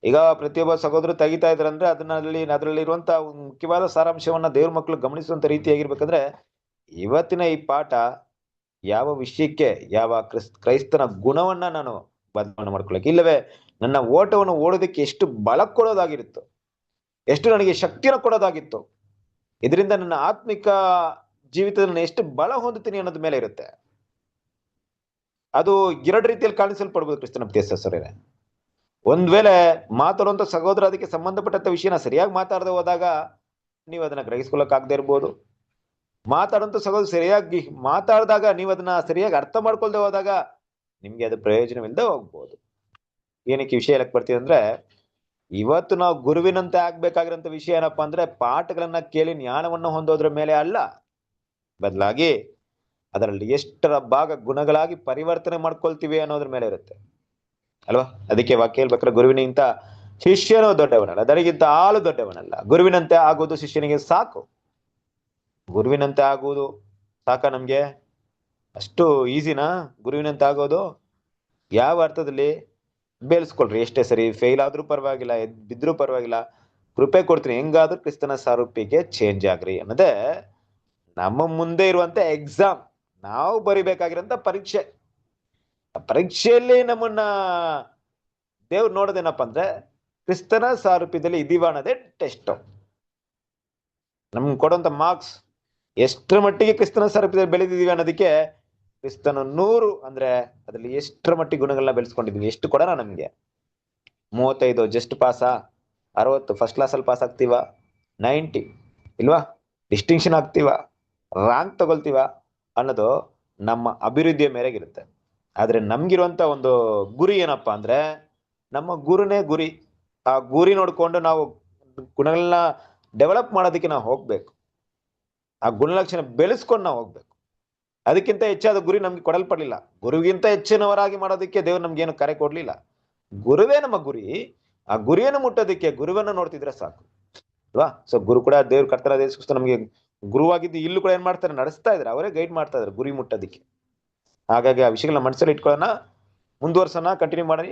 ಈಗ ಪ್ರತಿಯೊಬ್ಬ ಸಹೋದರರು ತೆಗಿತಾ ಇದ್ರಂದ್ರೆ ಅದರಲ್ಲಿ ಇರುವಂತ ಮುಖ್ಯವಾದ ಸಾರಾಂಶವನ್ನ ದೇವ್ರ ಮಕ್ಕಳು ಗಮನಿಸುವಂತ ರೀತಿಯಾಗಿರ್ಬೇಕಂದ್ರೆ ಇವತ್ತಿನ ಈ ಪಾಠ ಯಾವ ವಿಷಯಕ್ಕೆ, ಯಾವ ಕ್ರೈಸ್ತನ ಗುಣವನ್ನ ನಾನು ಬದಲಾವಣೆ ಮಾಡ್ಕೊಳಕ್ಕೆ, ಇಲ್ಲವೇ ನನ್ನ ಓಟವನ್ನು ಓಡೋದಕ್ಕೆ ಎಷ್ಟು ಬಲ ಕೊಡೋದಾಗಿತ್ತು, ಎಷ್ಟು ನನಗೆ ಶಕ್ತಿಯನ್ನು ಕೊಡೋದಾಗಿತ್ತು, ಇದರಿಂದ ನನ್ನ ಆತ್ಮಿಕ ಜೀವಿತದಲ್ಲಿ ಎಷ್ಟು ಬಲ ಹೊಂದುತ್ತೀನಿ ಅನ್ನೋದ್ ಮೇಲೆ ಇರುತ್ತೆ. ಅದು ಎರಡು ರೀತಿಯಲ್ಲಿ ಕಾಣಿಸಲ್ಪಡ್ಬೋದು ಕ್ರಿಸ್ತನ ಪ್ರೀತಿಯ ಸಹೋದರರೇ. ಒಂದ್ ವೇಳೆ ಮಾತಾಡುವಂತ ಸಹೋದರ ಅದಕ್ಕೆ ಸಂಬಂಧಪಟ್ಟಂತ ವಿಷಯನ ಸರಿಯಾಗಿ ಮಾತಾಡದೆ ಹೋದಾಗ ನೀವು ಅದನ್ನ ಗ್ರಹಿಸ್ಕೊಳಕ್ಕಾಗದೆ ಇರ್ಬೋದು. ಮಾತಾಡುವಂತ ಸಹೋದರ ಸರಿಯಾಗಿ ಮಾತಾಡಿದಾಗ ನೀವು ಅದನ್ನ ಸರಿಯಾಗಿ ಅರ್ಥ ಮಾಡ್ಕೊಳ್ದೆ ಹೋದಾಗ ನಿಮ್ಗೆ ಅದು ಪ್ರಯೋಜನವಿಲ್ಲದೆ ಹೋಗ್ಬೋದು. ಏನಕ್ಕೆ ವಿಷಯ ಹೇಳಕ್ ಬರ್ತೀವಿ ಅಂದ್ರೆ, ಇವತ್ತು ನಾವು ಗುರುವಿನಂತೆ ಆಗ್ಬೇಕಾಗಿರೋಂಥ ವಿಷಯ ಏನಪ್ಪಾ ಅಂದ್ರೆ ಪಾಠಗಳನ್ನ ಕೇಳಿ ಜ್ಞಾನವನ್ನು ಹೊಂದೋದ್ರ ಮೇಲೆ ಅಲ್ಲ, ಬದಲಾಗಿ ಅದರಲ್ಲಿ ಎಷ್ಟರ ಭಾಗ ಗುಣಗಳಾಗಿ ಪರಿವರ್ತನೆ ಮಾಡ್ಕೊಳ್ತೀವಿ ಅನ್ನೋದ್ರ ಮೇಲೆ ಇರುತ್ತೆ ಅಲ್ವಾ? ಅದಕ್ಕೆ ವಾಕ್ಯ ಹೇಳ್ಬೇಕಾದ್ರೆ ಗುರುವಿನಿಂದ ಶಿಷ್ಯನೂ ದೊಡ್ಡವನಲ್ಲ, ದನಿಗಿಂತ ಆಳು ದೊಡ್ಡವನಲ್ಲ. ಗುರುವಿನಂತೆ ಆಗೋದು ಶಿಷ್ಯನಿಗೆ ಸಾಕು. ಗುರುವಿನಂತೆ ಆಗುವುದು ಸಾಕ ನಮ್ಗೆ? ಅಷ್ಟು ಈಸಿನಾ ಗುರುವಿನಂತೆ ಆಗೋದು? ಯಾವ ಅರ್ಥದಲ್ಲಿ? ಬೇಯಿಸ್ಕೊಳ್ರಿ, ಎಷ್ಟೇ ಸರಿ ಫೇಲ್ ಆದ್ರೂ ಪರವಾಗಿಲ್ಲ, ಬಿದ್ರೂ ಪರವಾಗಿಲ್ಲ, ಕೃಪೆ ಕೊಡ್ತೀನಿ, ಹೆಂಗಾದ್ರೂ ಕ್ರಿಸ್ತನ ಸಾರೂಪ್ಯಕ್ಕೆ ಚೇಂಜ್ ಆಗ್ರಿ ಅನ್ನೋದೇ ನಮ್ಮ ಮುಂದೆ ಇರುವಂತ ಎಕ್ಸಾಮ್. ನಾವು ಬರಿಬೇಕಾಗಿರೋಂಥ ಪರೀಕ್ಷೆ. ಪರೀಕ್ಷೆಯಲ್ಲಿ ನಮ್ಮನ್ನ ದೇವ್ರು ನೋಡೋದೇನಪ್ಪ ಅಂದ್ರೆ ಕ್ರಿಸ್ತನ ಸಾರೂಪ್ಯದಲ್ಲಿ ಇದೀವ ಅನ್ನೋದೇ ಟೆಸ್ಟ್. ನಮ್ಗೆ ಕೊಡುವಂತ ಮಾರ್ಕ್ಸ್ ಎಷ್ಟರ ಮಟ್ಟಿಗೆ ಕ್ರಿಸ್ತನ ಸಾರೂಪ್ಯದಲ್ಲಿ ಬೆಳೆದಿದೀವಿ ಅನ್ನೋದಕ್ಕೆ ಕ್ರಿಸ್ತನ 100 ಅಂದ್ರೆ ಅದ್ರಲ್ಲಿ ಎಷ್ಟರ ಮಟ್ಟಿಗೆ ಗುಣಗಳನ್ನ ಬೆಳೆಸ್ಕೊಂಡಿದೀವಿ, ಎಷ್ಟು ಕೊಡೋಣ ನಮ್ಗೆ? 35 ಜಸ್ಟ್ ಪಾಸಾ? 60 ಫಸ್ಟ್ ಕ್ಲಾಸ್ ಅಲ್ಲಿ ಪಾಸ್ ಆಗ್ತೀವ? 90 ಇಲ್ವಾ? ಡಿಸ್ಟಿಂಕ್ಷನ್ ಆಗ್ತೀವ? ರ್ಯಾಂಕ್ ತಗೊಳ್ತೀವ ಅನ್ನೋದು ನಮ್ಮ ಅಭಿವೃದ್ಧಿಯ ಮೇರೆಗಿರುತ್ತೆ. ಆದ್ರೆ ನಮ್ಗಿರುವಂತ ಒಂದು ಗುರಿ ಏನಪ್ಪಾ ಅಂದ್ರೆ ನಮ್ಮ ಗುರುನೇ ಗುರಿ. ಆ ಗುರಿ ನೋಡ್ಕೊಂಡು ನಾವು ಗುಣಗಳನ್ನ ಡೆವಲಪ್ ಮಾಡೋದಕ್ಕೆ ನಾವು ಹೋಗ್ಬೇಕು. ಆ ಗುಣಲಕ್ಷಣ ಬೆಳೆಸ್ಕೊಂಡು ನಾವು ಹೋಗ್ಬೇಕು. ಅದಕ್ಕಿಂತ ಹೆಚ್ಚಾದ ಗುರಿ ನಮ್ಗೆ ಕೊಡಲ್ಪಡ್ಲಿಲ್ಲ. ಗುರುವಿಗಿಂತ ಹೆಚ್ಚಿನವರಾಗಿ ಮಾಡೋದಕ್ಕೆ ದೇವ್ರು ನಮ್ಗೇನು ಕರೆ ಕೊಡ್ಲಿಲ್ಲ. ಗುರುವೇ ನಮ್ಮ ಗುರಿ. ಆ ಗುರಿಯನ್ನು ಮುಟ್ಟೋದಕ್ಕೆ ಗುರುವನ್ನ ನೋಡ್ತಿದ್ರೆ ಸಾಕು ಅಲ್ವಾ? ಸೊ ಗುರು ಕೂಡ ದೇವ್ರ ಕರ್ತನಾದ ಯೇಸು ಕ್ರಿಸ್ತ ನಮ್ಗೆ ಗುರುವಾಗಿದ್ದು ಇಲ್ಲೂ ಕೂಡ ಏನ್ ಮಾಡ್ತಾರೆ, ನಡೆಸ್ತಾ ಇದಾರೆ, ಅವರೇ ಗೈಡ್ ಮಾಡ್ತಾ ಇದಾರೆ ಗುರಿ ಮುಟ್ಟೋದಕ್ಕೆ. ಹಾಗಾಗಿ ಆ ವಿಷಯಗಳನ್ನ ಮನಸ್ಸಲ್ಲಿ ಇಟ್ಕೊಳ್ಳೋಣ, ಮುಂದುವರ್ಸೋಣ, ಕಂಟಿನ್ಯೂ ಮಾಡಿ.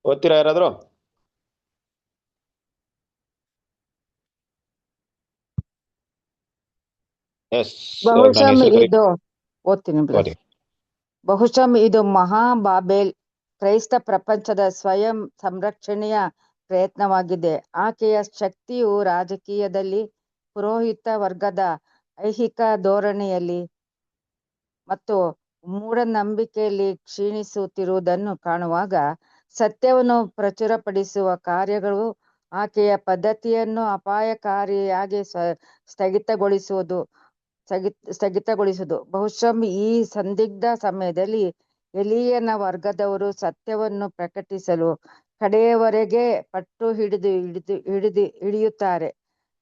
ಓದ್ತೀರಾ ಯಾರಾದ್ರು? ಎಸ್, ಬಹುಶಃ ಇದು ಓದ್ತೀನಿ ಬ್ರದರ್. ಬಹುಶಃ ಇದು ಮಹಾಬಾಬೆಲ್ ಕ್ರೈಸ್ತ ಪ್ರಪಂಚದ ಸ್ವಯಂ ಸಂರಕ್ಷಣೆಯ ಪ್ರಯತ್ನವಾಗಿದೆ. ಆಕೆಯ ಶಕ್ತಿಯು ರಾಜಕೀಯದಲ್ಲಿ, ಪುರೋಹಿತ ವರ್ಗದ ಐಹಿಕ ಧೋರಣೆಯಲ್ಲಿ ಮತ್ತು ಮೂಢನಂಬಿಕೆಯಲ್ಲಿ ಕ್ಷೀಣಿಸುತ್ತಿರುವುದನ್ನು ಕಾಣುವಾಗ ಸತ್ಯವನ್ನು ಪ್ರಚುರಪಡಿಸುವ ಕಾರ್ಯಗಳು ಆಕೆಯ ಪದ್ಧತಿಯನ್ನು ಅಪಾಯಕಾರಿಯಾಗಿ ಸ್ಥಗಿತಗೊಳಿಸುವುದು. ಬಹುಶಃ ಈ ಸಂದಿಗ್ಧ ಸಮಯದಲ್ಲಿ ಎಲೀಯನ ವರ್ಗದವರು ಸತ್ಯವನ್ನು ಪ್ರಕಟಿಸಲು ಕಡೆಯವರೆಗೆ ಪಟ್ಟು ಹಿಡಿಯುತ್ತಾರೆ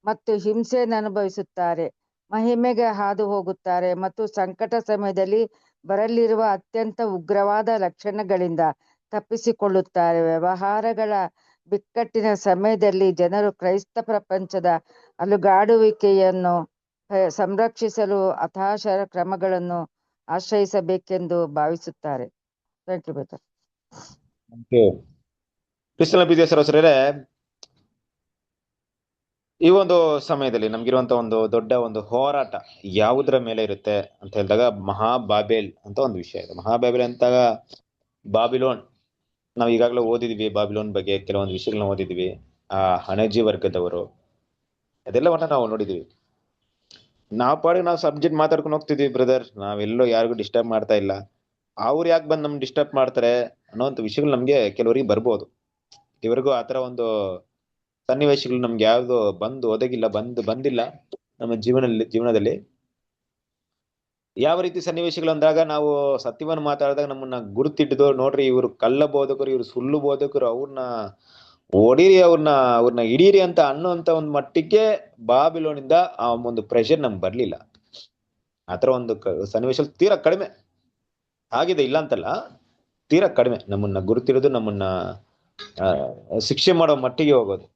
ಮತ್ತು ಹಿಂಸೆಯನ್ನು ಅನುಭವಿಸುತ್ತಾರೆ, ಮಹಿಮೆಗೆ ಹಾದು ಹೋಗುತ್ತಾರೆ ಮತ್ತು ಸಂಕಟ ಸಮಯದಲ್ಲಿ ಬರಲಿರುವ ಅತ್ಯಂತ ಉಗ್ರವಾದ ಲಕ್ಷಣಗಳಿಂದ ತಪ್ಪಿಸಿಕೊಳ್ಳುತ್ತಾರೆ. ವ್ಯವಹಾರಗಳ ಬಿಕ್ಕಟ್ಟಿನ ಸಮಯದಲ್ಲಿ ಜನರು ಕ್ರೈಸ್ತ ಪ್ರಪಂಚದ ಅಲುಗಾಡುವಿಕೆಯನ್ನು ಸಂರಕ್ಷಿಸಲು ಹತಾಶರ ಕ್ರಮಗಳನ್ನು ಆಶ್ರಯಿಸಬೇಕೆಂದು ಭಾವಿಸುತ್ತಾರೆ. Thank you brother. ಕ್ರಿಸ್ತನ ಪ್ರೀತಿಯ ಸಹೋದರರೇ, ಈ ಒಂದು ಸಮಯದಲ್ಲಿ ನಮ್ಗಿರುವಂತ ಒಂದು ದೊಡ್ಡ ಒಂದು ಹೋರಾಟ ಯಾವುದರ ಮೇಲೆ ಇರುತ್ತೆ ಅಂತ ಹೇಳಿದಾಗ ಮಹಾಬಾಬೇಲ್ ಅಂತ ಒಂದು ವಿಷಯ ಇದೆ. ಮಹಾಬಾಬೇಲ್ ಅಂತಾಗ ಬಾಬಿಲೋನ್, ನಾವು ಈಗಾಗಲೇ ಓದಿದ್ವಿ ಬಾಬಿಲೋನ್ ಬಗ್ಗೆ ಕೆಲವೊಂದು ವಿಷಯಗಳನ್ನ ಓದಿದ್ವಿ. ಆ ಹಣಜಿ ವರ್ಗದವರು ಅದೆಲ್ಲವನ್ನ ನಾವು ನೋಡಿದ್ವಿ. ನಾವು ಪಾಡಿಗೆ ನಾವು ಸಬ್ಜೆಕ್ಟ್ ಮಾತಾಡ್ಕೊಂಡು ಹೋಗ್ತಿದ್ವಿ ಬ್ರದರ್, ನಾವೆಲ್ಲೋ ಯಾರಿಗೂ ಡಿಸ್ಟರ್ಬ್ ಮಾಡ್ತಾ ಇಲ್ಲ. ಅವ್ರು ಯಾಕೆ ಬಂದು ನಮ್ಗೆ ಡಿಸ್ಟರ್ಬ್ ಮಾಡ್ತಾರೆ ಅನ್ನೋಂಥ ವಿಷಯಗಳು ನಮ್ಗೆ ಕೆಲವರಿಗೆ ಬರ್ಬೋದು. ಇವರಿಗೂ ಆತರ ಒಂದು ಸನ್ನಿವೇಶಗಳು ನಮ್ಗೆ ಯಾವ್ದು ಬಂದಿಲ್ಲ ನಮ್ಮ ಜೀವನದಲ್ಲಿ. ಯಾವ ರೀತಿ ಸನ್ನಿವೇಶಗಳು ಅಂದಾಗ ನಾವು ಸತ್ಯವನ್ನು ಮಾತಾಡಿದಾಗ ನಮ್ಮನ್ನ ಗುರುತಿಟ್ಟಿದ್ದು, ನೋಡ್ರಿ ಇವ್ರು ಕಳ್ಳ ಬೋಧಕರು, ಇವ್ರು ಸುಳ್ಳು ಬೋಧಕರು, ಅವ್ರನ್ನ ಹೊಡೀರಿ, ಅವ್ರನ್ನ ಹಿಡೀರಿ ಅಂತ ಅನ್ನೋಂತ ಒಂದು ಮಟ್ಟಿಗೆ ಬಾಬಿಲೋನಿಂದ ಆ ಒಂದು ಪ್ರೆಷರ್ ನಮ್ಗೆ ಬರ್ಲಿಲ್ಲ. ಆತರ ಒಂದು ಸನ್ನಿವೇಶ ತೀರಾ ಕಡಿಮೆ ಆಗಿದೆ, ಇಲ್ಲ ಅಂತಲ್ಲ, ತೀರಾ ಕಡಿಮೆ. ನಮ್ಮನ್ನ ಗುರುತಿರೋದು, ನಮ್ಮನ್ನ ಶಿಕ್ಷೆ ಮಾಡೋ ಮಟ್ಟಿಗೆ ಹೋಗೋದು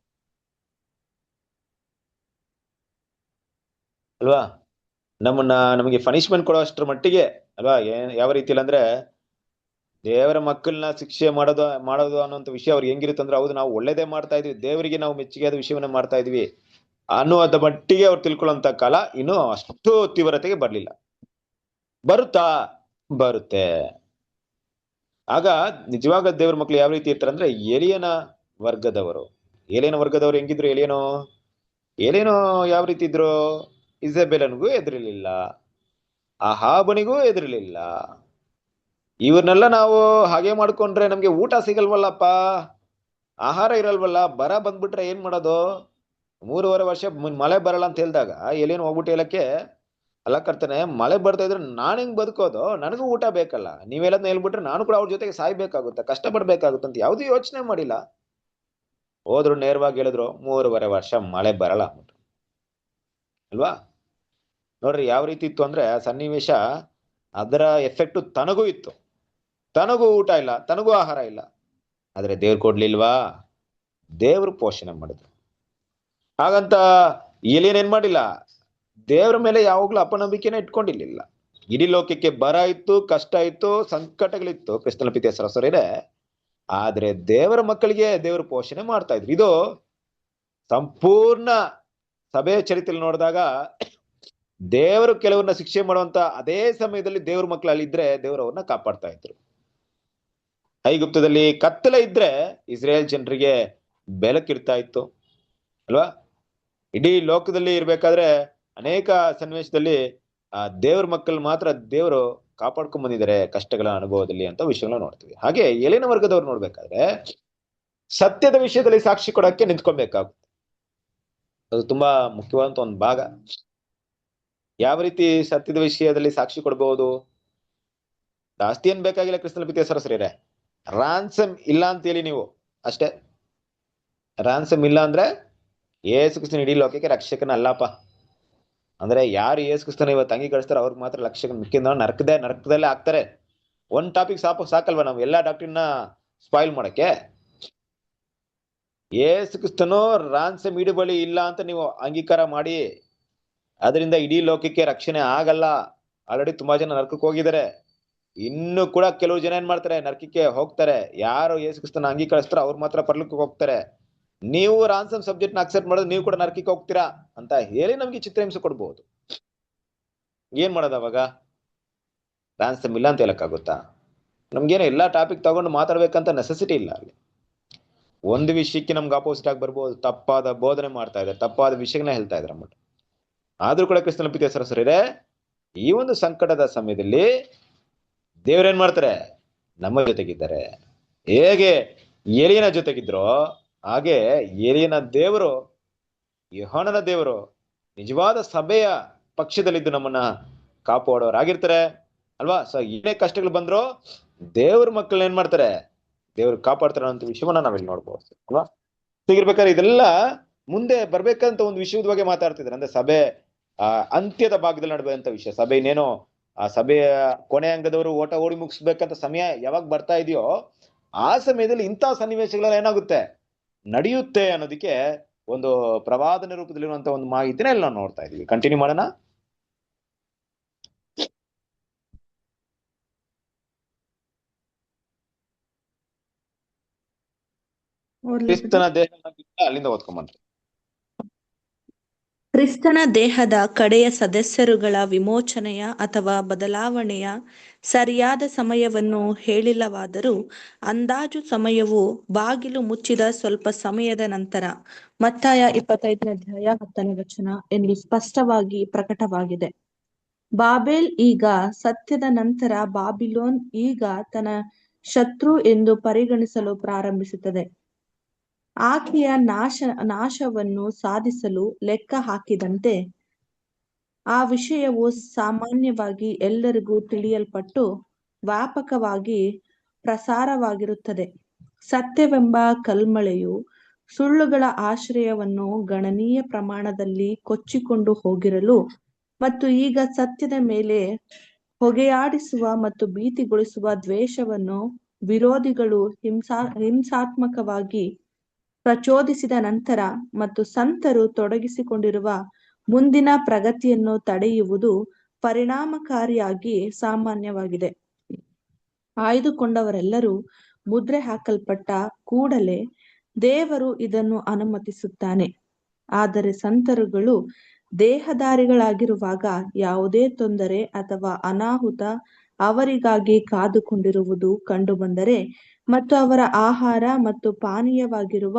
ಅಲ್ವಾ, ನಮಗೆ ಪನಿಷ್ಮೆಂಟ್ ಕೊಡೋ ಅಷ್ಟರ ಮಟ್ಟಿಗೆ ಅಲ್ವಾ. ಯಾವ ರೀತಿಯಲ್ಲಿ ಅಂದ್ರೆ ದೇವರ ಮಕ್ಕಳನ್ನ ಶಿಕ್ಷೆ ಮಾಡೋದು ಅನ್ನೋಂಥ ವಿಷಯ ಅವ್ರಿಗೆ ಹೆಂಗಿರುತ್ತೆ ಅಂದ್ರೆ, ಹೌದು ನಾವು ಒಳ್ಳೇದೇ ಮಾಡ್ತಾ ಇದ್ವಿ, ದೇವರಿಗೆ ನಾವು ಮೆಚ್ಚುಗೆಯಾದ ವಿಷಯವನ್ನ ಮಾಡ್ತಾ ಇದ್ವಿ ಅನ್ನುವಂಥ ಮಟ್ಟಿಗೆ ಅವ್ರು ತಿಳ್ಕೊಳ್ಳುವಂತ ಕಾಲ ಇನ್ನು ಅಷ್ಟು ತೀವ್ರತೆಗೆ ಬರ್ಲಿಲ್ಲ. ಬರುತ್ತೆ. ಆಗ ನಿಜವಾಗ ದೇವ್ರ ಮಕ್ಳು ಯಾವ ರೀತಿ ಇರ್ತಾರೆ ಅಂದ್ರೆ, ಏಲಿಯನ ವರ್ಗದವರು ಹೆಂಗಿದ್ರು? ಏಲಿಯನೋ ಯಾವ ರೀತಿ ಇದ್ರು? ಇಸಬೆಲನಿಗೂ ಎದುರಿಲಿಲ್ಲ, ಅಹಾಬನಿಗೂ ಎದುರಿಲಿಲ್ಲ. ಇವ್ರನ್ನೆಲ್ಲ ನಾವು ಹಾಗೆ ಮಾಡ್ಕೊಂಡ್ರೆ ನಮ್ಗೆ ಊಟ ಸಿಗಲ್ವಲ್ಲಪ್ಪ, ಆಹಾರ ಇರಲ್ವಲ್ಲ, ಬರ ಬಂದ್ಬಿಟ್ರೆ ಏನ್ ಮಾಡೋದು? 3.5 ವರ್ಷ ಮಳೆ ಬರಲ್ಲ ಅಂತ ಹೇಳಿದಾಗ ಎಲೇನು ಹೋಗ್ಬಿಟ್ಟು ಹೇಳಕ್ಕೆ, ಅಲ್ಲ ಕರ್ತಾನೆ, ಮಳೆ ಬರ್ತಾ ಇದ್ರೆ ನಾನು ಹೆಂಗ್ ಬದುಕೋದು? ನನಗೂ ಊಟ ಬೇಕಲ್ಲ, ನೀವೆಲ್ಲದನ್ನ ಹೇಳ್ಬಿಟ್ರೆ ನಾನು ಕೂಡ ಅವ್ರ ಜೊತೆಗೆ ಸಾಯ್ಬೇಕಾಗುತ್ತೆ, ಕಷ್ಟಪಡ್ಬೇಕಾಗುತ್ತೆ ಅಂತ ಯಾವ್ದು ಯೋಚನೆ ಮಾಡಿಲ್ಲ. ಹೋದ್ರು ನೇರವಾಗಿ ಹೇಳಿದ್ರು 3.5 ವರ್ಷ ಮಳೆ ಬರಲ್ಲ ಅಲ್ವಾ. ನೋಡ್ರಿ ಯಾವ ರೀತಿ ಇತ್ತು ಅಂದ್ರೆ ಸನ್ನಿವೇಶ, ಅದರ ಎಫೆಕ್ಟ್ ತನಗೂ ಇತ್ತು. ತನಗೂ ಊಟ ಇಲ್ಲ, ತನಗೂ ಆಹಾರ ಇಲ್ಲ. ಆದ್ರೆ ದೇವ್ರು ಕೊಡ್ಲಿಲ್ವಾ? ದೇವ್ರು ಪೋಷಣೆ ಮಾಡಿದ್ರು. ಹಾಗಂತ ಏನ್ ಮಾಡಿಲ್ಲ, ದೇವ್ರ ಮೇಲೆ ಯಾವಾಗ್ಲೂ ಅಪನಂಬಿಕೆನ ಇಟ್ಕೊಂಡಿರ್ಲಿಲ್ಲ. ಇಡೀ ಲೋಕಕ್ಕೆ ಬರ ಇತ್ತು, ಕಷ್ಟ ಇತ್ತು, ಸಂಕಟಗಳಿತ್ತು ಕ್ರಿಸ್ತನ ಪ್ರೀತಿಯ ಸಹೋದರರೇ, ಆದ್ರೆ ದೇವರ ಮಕ್ಕಳಿಗೆ ದೇವರು ಪೋಷಣೆ ಮಾಡ್ತಾ ಇದ್ರು. ಇದು ಸಂಪೂರ್ಣ ಸಭೆಯ ಚರಿತ್ರೆಯಲ್ಲಿ ನೋಡಿದಾಗ ದೇವರು ಕೆಲವ್ರನ್ನ ಶಿಕ್ಷೆ ಮಾಡುವಂತ ಅದೇ ಸಮಯದಲ್ಲಿ ದೇವ್ರ ಮಕ್ಕಳು ಅಲ್ಲಿದ್ರೆ ದೇವರು ಅವ್ರನ್ನ ಕಾಪಾಡ್ತಾ ಇದ್ರು. ಐಗುಪ್ತದಲ್ಲಿ ಕತ್ತಲೆ ಇದ್ರೆ ಇಸ್ರೇಲ್ ಜನರಿಗೆ ಬೆಳಕಿರ್ತಾ ಇತ್ತು ಅಲ್ವಾ. ಇಡೀ ಲೋಕದಲ್ಲಿ ಇರ್ಬೇಕಾದ್ರೆ ಅನೇಕ ಸನ್ನಿವೇಶದಲ್ಲಿ ದೇವ್ರ ಮಕ್ಕಳು ಮಾತ್ರ ದೇವರು ಕಾಪಾಡ್ಕೊಂಡ್ ಬಂದಿದ್ದಾರೆ ಕಷ್ಟಗಳ ಅನುಭವದಲ್ಲಿ ಅಂತ ವಿಷಯಗಳನ್ನ ನೋಡ್ತೀವಿ. ಹಾಗೆ ಏಲಿಯನ ವರ್ಗದವ್ರು ನೋಡ್ಬೇಕಾದ್ರೆ ಸತ್ಯದ ವಿಷಯದಲ್ಲಿ ಸಾಕ್ಷಿ ಕೊಡಕ್ಕೆ ನಿಂತ್ಕೊಬೇಕಾಗುತ್ತೆ. ಅದು ತುಂಬಾ ಮುಖ್ಯವಾದಂತ ಒಂದು ಭಾಗ. ಯಾವ ರೀತಿ ಸತ್ಯದ ವಿಷಯದಲ್ಲಿ ಸಾಕ್ಷಿ ಕೊಡಬಹುದು? ಜಾಸ್ತಿ ಏನ್ ಬೇಕಾಗಿಲ್ಲ ಕ್ರಿಸ್ತನ ಪ್ರೀತಿಯ ಸಹೋದರರೇ, ರಾನ್ಸಮ್ ಇಲ್ಲ ಅಂತ ಹೇಳಿ ನೀವು ಅಷ್ಟೇ. ರಾನ್ಸಮ್ ಇಲ್ಲ ಅಂದ್ರೆ ಯೇಸು ಕ್ರಿಸ್ತನ ಇಡೀ ಲೋಕಕ್ಕೆ ರಕ್ಷಕನ ಅಲ್ಲಪ್ಪ. ಅಂದ್ರೆ ಯಾರು ಯೇಸು ಕ್ರಿಸ್ತನ ಇವತ್ತು ಅಂಗೀಕರಿಸ್ತಾರೋ ಅವ್ರಿಗೆ ಮಾತ್ರ ರಕ್ಷಕನ, ಮಿಕ್ಕಿದ ನರಕದಲ್ಲೇ ಆಗ್ತಾರೆ. ಒಂದ್ ಟಾಪಿಕ್ ಸಾಕಲ್ವಾ ನಾವು ಎಲ್ಲಾ ಡಾಕ್ಟ್ರಿನ ಸ್ಪಾಯಿಲ್ ಮಾಡಕ್ಕೆ? ಯೇಸು ಕ್ರಿಸ್ತನು ರಾನ್ಸಮ್ ಇಡುಬಳಿ ಇಲ್ಲ ಅಂತ ನೀವು ಅಂಗೀಕಾರ ಮಾಡಿ ಅದರಿಂದ ಇಡೀ ಲೋಕಕ್ಕೆ ರಕ್ಷಣೆ ಆಗಲ್ಲ. ಆಲ್ರೆಡಿ ತುಂಬಾ ಜನ ನರಕಕ್ಕೆ ಹೋಗಿದ್ದಾರೆ. ಇನ್ನು ಕೂಡ ಕೆಲವು ಜನ ಏನ್ ಮಾಡ್ತಾರೆ, ನರಕಕ್ಕೆ ಹೋಗ್ತಾರೆ. ಯಾರು ಯೇಸು ಕ್ರಿಸ್ತನ ಅಂಗೀಕರಿಸ್ತಾರೋ ಅವ್ರು ಮಾತ್ರ ಪರಲೋಕಕ್ಕೆ ಹೋಗ್ತಾರೆ. ನೀವು ರಾನ್ಸಮ್ ಸಬ್ಜೆಕ್ಟ್ ನ ಅಕ್ಸೆಪ್ಟ್ ಮಾಡೋದು, ನೀವು ಕೂಡ ನರಕಕ್ಕೆ ಹೋಗ್ತೀರಾ ಅಂತ ಹೇಳಿ ನಮ್ಗೆ ಚಿತ್ರಹಿಂಸೆ ಕೊಡ್ಬಹುದು. ಏನ್ ಮಾಡೋದು ಅವಾಗ? ರಾನ್ಸಮ್ ಇಲ್ಲ ಅಂತ ಹೇಳಕ್ಕಾಗುತ್ತಾ? ನಮ್ಗೇನು ಎಲ್ಲಾ ಟಾಪಿಕ್ ತಗೊಂಡು ಮಾತಾಡ್ಬೇಕಂತ ನೆಸೆಸಿಟಿ ಇಲ್ಲ. ಅಲ್ಲಿ ಒಂದು ವಿಷಯಕ್ಕೆ ನಮ್ಗೆ ಆಪೋಸಿಟ್ ಆಗಿ ಬರ್ಬೋದು, ತಪ್ಪಾದ ಬೋಧನೆ ಮಾಡ್ತಾ ಇದ್ದಾರೆ, ತಪ್ಪಾದ ವಿಷಯಗಳನ್ನ ಹೇಳ್ತಾ ಇದ್ದಾರೆ ಅಂದ್ಬಿಟ್ಟು. ಆದ್ರೂ ಕೂಡ ಕ್ರಿಸ್ತನ ಪ್ರೀತಿಯ ಸಹೋದರರೇ, ಈ ಒಂದು ಸಂಕಟದ ಸಮಯದಲ್ಲಿ ದೇವರೇನ್ ಮಾಡ್ತಾರೆ? ನಮ್ಮ ಜೊತೆಗಿದ್ದಾರೆ. ಹೇಗೆ ಏಲಿಯನ ಜೊತೆಗಿದ್ರೋ ಹಾಗೆ ಏಲಿಯನ ದೇವರು, ಯೋಹಾನನ ದೇವರು ನಿಜವಾದ ಸಭೆಯ ಪಕ್ಷದಲ್ಲಿದ್ದು ನಮ್ಮನ್ನ ಕಾಪಾಡೋರಾಗಿರ್ತಾರೆ ಅಲ್ವಾ. ಸೊ ಏನೇ ಕಷ್ಟಗಳು ಬಂದ್ರು ದೇವ್ರ ಮಕ್ಕಳನ್ನ ಏನ್ ಮಾಡ್ತಾರೆ, ದೇವ್ರು ಕಾಪಾಡ್ತಾರೆ ಅನ್ನೋ ವಿಷಯವನ್ನ ನಾವಿಲ್ಲಿ ನೋಡ್ಬೋದು ಅಲ್ವಾ. ಹೀಗಿರ್ಬೇಕಾದ್ರೆ ಇದೆಲ್ಲ ಮುಂದೆ ಬರ್ಬೇಕಂತ ಒಂದು ವಿಷಯದ ಬಗ್ಗೆ ಮಾತಾಡ್ತಿದ್ದಾರೆ. ಅಂದ್ರೆ ಸಭೆ ಅಂತ್ಯದ ಭಾಗದಲ್ಲಿ ನಡ್ಬೇಕಂತ ವಿಷಯ. ಸಭೆ ಇನ್ನೇನೋ ಆ ಸಭೆಯ ಕೊನೆ ಅಂಗದವರು ಓಡಿ ಮುಗಿಸ್ಬೇಕಂತ ಸಮಯ ಯಾವಾಗ ಬರ್ತಾ ಇದೆಯೋ ಆ ಸಮಯದಲ್ಲಿ ಇಂತಹ ಸನ್ನಿವೇಶಗಳೆಲ್ಲ ಏನಾಗುತ್ತೆ, ನಡೆಯುತ್ತೆ ಅನ್ನೋದಕ್ಕೆ ಒಂದು ಪ್ರವಾದನ ರೂಪದಲ್ಲಿರುವಂತ ಒಂದು ಮಾಹಿತಿನ ಇಲ್ಲಿ ನಾವು ನೋಡ್ತಾ ಇದೀವಿ. ಕಂಟಿನ್ಯೂ ಮಾಡೋಣ. ಕ್ರಿಸ್ತನ ದೇಹ ಅಲ್ಲಿಂದ ಓದ್ಕೊಂಬಂದ್ರಿ. ಕ್ರಿಸ್ತನ ದೇಹದ ಕಡೆಯ ಸದಸ್ಯರುಗಳ ವಿಮೋಚನೆಯ ಅಥವಾ ಬದಲಾವಣೆಯ ಸರಿಯಾದ ಸಮಯವನ್ನು ಹೇಳಿಲ್ಲವಾದರೂ ಅಂದಾಜು ಸಮಯವು ಬಾಗಿಲು ಮುಚ್ಚಿದ ಸ್ವಲ್ಪ ಸಮಯದ ನಂತರ ಮತ್ತಾಯ 25:10 ಎಂದು ಸ್ಪಷ್ಟವಾಗಿ ಪ್ರಕಟವಾಗಿದೆ. ಬಾಬೆಲ್ ಈಗ ಸತ್ಯದ ನಂತರ ಬಾಬಿಲೋನ್ ಈಗ ತನ್ನ ಶತ್ರು ಎಂದು ಪರಿಗಣಿಸಲು ಪ್ರಾರಂಭಿಸುತ್ತದೆ. ಆಕೆಯ ನಾಶವನ್ನು ಸಾಧಿಸಲು ಲೆಕ್ಕ ಹಾಕಿದಂತೆ ಆ ವಿಷಯವು ಸಾಮಾನ್ಯವಾಗಿ ಎಲ್ಲರಿಗೂ ತಿಳಿಯಲ್ಪಟ್ಟು ವ್ಯಾಪಕವಾಗಿ ಪ್ರಸಾರವಾಗಿರುತ್ತದೆ. ಸತ್ಯವೆಂಬ ಕಲ್ಮಳೆಯು ಸುಳ್ಳುಗಳ ಆಶ್ರಯವನ್ನು ಗಣನೀಯ ಪ್ರಮಾಣದಲ್ಲಿ ಕೊಚ್ಚಿಕೊಂಡು ಹೋಗಿರಲು ಮತ್ತು ಈಗ ಸತ್ಯದ ಮೇಲೆ ಹೊಗೆಯಾಡಿಸುವ ಮತ್ತು ಭೀತಿಗೊಳಿಸುವ ದ್ವೇಷವನ್ನು ವಿರೋಧಿಗಳು ಹಿಂಸಾತ್ಮಕವಾಗಿ ಪ್ರಚೋದಿಸಿದ ನಂತರ ಮತ್ತು ಸಂತರು ತೊಡಗಿಸಿಕೊಂಡಿರುವ ಮುಂದಿನ ಪ್ರಗತಿಯನ್ನು ತಡೆಯುವುದು ಪರಿಣಾಮಕಾರಿಯಾಗಿ ಸಾಮಾನ್ಯವಾಗಿದೆ. ಆಯ್ದುಕೊಂಡವರೆಲ್ಲರೂ ಮುದ್ರೆ ಹಾಕಲ್ಪಟ್ಟ ಕೂಡಲೇ ದೇವರು ಇದನ್ನು ಅನುಮತಿಸುತ್ತಾನೆ. ಆದರೆ ಸಂತರುಗಳು ದೇಹಧಾರಿಗಳಾಗಿರುವಾಗ ಯಾವುದೇ ತೊಂದರೆ ಅಥವಾ ಅನಾಹುತ ಅವರಿಗಾಗಿ ಕಾದುಕೊಂಡಿರುವುದು ಕಂಡುಬಂದರೆ ಮತ್ತು ಅವರ ಆಹಾರ ಮತ್ತು ಪಾನೀಯವಾಗಿರುವ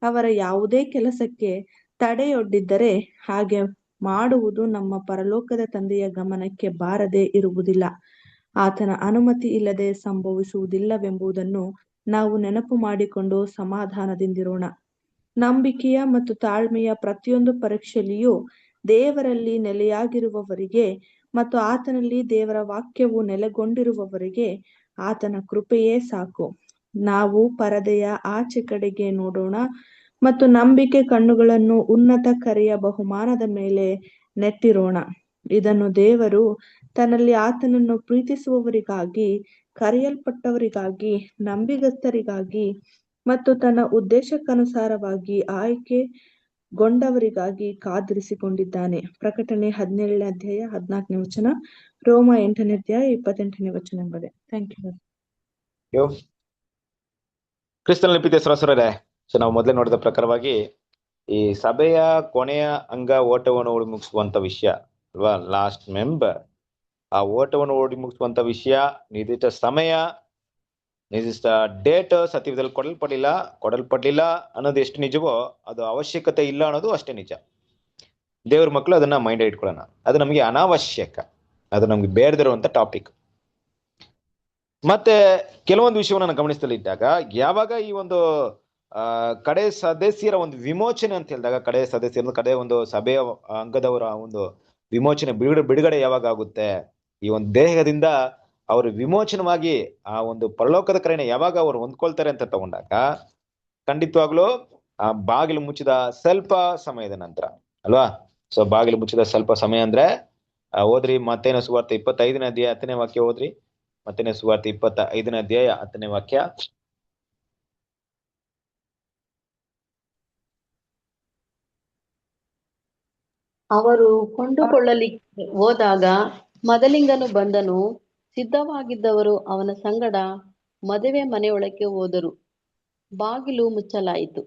ಅವರ ಯಾವುದೇ ಕೆಲಸಕ್ಕೆ ತಡೆಯೊಡ್ಡಿದ್ದರೆ ಹಾಗೆ ಮಾಡುವುದು ನಮ್ಮ ಪರಲೋಕದ ತಂದೆಯ ಗಮನಕ್ಕೆ ಬಾರದೆ ಇರುವುದಿಲ್ಲ. ಆತನ ಅನುಮತಿ ಇಲ್ಲದೆ ಸಂಭವಿಸುವುದಿಲ್ಲವೆಂಬುದನ್ನು ನಾವು ನೆನಪು ಮಾಡಿಕೊಂಡು ಸಮಾಧಾನದಿಂದಿರೋಣ. ನಂಬಿಕೆಯ ಮತ್ತು ತಾಳ್ಮೆಯ ಪ್ರತಿಯೊಂದು ಪರೀಕ್ಷೆಯಲ್ಲಿಯೂ ದೇವರಲ್ಲಿ ನೆಲೆಯಾಗಿರುವವರಿಗೆ ಮತ್ತು ಆತನಲ್ಲಿ ದೇವರ ವಾಕ್ಯವು ನೆಲೆಗೊಂಡಿರುವವರಿಗೆ ಆತನ ಕೃಪೆಯೇ ಸಾಕು. ನಾವು ಪರದೆಯ ಆಚೆ ಕಡೆಗೆ ನೋಡೋಣ ಮತ್ತು ನಂಬಿಕೆ ಕಣ್ಣುಗಳನ್ನು ಉನ್ನತ ಕರೆಯ ಬಹುಮಾನದ ಮೇಲೆ ನೆಟ್ಟಿರೋಣ. ಇದನ್ನು ದೇವರು ತನ್ನಲ್ಲಿ ಆತನನ್ನು ಪ್ರೀತಿಸುವವರಿಗಾಗಿ, ಕರೆಯಲ್ಪಟ್ಟವರಿಗಾಗಿ, ನಂಬಿಗಸ್ತರಿಗಾಗಿ ಮತ್ತು ತನ್ನ ಉದ್ದೇಶಕ್ಕನುಸಾರವಾಗಿ ಆಯ್ಕೆಗೊಂಡವರಿಗಾಗಿ ಕಾದಿರಿಸಿಕೊಂಡಿದ್ದಾನೆ. ಪ್ರಕಟಣೆ 17:14 ರೋಮ 8:28 ಎಂಬುದೇ. Thank you. ಕ್ರಿಸ್ತನಲ್ಲಿ ಪ್ರೀತಿಯ ಸಹೋದರರೇ, ಸೊ ನಾವು ಮೊದಲೇ ನೋಡಿದ ಪ್ರಕಾರವಾಗಿ ಈ ಸಭೆಯ ಕೊನೆಯ ಅಂಗ ಓಟವನ್ನು ಓಡಿ ಮುಗಿಸುವಂತ ವಿಷಯ ಅಲ್ವಾ, ಲಾಸ್ಟ್ ಮೆಂಬರ್. ಆ ಓಟವನ್ನು ಓಡಿ ಮುಗಿಸುವಂತ ವಿಷಯ, ನಿರ್ದಿಷ್ಟ ಸಮಯ, ನಿರ್ದಿಷ್ಟ ಡೇಟ್ ಸತ್ಯದಲ್ಲಿ ಕೊಡಲ್ಪಡ್ಲಿಲ್ಲ ಅನ್ನೋದು ಎಷ್ಟು ನಿಜವೋ ಅದು ಅವಶ್ಯಕತೆ ಇಲ್ಲ ಅನ್ನೋದು ಅಷ್ಟೇ ನಿಜ. ದೇವ್ರ ಮಕ್ಕಳು ಅದನ್ನ ಮೈಂಡ್ ಇಟ್ಕೊಳ್ಳೋಣ. ಅದು ನಮಗೆ ಅನಾವಶ್ಯಕ, ಅದು ನಮ್ಗೆ ಬೇಡದಿರುವಂತ ಟಾಪಿಕ್. ಮತ್ತೆ ಕೆಲವೊಂದು ವಿಷಯವನ್ನು ನಾನು ಗಮನಿಸಲಿದ್ದಾಗ, ಯಾವಾಗ ಈ ಒಂದು ಕಡೆ ಸದಸ್ಯರ ಒಂದು ವಿಮೋಚನೆ ಅಂತ ಹೇಳಿದಾಗ, ಕಡೆ ಒಂದು ಸಭೆಯ ಅಂಗದವರ ಒಂದು ವಿಮೋಚನೆ ಬಿಡುಗಡೆ ಯಾವಾಗ ಆಗುತ್ತೆ, ಈ ಒಂದು ದೇಹದಿಂದ ಅವರು ವಿಮೋಚನವಾಗಿ ಆ ಒಂದು ಪರಲೋಕದ ಕರೆನ ಯಾವಾಗ ಅವರು ಹೊಂದ್ಕೊಳ್ತಾರೆ ಅಂತ ತಗೊಂಡಾಗ, ಖಂಡಿತವಾಗ್ಲೂ ಆ ಬಾಗಿಲು ಮುಚ್ಚಿದ ಸ್ವಲ್ಪ ಸಮಯದ ನಂತರ ಅಲ್ವಾ. ಸೊ ಬಾಗಿಲು ಮುಚ್ಚಿದ ಸ್ವಲ್ಪ ಸಮಯ ಅಂದ್ರೆ ಓದ್ರಿ ಮತ್ತೇನ ಸುವಾರ್ತೆ 25ನೇ ಅಧ್ಯಾಯ 10ನೇ ವಾಕ್ಯ ಓದ್ರಿ. ಮತ್ತೇನ ಸುವಾರ್ತೆ 25ನೇ ಅಧ್ಯಾಯ 10ನೇ ವಾಕ್ಯ. ಅವರು ಕೊಂಡುಕೊಳ್ಳಲಿಕ್ಕೆ ಹೋದಾಗ ಮದಲಿಂಗನು ಬಂದನು. ಸಿದ್ಧವಾಗಿದ್ದವರು ಅವನ ಸಂಗಡ ಮದುವೆ ಮನೆಯೊಳಕ್ಕೆ ಹೋದರು. ಬಾಗಿಲು ಮುಚ್ಚಲಾಯಿತು.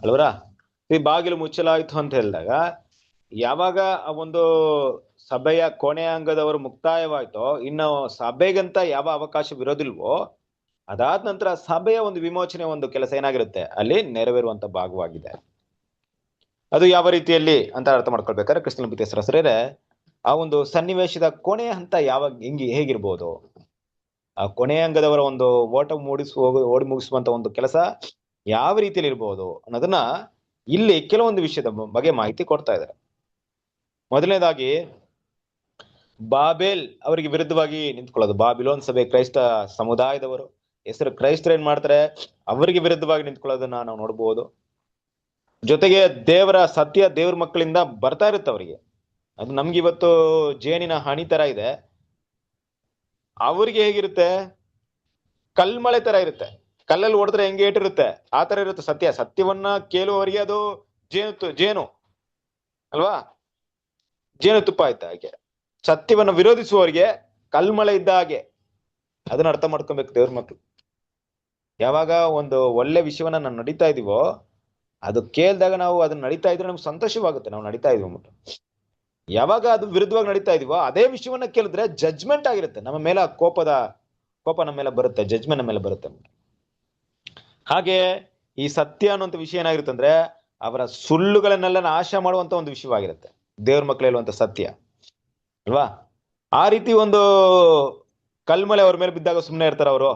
ಅಲ್ವರ, ಈ ಬಾಗಿಲು ಮುಚ್ಚಲಾಯಿತು ಅಂತ ಹೇಳಿದಾಗ ಯಾವಾಗ ಆ ಒಂದು ಸಭೆಯ ಕೊನೆಯ ಅಂಗದವರು ಮುಕ್ತಾಯವಾಯ್ತೋ, ಇನ್ನು ಸಭೆಗಂತ ಯಾವ ಅವಕಾಶವಿರೋದಿಲ್ವೋ, ಅದಾದ ನಂತರ ಸಭೆಯ ಒಂದು ವಿಮೋಚನೆ ಒಂದು ಕೆಲಸ ಏನಾಗಿರುತ್ತೆ ಅಲ್ಲಿ ನೆರವೇರುವಂತ ಭಾಗವಾಗಿದೆ. ಅದು ಯಾವ ರೀತಿಯಲ್ಲಿ ಅಂತ ಅರ್ಥ ಮಾಡ್ಕೊಳ್ಬೇಕಾದ್ರೆ ಕ್ರಿಸ್ತನ ಪ್ರೀತಿಯ ಸಹೋದರರೇ, ಆ ಒಂದು ಸನ್ನಿವೇಶದ ಕೊನೆಯ ಹಂತ ಹೇಗಿರ್ಬೋದು, ಆ ಕೊನೆಯ ಅಂಗದವರ ಒಂದು ಓಡಿ ಮುಗಿಸುವಂತ ಒಂದು ಕೆಲಸ ಯಾವ ರೀತಿಯಲ್ಲಿ ಇರ್ಬೋದು ಅನ್ನೋದನ್ನ ಇಲ್ಲಿ ಕೆಲವೊಂದು ವಿಷಯದ ಬಗ್ಗೆ ಮಾಹಿತಿ ಕೊಡ್ತಾ ಇದ್ದಾರೆ. ಮೊದಲನೇದಾಗಿ ಬಾಬೆಲ್ ಅವರಿಗೆ ವಿರುದ್ಧವಾಗಿ ನಿಂತ್ಕೊಳ್ಳೋದು. ಬಾಬಿಲೋನ್ ಸಭೆ ಕ್ರೈಸ್ತ ಸಮುದಾಯದವರು, ಹೆಸರು ಕ್ರೈಸ್ತರು ಏನ್ ಮಾಡ್ತಾರೆ, ಅವರಿಗೆ ವಿರುದ್ಧವಾಗಿ ನಿಂತ್ಕೊಳ್ಳೋದನ್ನ ನಾವು ನೋಡ್ಬೋದು. ಜೊತೆಗೆ ದೇವರ ಸತ್ಯ ದೇವ್ರ ಮಕ್ಕಳಿಂದ ಬರ್ತಾ ಇರುತ್ತೆ ಅವರಿಗೆ. ಅದು ನಮ್ಗೆ ಇವತ್ತು ಜೇನಿನ ಹನಿ ತರ ಇದೆ, ಅವ್ರಿಗೆ ಹೇಗಿರುತ್ತೆ, ಕಲ್ಮಳೆ ತರ ಇರುತ್ತೆ. ಕಲ್ಲಲ್ಲಿ ಹೊಡೆದ್ರೆ ಹೆಂಗೆ ಏಟಿರುತ್ತೆ ಆ ತರ ಇರುತ್ತೆ ಸತ್ಯ. ಸತ್ಯವನ್ನ ಕೇಳುವವರಿಗೆ ಅದು ಜೇನು ಅಲ್ವಾ, ಜೇನು ತುಪ್ಪ ಆಯ್ತಾ ಹಾಗೆ. ಸತ್ಯವನ್ನ ವಿರೋಧಿಸುವವರಿಗೆ ಕಲ್ಮಳೆ ಇದ್ದ ಹಾಗೆ. ಅದನ್ನ ಅರ್ಥ ಮಾಡ್ಕೊಬೇಕು ದೇವ್ರ ಮಕ್ಳು. ಯಾವಾಗ ಒಂದು ಒಳ್ಳೆ ವಿಷಯವನ್ನ ನಾವು ನಡೀತಾ ಇದೀವೋ ಅದು ಕೇಳಿದಾಗ ನಾವು ಅದನ್ನ ನಡೀತಾ ಇದ್ರೆ ನಮ್ಗೆ ಸಂತೋಷವಾಗುತ್ತೆ, ನಾವು ನಡೀತಾ ಇದೀವಿ ಅಂದ್ಬಿಟ್ಟು. ಯಾವಾಗ ಅದು ವಿರುದ್ಧವಾಗಿ ನಡೀತಾ ಇದೀವೋ ಅದೇ ವಿಷಯವನ್ನ ಕೇಳಿದ್ರೆ ಜಡ್ಜ್ಮೆಂಟ್ ಆಗಿರುತ್ತೆ, ನಮ್ಮ ಮೇಲೆ ಕೋಪ ನಮ್ಮ ಮೇಲೆ ಬರುತ್ತೆ, ಜಡ್ಜ್ಮೆಂಟ್ ನಮ್ಮ ಮೇಲೆ ಬರುತ್ತೆ. ಹಾಗೆ ಈ ಸತ್ಯ ಅನ್ನುವಂಥ ವಿಷಯ ಏನಾಗಿರುತ್ತೆ ಅಂದ್ರೆ ಅವರ ಸುಳ್ಳುಗಳನ್ನೆಲ್ಲ ನಾಶ ಮಾಡುವಂತ ಒಂದು ವಿಷಯವಾಗಿರುತ್ತೆ ದೇವ್ರ ಮಕ್ಳು ಹೇಳುವಂತ ಸತ್ಯ ಅಲ್ವಾ. ಆ ರೀತಿ ಒಂದು ಕಲ್ಮಲೆ ಅವ್ರ ಮೇಲೆ ಬಿದ್ದಾಗ ಸುಮ್ಮನೆ ಇರ್ತಾರ ಅವರು?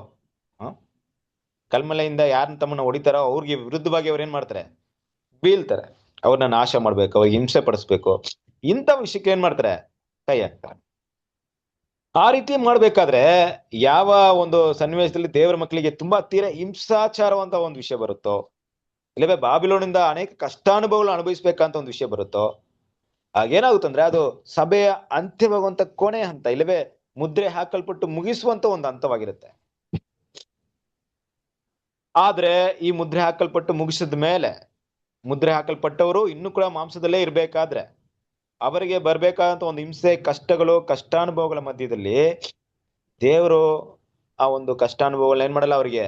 ಕಲ್ಮಲೆಯಿಂದ ಯಾರನ್ನ ತಮ್ಮನ್ನ ಹೊಡಿತಾರೋ ಅವ್ರಿಗೆ ವಿರುದ್ಧವಾಗಿ ಅವ್ರು ಏನ್ ಮಾಡ್ತಾರೆ, ಬೀಳ್ತಾರೆ. ಅವ್ರನ್ನ ನಾಶ ಮಾಡ್ಬೇಕು, ಅವ್ರಿಗೆ ಹಿಂಸೆ ಪಡಿಸ್ಬೇಕು, ಇಂಥ ವಿಷಯಕ್ಕೆ ಏನ್ ಮಾಡ್ತಾರೆ, ಕೈ ಹಾಕ್ತಾರೆ. ಆ ರೀತಿ ಮಾಡ್ಬೇಕಾದ್ರೆ ಯಾವ ಒಂದು ಸನ್ನಿವೇಶದಲ್ಲಿ ದೇವರ ಮಕ್ಕಳಿಗೆ ತುಂಬಾ ತೀರಾ ಹಿಂಸಾಚಾರವಂತ ಒಂದು ವಿಷಯ ಬರುತ್ತೋ, ಇಲ್ಲವೇ ಬಾಬಿಲೋನಿಂದ ಅನೇಕ ಕಷ್ಟಾನುಭವಗಳು ಅನುಭವಿಸ್ಬೇಕಂತ ಒಂದು ವಿಷಯ ಬರುತ್ತೋ, ಆಗೇನಾಗುತ್ತಂದ್ರೆ ಅದು ಸಭೆಯ ಅಂತ್ಯವಾಗುವಂತ ಕೊನೆ ಹಂತ, ಇಲ್ಲವೇ ಮುದ್ರೆ ಹಾಕಲ್ಪಟ್ಟು ಮುಗಿಸುವಂತ ಒಂದು ಹಂತವಾಗಿರುತ್ತೆ. ಆದ್ರೆ ಈ ಮುದ್ರೆ ಹಾಕಲ್ಪಟ್ಟು ಮುಗಿಸಿದ ಮೇಲೆ ಮುದ್ರೆ ಹಾಕಲ್ಪಟ್ಟವರು ಇನ್ನೂ ಕೂಡ ಮಾಂಸದಲ್ಲೇ ಇರ್ಬೇಕಾದ್ರೆ ಅವರಿಗೆ ಬರ್ಬೇಕಾದಂತ ಒಂದು ಹಿಂಸೆ, ಕಷ್ಟಗಳು, ಕಷ್ಟಾನುಭವಗಳ ಮಧ್ಯದಲ್ಲಿ ದೇವರು ಆ ಒಂದು ಕಷ್ಟಾನುಭವಗಳನ್ನ ಏನ್ ಮಾಡಲ್ಲ, ಅವರಿಗೆ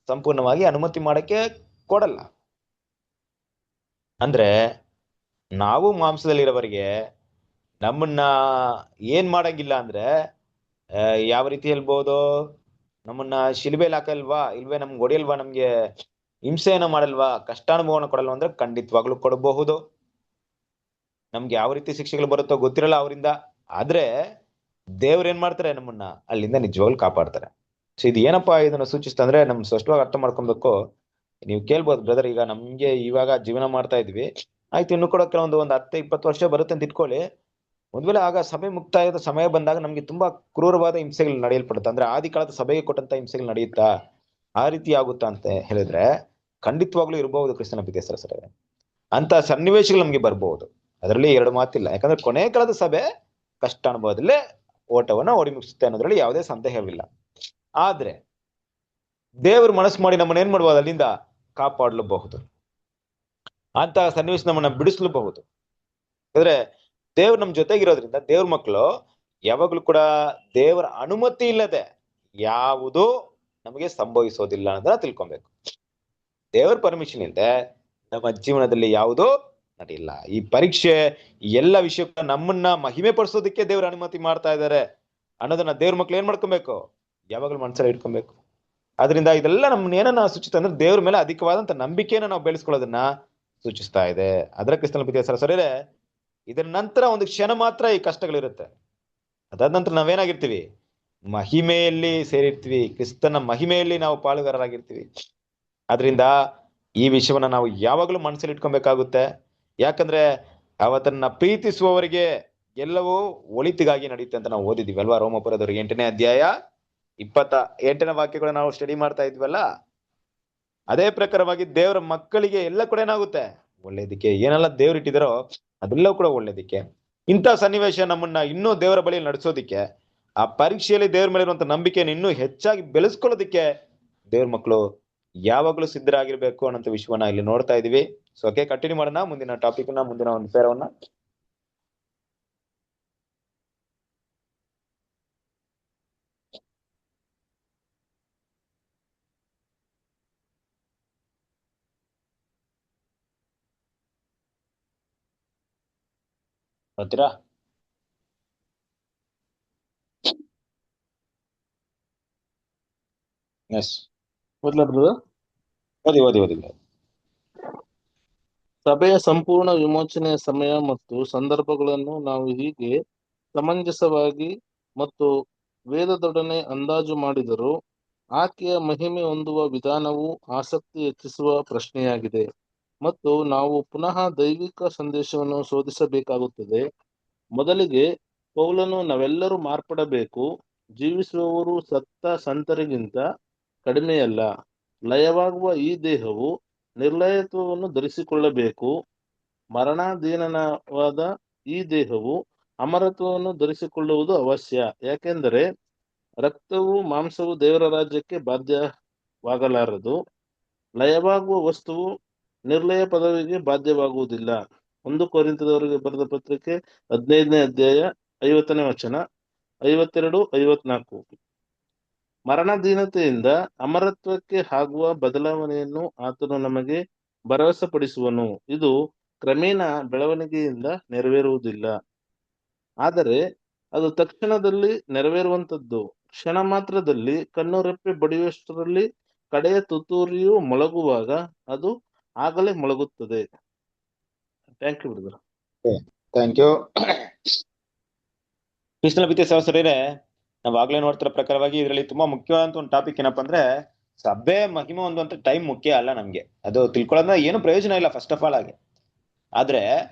ಸಂಪೂರ್ಣವಾಗಿ ಅನುಮತಿ ಮಾಡಕ್ಕೆ ಕೊಡಲ್ಲ. ಅಂದ್ರೆ ನಾವು ಮಾಂಸದಲ್ಲಿರೋವರಿಗೆ ನಮ್ಮನ್ನ ಏನ್ ಮಾಡಂಗಿಲ್ಲ ಅಂದ್ರೆ ಯಾವ ರೀತಿ ಹೇಳ್ಬೋದು, ನಮ್ಮನ್ನ ಶಿಲ್ಬೆಲ್ ಹಾಕಲ್ವಾ, ಇಲ್ವೇ ನಮ್ಗೆ ಹೊಡಿಯಲ್ವಾ, ನಮ್ಗೆ ಹಿಂಸೆಯನ್ನ ಮಾಡಲ್ವಾ, ಕಷ್ಟಾನುಭವನ ಕೊಡಲ್ವಾ ಅಂದ್ರೆ ಖಂಡಿತವಾಗ್ಲೂ ಕೊಡಬಹುದು. ನಮ್ಗೆ ಯಾವ ರೀತಿ ಶಿಕ್ಷೆಗಳು ಬರುತ್ತೋ ಗೊತ್ತಿರಲ್ಲ ಅವರಿಂದ. ಆದ್ರೆ ದೇವ್ರ ಏನ್ ಮಾಡ್ತಾರೆ, ನಮ್ಮನ್ನ ಅಲ್ಲಿಂದ ನಿಜವಾಗ್ಲೂ ಕಾಪಾಡ್ತಾರೆ. ಸೊ ಇದು ಏನಪ್ಪಾ ಇದನ್ನ ಸೂಚಿಸ್ತಾ ಅಂದ್ರೆ ನಮ್ ಸ್ಪಷ್ಟವಾಗಿ ಅರ್ಥ ಮಾಡ್ಕೊಬೇಕು. ನೀವು ಕೇಳ್ಬೋದು, ಬ್ರದರ್ ಈಗ ನಮ್ಗೆ ಇವಾಗ ಜೀವನ ಮಾಡ್ತಾ ಇದ್ವಿ, ಆಯ್ತು ಇನ್ನು ಕೂಡ ಕೆಲವೊಂದು 10-20 ವರ್ಷ ಬರುತ್ತೆ ಅಂತ ಇಟ್ಕೊಳ್ಳಿ. ಒಂದ್ ವೇಳೆ ಆಗ ಸಭೆ ಮುಕ್ತಾಯದ ಸಮಯ ಬಂದಾಗ ನಮ್ಗೆ ತುಂಬಾ ಕ್ರೂರವಾದ ಹಿಂಸೆಗಳು ನಡೆಯಲ್ಪಡುತ್ತೆ. ಅಂದ್ರೆ ಆದಿ ಕಾಲದ ಸಭೆಗೆ ಕೊಟ್ಟಂತ ಹಿಂಸೆಗಳು ನಡೆಯುತ್ತಾ, ಆ ರೀತಿ ಆಗುತ್ತಾ ಅಂತ ಹೇಳಿದ್ರೆ ಖಂಡಿತವಾಗ್ಲೂ ಇರಬಹುದು ಕ್ರಿಸ್ತನ ಪ್ರೀತಿಯ ಸರ್. ಅಂತ ಸನ್ನಿವೇಶಗಳು ನಮ್ಗೆ ಬರ್ಬಹುದು, ಅದರಲ್ಲಿ ಎರಡು ಮಾತಿಲ್ಲ. ಯಾಕಂದ್ರೆ ಕೊನೆ ಕಾಲದ ಸಭೆ ಕಷ್ಟ ಅನುಭವದಲ್ಲೇ ಓಟವನ್ನ ಓಡಿ ಮುಗಿಸುತ್ತೆ ಅನ್ನೋದ್ರಲ್ಲಿ ಯಾವುದೇ ಸಂದೇಹವಿಲ್ಲ. ಆದ್ರೆ ದೇವರು ಮನಸ್ಸು ಮಾಡಿ ನಮ್ಮನ್ನ ಏನ್ ಮಾಡ್ಬೋದು, ಅಲ್ಲಿಂದ ಕಾಪಾಡಲೂಬಹುದು, ಅಂತ ಸನ್ನಿವೇಶ ನಮ್ಮನ್ನ ಬಿಡಿಸಲೂಬಹುದು. ಯಾಕಂದ್ರೆ ದೇವ್ರು ನಮ್ ಜೊತೆಗಿರೋದ್ರಿಂದ ದೇವ್ರ ಮಕ್ಕಳು ಯಾವಾಗ್ಲೂ ಕೂಡ ದೇವರ ಅನುಮತಿ ಇಲ್ಲದೆ ಯಾವುದೂ ನಮಗೆ ಸಂಭವಿಸೋದಿಲ್ಲ ಅನ್ನೋದನ್ನ ತಿಳ್ಕೊಬೇಕು. ದೇವರ ಪರ್ಮಿಷನ್ ಇಲ್ಲದೆ ನಮ್ಮ ಜೀವನದಲ್ಲಿ ಯಾವುದೂ ನಡೆಯಿಲ್ಲ. ಈ ಪರೀಕ್ಷೆ ಎಲ್ಲ ವಿಷಯಕ್ಕೂ ನಮ್ಮನ್ನ ಮಹಿಮೆ ಪಡಿಸೋದಕ್ಕೆ ದೇವ್ರ ಅನುಮತಿ ಮಾಡ್ತಾ ಇದ್ದಾರೆ ಅನ್ನೋದನ್ನ ದೇವ್ರ ಮಕ್ಳು ಏನ್ ಮಾಡ್ಕೊಬೇಕು, ಯಾವಾಗ್ಲೂ ಮನಸ್ಸಲ್ಲಿ ಇಟ್ಕೊಬೇಕು. ಅದರಿಂದ ಇದೆಲ್ಲ ನಮ್ಮನ್ನ ಏನನ್ನ ಸೂಚಿತ ಅಂದ್ರೆ ದೇವ್ರ ಮೇಲೆ ಅಧಿಕವಾದಂತ ನಂಬಿಕೆಯನ್ನ ನಾವು ಬೆಳೆಸ್ಕೊಳ್ಳೋದನ್ನ ಸೂಚಿಸ್ತಾ ಇದೆ. ಅದರ ಕ್ರಿಸ್ತನ ಪ್ರೀತಿಯ ಸರಸರೇ, ಇದರ ನಂತರ ಒಂದು ಕ್ಷಣ ಮಾತ್ರ ಈ ಕಷ್ಟಗಳಿರುತ್ತೆ. ಅದಾದ ನಂತರ ನಾವೇನಾಗಿರ್ತೀವಿ, ಮಹಿಮೆಯಲ್ಲಿ ಸೇರಿರ್ತೀವಿ, ಕ್ರಿಸ್ತನ ಮಹಿಮೆಯಲ್ಲಿ ನಾವು ಪಾಲುಗಾರರಾಗಿರ್ತೀವಿ. ಅದರಿಂದ ಈ ವಿಷಯವನ್ನ ನಾವು ಯಾವಾಗಲೂ ಮನಸ್ಸಲ್ಲಿ ಇಟ್ಕೊಬೇಕಾಗುತ್ತೆ. ಯಾಕಂದ್ರೆ ಅವತನ್ನ ಪ್ರೀತಿಸುವವರಿಗೆ ಎಲ್ಲವೂ ಒಳಿತಿಗಾಗಿ ನಡೆಯುತ್ತೆ ಅಂತ ನಾವು ಓದಿದೀವಿ ಅಲ್ವಾ. ರೋಮಪುರದವರಿಗೆ 8ನೇ ಅಧ್ಯಾಯ 28ನೇ ವಾಕ್ಯಗಳನ್ನ ನಾವು ಸ್ಟಡಿ ಮಾಡ್ತಾ ಇದ್ವಲ್ಲ. ಅದೇ ಪ್ರಕಾರವಾಗಿ ದೇವರ ಮಕ್ಕಳಿಗೆ ಎಲ್ಲ ಕೂಡ ಏನಾಗುತ್ತೆ, ಒಳ್ಳೇದಕ್ಕೆ. ಏನೆಲ್ಲ ದೇವ್ರು ಇಟ್ಟಿದಾರೋ ಅದೆಲ್ಲವೂ ಕೂಡ ಒಳ್ಳೇದಕ್ಕೆ. ಇಂಥ ಸನ್ನಿವೇಶ ನಮ್ಮನ್ನ ಇನ್ನೂ ದೇವರ ಬಳಿಯಲ್ಲಿ ನಡೆಸೋದಿಕ್ಕೆ, ಆ ಪರೀಕ್ಷೆಯಲ್ಲಿ ದೇವ್ರ ಮೇಲೆ ಇರುವಂತ ನಂಬಿಕೆಯನ್ನು ಇನ್ನೂ ಹೆಚ್ಚಾಗಿ ಬೆಳೆಸ್ಕೊಳ್ಳೋದಿಕ್ಕೆ ದೇವ್ರ ಮಕ್ಕಳು ಯಾವಾಗ್ಲೂ ಸಿದ್ಧರಾಗಿರ್ಬೇಕು ಅನ್ನೋಂಥ ವಿಷಯವನ್ನ ಇಲ್ಲಿ ನೋಡ್ತಾ ಇದೀವಿ. ಸೊ ಓಕೆ, ಕಂಟಿನ್ಯೂ ಮಾಡೋಣ ಮುಂದಿನ ಟಾಪಿಕ್ ನ, ಮುಂದಿನ ಒಂದು ವಿಚಾರವನ್ನ. ಓದ್ತೀರಾ? ಎಸ್, ಓದ್ಲಾ ಬ್ರದರ್? ಓದಿ ಓದಿ ಓದಿ. ಸಭೆಯ ಸಂಪೂರ್ಣ ವಿಮೋಚನೆಯ ಸಮಯ ಮತ್ತು ಸಂದರ್ಭಗಳನ್ನು ನಾವು ಹೀಗೆ ಸಮಂಜಸವಾಗಿ ಮತ್ತು ವೇದದೊಡನೆ ಅಂದಾಜು ಮಾಡಿದರೂ ಆಕೆಯ ಮಹಿಮೆ ಹೊಂದುವ ವಿಧಾನವು ಆಸಕ್ತಿ ಹೆಚ್ಚಿಸುವ ಪ್ರಶ್ನೆಯಾಗಿದೆ ಮತ್ತು ನಾವು ಪುನಃ ದೈವಿಕ ಸಂದೇಶವನ್ನು ಶೋಧಿಸಬೇಕಾಗುತ್ತದೆ. ಮೊದಲಿಗೆ ಪೌಲನು ನಾವೆಲ್ಲರೂ ಮಾರ್ಪಡಬೇಕು, ಜೀವಿಸುವವರು ಸತ್ತ ಸಂತರಿಗಿಂತ ಕಡಿಮೆಯಲ್ಲ, ಲಯವಾಗುವ ಈ ದೇಹವು ನಿರ್ಲಯತ್ವವನ್ನು ಧರಿಸಿಕೊಳ್ಳಬೇಕು, ಮರಣಾಧೀನವಾದ ಈ ದೇಹವು ಅಮರತ್ವವನ್ನು ಧರಿಸಿಕೊಳ್ಳುವುದು ಅವಶ್ಯ. ಯಾಕೆಂದರೆ ರಕ್ತವು ಮಾಂಸವು ದೇವರ ರಾಜ್ಯಕ್ಕೆ ಬಾಧ್ಯವಾಗಲಾರದು, ಲಯವಾಗುವ ವಸ್ತುವು ನಿರ್ಲಯ ಪದವಿಗೆ ಬಾಧ್ಯವಾಗುವುದಿಲ್ಲ. 1 ಕೊರಿಂಥದವರಿಗೆ ಬರೆದ ಪತ್ರಿಕೆ 15ನೇ ಅಧ್ಯಾಯ 50ನೇ ವಚನ, 52, 54. ಮರಣಧೀನತೆಯಿಂದ ಅಮರತ್ವಕ್ಕೆ ಆಗುವ ಬದಲಾವಣೆಯನ್ನು ಆತನು ನಮಗೆ ಭರವಸೆಪಡಿಸುವನು. ಇದು ಕ್ರಮೇಣ ಬೆಳವಣಿಗೆಯಿಂದ ನೆರವೇರುವುದಿಲ್ಲ, ಆದರೆ ಅದು ತಕ್ಷಣದಲ್ಲಿ ನೆರವೇರುವಂಥದ್ದು. ಕ್ಷಣ ಮಾತ್ರದಲ್ಲಿ ಕಣ್ಣು ರೆಪ್ಪೆ ಬಡಿಯುವಷ್ಟರಲ್ಲಿ ಕಡೆಯ ತುತ್ತೂರಿಯು ಮೊಳಗುವಾಗ ಅದು ಆಗಲೇ ಮೊಳಗುತ್ತದೆ. Thank you brother. Thank you. Krishna ಪ್ರೀತಿ ಸಹೋದರರೇ, ನಾವು ಆಗ್ಲೇ ನೋಡ್ತಿರೋ ಪ್ರಕಾರವಾಗಿ ಇದರಲ್ಲಿ ತುಂಬಾ ಮುಖ್ಯವಾದಂತ ಒಂದು ಟಾಪಿಕ್ ಏನಪ್ಪಾ ಅಂದ್ರೆ, ಸಭೆ ಮಹಿಮೆ ಹೊಂದುವಂತ ಟೈಮ್ ಮುಖ್ಯ ಅಲ್ಲ ನಮ್ಗೆ. ಅದು ತಿಳ್ಕೊಳ್ಳೋದ್ರ ಏನು ಪ್ರಯೋಜನ ಇಲ್ಲ ಫಸ್ಟ್ ಆಫ್ ಆಲ್ ಆಗಿ. ಆದ್ರೆ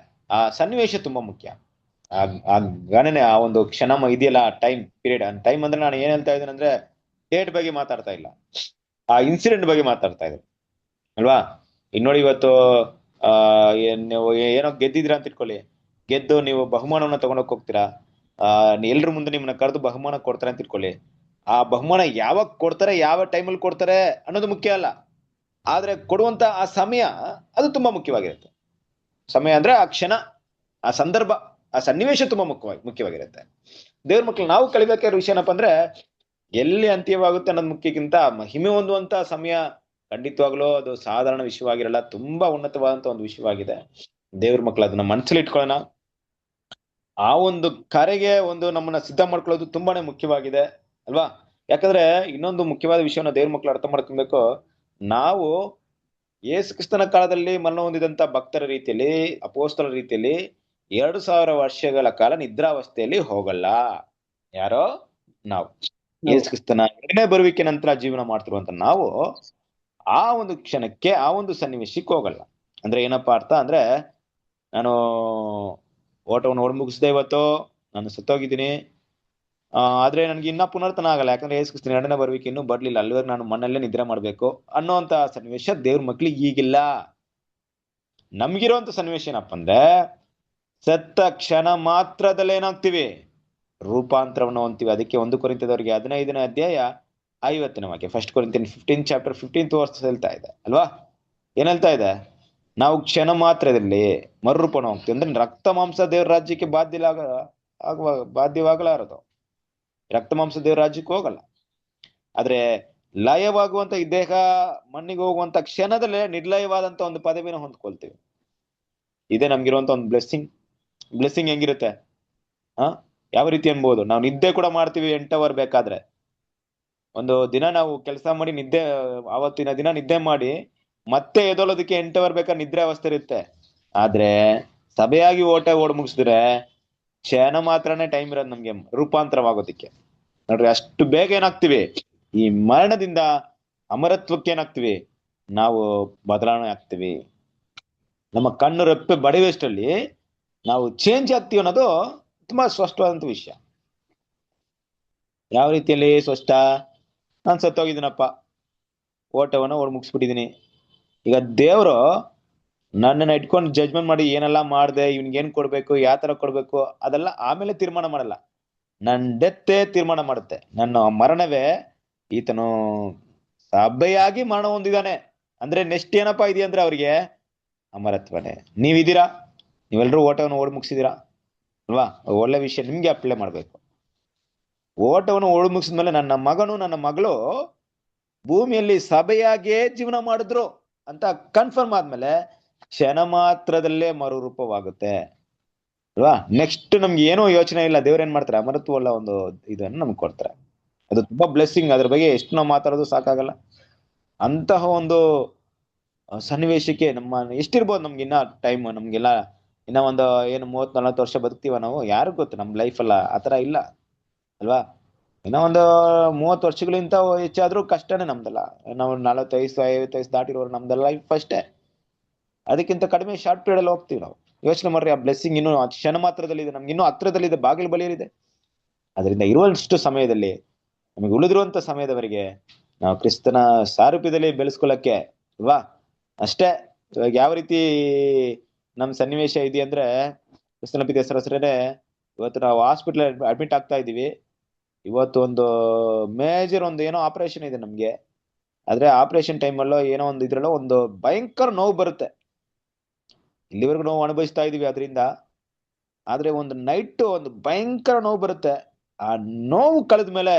ಆ ಸನ್ನಿವೇಶ ತುಂಬಾ ಮುಖ್ಯ. ಆ ಗಣನೆ, ಆ ಒಂದು ಕ್ಷಣ ಇದೆಯಲ್ಲ, ಟೈಮ್ ಪೀರಿಯಡ್. ಆ ಟೈಮ್ ಅಂದ್ರೆ ನಾನು ಏನ್ ಹೇಳ್ತಾ ಇದ್ದೇನೆ ಅಂದ್ರೆ, ಡೇಟ್ ಬಗ್ಗೆ ಮಾತಾಡ್ತಾ ಇಲ್ಲ, ಆ ಇನ್ಸಿಡೆಂಟ್ ಬಗ್ಗೆ ಮಾತಾಡ್ತಾ ಇದ್ದೀನಿ ಅಲ್ವಾ. ಇನ್ ನೋಡಿ, ಇವತ್ತು ಏನೋ ಗೆದ್ದಿದ್ದೀರಾ ಅಂತ ಇಟ್ಕೊಳ್ಳಿ, ಗೆದ್ದು ನೀವು ಬಹುಮಾನವನ್ನ ತಗೊಂಡೋಗಿ ಹೋಗ್ತೀರಾ, ಎಲ್ರ ಮುಂದೆ ನಿಮ್ಮನ್ನ ಕರೆದು ಬಹುಮಾನ ಕೊಡ್ತಾರೆ ಅಂತ ಇಟ್ಕೊಳ್ಳಿ. ಆ ಬಹುಮಾನ ಯಾವಾಗ ಕೊಡ್ತಾರೆ, ಯಾವ ಟೈಮಲ್ಲಿ ಕೊಡ್ತಾರೆ ಅನ್ನೋದು ಮುಖ್ಯ ಅಲ್ಲ, ಆದ್ರೆ ಕೊಡುವಂತ ಆ ಸಮಯ ಅದು ತುಂಬಾ ಮುಖ್ಯವಾಗಿರುತ್ತೆ. ಸಮಯ ಅಂದ್ರೆ ಆ ಕ್ಷಣ, ಆ ಸಂದರ್ಭ, ಆ ಸನ್ನಿವೇಶ ತುಂಬಾ ಮುಖ್ಯವಾಗಿರುತ್ತೆ. ದೇವ್ರ ಮಕ್ಳು ನಾವು ಕಲಿಬೇಕಾಗಿರೋ ವಿಷಯ ಏನಪ್ಪಾ ಅಂದ್ರೆ, ಎಲ್ಲಿ ಅಂತ್ಯವಾಗುತ್ತೆ ಅನ್ನೋದು ಮುಖ್ಯಕ್ಕಿಂತ ಮಹಿಮೆ ಹೊಂದುವಂತ ಸಮಯ ಖಂಡಿತವಾಗ್ಲೂ ಅದು ಸಾಧಾರಣ ವಿಷಯವಾಗಿರಲ್ಲ, ತುಂಬಾ ಉನ್ನತವಾದಂತ ಒಂದು ವಿಷಯವಾಗಿದೆ. ದೇವ್ರ ಮಕ್ಳು ಅದನ್ನ ಮನಸ್ಸಲ್ಲಿ ಇಟ್ಕೊಳ್ಳೋಣ. ಆ ಒಂದು ಕರೆಗೆ ಒಂದು ನಮ್ಮನ್ನ ಸಿದ್ಧ ಮಾಡ್ಕೊಳ್ಳೋದು ತುಂಬಾನೇ ಮುಖ್ಯವಾಗಿದೆ ಅಲ್ವಾ. ಯಾಕಂದ್ರೆ ಇನ್ನೊಂದು ಮುಖ್ಯವಾದ ವಿಷಯನ ದೇವ್ರ ಮಕ್ಳು ಅರ್ಥ ಮಾಡ್ಕೊಬೇಕು. ನಾವು ಯೇಸು ಕ್ರಿಸ್ತನ ಕಾಲದಲ್ಲಿ ಮರಣ ಹೊಂದಿದಂತ ಭಕ್ತರ ರೀತಿಯಲ್ಲಿ, ಅಪೋಸ್ತಲರ ರೀತಿಯಲ್ಲಿ 2000 ವರ್ಷಗಳ ಕಾಲ ನಿದ್ರಾವಸ್ಥೆಯಲ್ಲಿ ಹೋಗಲ್ಲ. ಯಾರೋ ನಾವು ಯೇಸು ಕ್ರಿಸ್ತನ 2ನೇ ಬರುವಿಕೆ ನಂತರ ಜೀವನ ಮಾಡ್ತಿರುವಂತ ನಾವು ಆ ಒಂದು ಕ್ಷಣಕ್ಕೆ, ಆ ಒಂದು ಸನ್ನಿವೇಶಕ್ಕೆ ಹೋಗಲ್ಲ. ಅಂದ್ರೆ ಏನಪ್ಪಾ ಅರ್ಥ ಅಂದ್ರೆ, ನಾನು ಓಟವನ್ನು ಓಡ್ ಮುಗಿಸ್ದೆ, ಇವತ್ತು ನಾನು ಸತ್ತೋಗಿದ್ದೀನಿ, ಆದ್ರೆ ನನ್ಗೆ ಇನ್ನ ಪುನರ್ತನ ಆಗಲ್ಲ, ಯಾಕಂದ್ರೆ ಯೇಸು ಕ್ರಿಸ್ತನ 2ನೇ ಬರುವಿಕೆ ಇನ್ನೂ ಬರ್ಲಿಲ್ಲ, ಅಲ್ಲಿವರೆಗೆ ನಾನು ಮಣ್ಣಲ್ಲೇ ನಿದ್ರೆ ಮಾಡ್ಬೇಕು ಅನ್ನೋಂತ ಸನ್ನಿವೇಶ ದೇವ್ರ ಮಕ್ಳಿಗೆ ಈಗಿಲ್ಲ. ನಮ್ಗಿರೋಂತ ಸನ್ನಿವೇಶ ಏನಪ್ಪ ಅಂದ್ರೆ, ಸತ್ತ ಕ್ಷಣ ಮಾತ್ರದಲ್ಲೇ ಏನಾಗ್ತೀವಿ, ರೂಪಾಂತರವನ್ನು ಹೊಂದ್ತೀವಿ. ಅದಕ್ಕೆ 1 ಕೊರಿಂಥದವರಿಗೆ 15ನೇ ಅಧ್ಯಾಯ 50ನೇ ವಾಕ್ಯ, 1 Corinthians 15 chapter 15th verse ಹೇಳ್ತಾ ಇದೆ ಅಲ್ವಾ. ಏನ್ ಹೇಳ್ತಾ ಇದೆ? ನಾವು ಕ್ಷಣ ಮಾತ್ರದಲ್ಲಿ ಮರುರೂಪಣ ಹೋಗ್ತೀವಿ. ಅಂದ್ರೆ ರಕ್ತ ಮಾಂಸ ದೇವ್ರ ರಾಜ್ಯಕ್ಕೆ ಬಾಧ್ಯವಾಗಲಾರದು. ರಕ್ತ ಮಾಂಸ ದೇವ್ರ ರಾಜ್ಯಕ್ಕೆ ಹೋಗಲ್ಲ. ಆದ್ರೆ ಲಯವಾಗುವಂತ ಈ ದೇಹ ಮಣ್ಣಿಗೆ ಹೋಗುವಂತ ಕ್ಷಣದಲ್ಲೇ ನಿರ್ಲಯವಾದಂತ ಒಂದು ಪದವಿನ ಹೊಂದ್ಕೊಳ್ತೀವಿ. ಇದೇ ನಮ್ಗಿರುವಂತ ಒಂದು ಬ್ಲೆಸ್ಸಿಂಗ್ ಹೆಂಗಿರುತ್ತೆ ಯಾವ ರೀತಿ ಅನ್ಬೋದು? ನಾವು ನಿದ್ದೆ ಕೂಡ ಮಾಡ್ತೀವಿ 8 hour ಬೇಕಾದ್ರೆ. ಒಂದು ದಿನ ನಾವು ಕೆಲಸ ಮಾಡಿ ಆವತ್ತಿನ ದಿನ ನಿದ್ದೆ ಮಾಡಿ ಮತ್ತೆ ಎದೊಳೋದಕ್ಕೆ 8 hour ಬೇಕಾದ್ರೆ ನಿದ್ರೆ ಅವಸ್ಥೆ ಇರುತ್ತೆ. ಆದ್ರೆ ಸಭೆಯಾಗಿ ಓಡ್ ಮುಗಿಸಿದ್ರೆ ಕ್ಷಣ ಮಾತ್ರನೇ ಟೈಮ್ ಇರೋದು ನಮ್ಗೆ ರೂಪಾಂತರವಾಗೋದಿಕ್ಕೆ. ನೋಡ್ರಿ, ಅಷ್ಟು ಬೇಗ ಏನಾಗ್ತಿವಿ, ಈ ಮರಣದಿಂದ ಅಮರತ್ವಕ್ಕೆ ಏನಾಗ್ತಿವಿ, ನಾವು ಬದಲಾವಣೆ ಆಗ್ತೀವಿ. ನಮ್ಮ ಕಣ್ಣು ರೆಪ್ಪೆ ಬಡಿಯುವಷ್ಟರಲ್ಲಿ ನಾವು ಚೇಂಜ್ ಆಗ್ತೀವಿ ಅನ್ನೋದು ತುಂಬಾ ಸ್ಪಷ್ಟವಾದಂತ ವಿಷಯ. ಯಾವ ರೀತಿಯಲ್ಲಿ ಸ್ಪಷ್ಟ? ನಾನು ಸತ್ತೋಗಿದ್ದೀನಪ್ಪ, ಓಟವನ್ನು ಓಡ್ ಮುಗಿಸ್ಬಿಟ್ಟಿದೀನಿ. ಈಗ ದೇವ್ರು ನನ್ನನ್ನ ಇಟ್ಕೊಂಡು ಜಡ್ಜ್ಮೆಂಟ್ ಮಾಡಿ ಏನೆಲ್ಲ ಮಾಡ್ದೆ, ಇವ್ನಿಗೇನ್ ಕೊಡ್ಬೇಕು, ಯಾವ ತರ ಕೊಡ್ಬೇಕು, ಅದೆಲ್ಲ ಆಮೇಲೆ ತೀರ್ಮಾನ ಮಾಡಲ್ಲ. ನನ್ನ ಡೆತ್ತೇ ತೀರ್ಮಾನ ಮಾಡುತ್ತೆ. ನನ್ನ ಮರಣವೇ ಈತನು ಸಭೆಯಾಗಿ ಮರಣ ಹೊಂದಿದ್ದಾನೆ ಅಂದ್ರೆ ನೆಕ್ಸ್ಟ್ ಏನಪ್ಪಾ ಇದೆಯಾ ಅಂದ್ರೆ ಅವ್ರಿಗೆ ಅಮರತ್ವನೇ. ನೀವಿದ್ದೀರಾ, ನೀವೆಲ್ಲರೂ ಓಟವನ್ನು ಓಡ್ ಮುಗಿಸಿದೀರಾ ಅಲ್ವಾ? ಒಳ್ಳೆ ವಿಷಯ ನಿಮ್ಗೆ ಅಪ್ಲೈ ಮಾಡ್ಬೇಕು. ಓಟವನ್ನು ಓಡ್ ಮುಗಿಸಿದ್ಮೇಲೆ ನನ್ನ ಮಗನು ನನ್ನ ಮಗಳು ಭೂಮಿಯಲ್ಲಿ ಸಭೆಯಾಗಿಯೇ ಜೀವನ ಮಾಡಿದ್ರು ಅಂತ ಕನ್ಫರ್ಮ್ ಆದ್ಮೇಲೆ ಕ್ಷಣ ಮಾತ್ರದಲ್ಲೇ ಮರುರೂಪವಾಗುತ್ತೆ ಅಲ್ವಾ? ನೆಕ್ಸ್ಟ್ ನಮ್ಗೆ ಏನೋ ಯೋಚನೆ ಇಲ್ಲ, ದೇವ್ರ ಏನ್ ಮಾಡ್ತಾರೆ, ಅಮರತ್ವ ಅಲ್ಲ ಒಂದು ಇದನ್ನು ನಮ್ಗೆ ಕೊಡ್ತಾರೆ. ಅದು ತುಂಬಾ ಬ್ಲೆಸ್ಸಿಂಗ್. ಅದ್ರ ಬಗ್ಗೆ ಎಷ್ಟು ನಾವು ಮಾತಾಡೋದು ಸಾಕಾಗಲ್ಲ. ಅಂತಹ ಒಂದು ಸನ್ನಿವೇಶಕ್ಕೆ ಎಷ್ಟಿರ್ಬೋದು ನಮ್ಗೆ ಇನ್ನ ಟೈಮ್, ನಮ್ಗೆಲ್ಲ ಇನ್ನ ಒಂದು 30-40 ವರ್ಷ ಬದುಕ್ತೀವ ನಾವು, ಯಾರಿಗ್ ಗೊತ್ತು ನಮ್ಮ ಲೈಫ್ ಅಲ್ಲ, ಆತರ ಇಲ್ಲ ಅಲ್ವಾ? ಇನ್ನೂ ಒಂದು 30 ವರ್ಷಗಳಿಂತ ಹೆಚ್ಚಾದ್ರೂ ಕಷ್ಟನೇ ನಮ್ದೆಲ್ಲ. ನಾವು 45 50 ದಾಟಿರೋರು ನಮ್ದೆಲ್ಲ ಲೈಫ್ ಅಷ್ಟೇ. ಅದಕ್ಕಿಂತ ಕಡಿಮೆ ಶಾರ್ಟ್ ಪೀರಿಯಡ್ ಅಲ್ಲಿ ಹೋಗ್ತೀವಿ ನಾವು. ಯೋಚನೆ ಮಾಡ್ರಿ, ಆ ಬ್ಲೆಸ್ಸಿಂಗ್ ಇನ್ನೂ ಕ್ಷಣ ಮಾತ್ರದಲ್ಲಿದೆ, ನಮ್ಗೆ ಇನ್ನೂ ಹತ್ರದಲ್ಲಿದೆ, ಬಾಗಿಲು ಬಳಿಯಲ್ಲಿದೆ. ಅದರಿಂದ ಇರುವಷ್ಟು ಸಮಯದಲ್ಲಿ, ನಮಗೆ ಉಳಿದಿರುವಂತ ಸಮಯದವರೆಗೆ ನಾವು ಕ್ರಿಸ್ತನ ಸಾರೂಪ್ಯದಲ್ಲಿ ಬೆಳೆಸ್ಕೊಳ್ಳಕ್ಕೆ ಅಲ್ವಾ ಅಷ್ಟೇ. ಇವಾಗ ಯಾವ ರೀತಿ ನಮ್ ಸನ್ನಿವೇಶ ಇದೆ ಅಂದ್ರೆ, ಕ್ರಿಸ್ತನ ಪ್ರೀತಿಯ ಸಹೋದರರೇ, ಇವತ್ತು ನಾವು ಹಾಸ್ಪಿಟಲ್ ಅಡ್ಮಿಟ್ ಆಗ್ತಾ ಇದೀವಿ. ಇವತ್ತು ಒಂದು ಮೇಜರ್ ಒಂದು ಏನೋ ಆಪರೇಷನ್ ಇದೆ ನಮ್ಗೆ. ಆದ್ರೆ ಆಪರೇಷನ್ ಟೈಮ್ ಅಲ್ಲೋ ಏನೋ ಒಂದು ಇದ್ರಲ್ಲೋ ಒಂದು ಭಯಂಕರ ನೋವು ಬರುತ್ತೆ. ಇಲ್ಲಿವರೆಗೂ ನೋವು ಅನುಭವಿಸ್ತಾ ಇದೀವಿ ಅದರಿಂದ. ಆದ್ರೆ ಒಂದು ನೈಟ್ ಒಂದು ಭಯಂಕರ ನೋವು ಬರುತ್ತೆ. ಆ ನೋವು ಕಳೆದ ಮೇಲೆ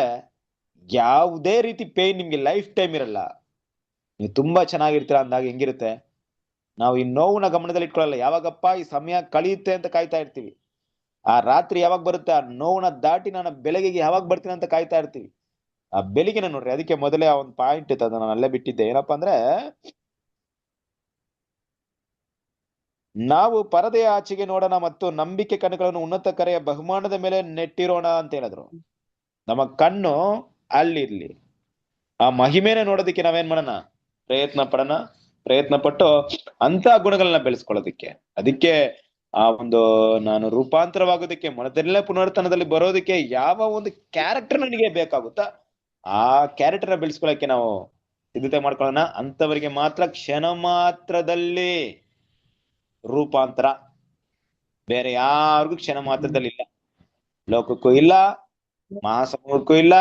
ಯಾವುದೇ ರೀತಿ ಪೇನ್ ನಿಮ್ಗೆ ಲೈಫ್ ಟೈಮ್ ಇರಲ್ಲ. ನೀವು ತುಂಬಾ ಚೆನ್ನಾಗಿರ್ತೀರಾ ಅಂದಾಗ ಹೆಂಗಿರುತ್ತೆ, ನಾವು ಈ ನೋವನ್ನ ಗಮನದಲ್ಲಿ ಇಟ್ಕೊಳ್ಳಲ್ಲ. ಯಾವಾಗಪ್ಪ ಈ ಸಮಯ ಕಳೆಯುತ್ತೆ ಅಂತ ಕಾಯ್ತಾ ಇರ್ತೀವಿ. ಆ ರಾತ್ರಿ ಯಾವಾಗ ಬರುತ್ತೆ, ಆ ನೋವನ್ನ ದಾಟಿ ನಾನು ಬೆಳಗ್ಗೆಗೆ ಯಾವಾಗ ಬರ್ತೀನಿ ಅಂತ ಕಾಯ್ತಾ ಇರ್ತೀವಿ. ಆ ಬೆಳಿಗ್ಗೆನ ನೋಡ್ರಿ. ಅದಕ್ಕೆ ಮೊದಲೇ ಆ ಒಂದು ಪಾಯಿಂಟ್ ಇತ್ತು, ಅದನ್ನ ನಾನು ಅಲ್ಲೇ ಬಿಟ್ಟಿದ್ದೆ. ಏನಪ್ಪಾ ಅಂದ್ರೆ, ನಾವು ಪರದೆಯ ಆಚೆಗೆ ನೋಡೋಣ ಮತ್ತು ನಂಬಿಕೆ ಕಣ್ಣುಗಳನ್ನು ಉನ್ನತ ಕರೆಯ ಬಹುಮಾನದ ಮೇಲೆ ನೆಟ್ಟಿರೋಣ ಅಂತ ಹೇಳಿದ್ರು. ನಮ್ಮ ಕಣ್ಣು ಅಲ್ಲಿರ್ಲಿ. ಆ ಮಹಿಮೆನ ನೋಡೋದಕ್ಕೆ ನಾವೇನ್ ಮಾಡೋಣ, ಪ್ರಯತ್ನ ಪಟ್ಟು ಅಂತ ಗುಣಗಳನ್ನ ಬೆಳೆಸ್ಕೊಳ್ಳೋದಿಕ್ಕೆ. ಅದಕ್ಕೆ ಆ ಒಂದು ನಾನು ರೂಪಾಂತರವಾಗೋದಕ್ಕೆ, ಮೊದಲನೇ ಪುನರ್ತನದಲ್ಲಿ ಬರೋದಕ್ಕೆ ಯಾವ ಒಂದು ಕ್ಯಾರೆಕ್ಟರ್ ನನಗೆ ಬೇಕಾಗುತ್ತಾ ಆ ಕ್ಯಾರೆಕ್ಟರ್ ಬೆಳೆಸ್ಕೊಳ್ಳೋಕೆ ನಾವು ಸಿದ್ಧತೆ ಮಾಡ್ಕೊಳ್ಳೋಣ. ಅಂತವರಿಗೆ ಮಾತ್ರ ಕ್ಷಣ ಮಾತ್ರದಲ್ಲಿ ರೂಪಾಂತರ. ಬೇರೆ ಯಾರಿಗೂ ಕ್ಷಣ ಮಾತ್ರದಲ್ಲಿ ಇಲ್ಲ. ಲೋಕಕ್ಕೂ ಇಲ್ಲ, ಮಹಾಸಮೂಹಕ್ಕೂ ಇಲ್ಲ,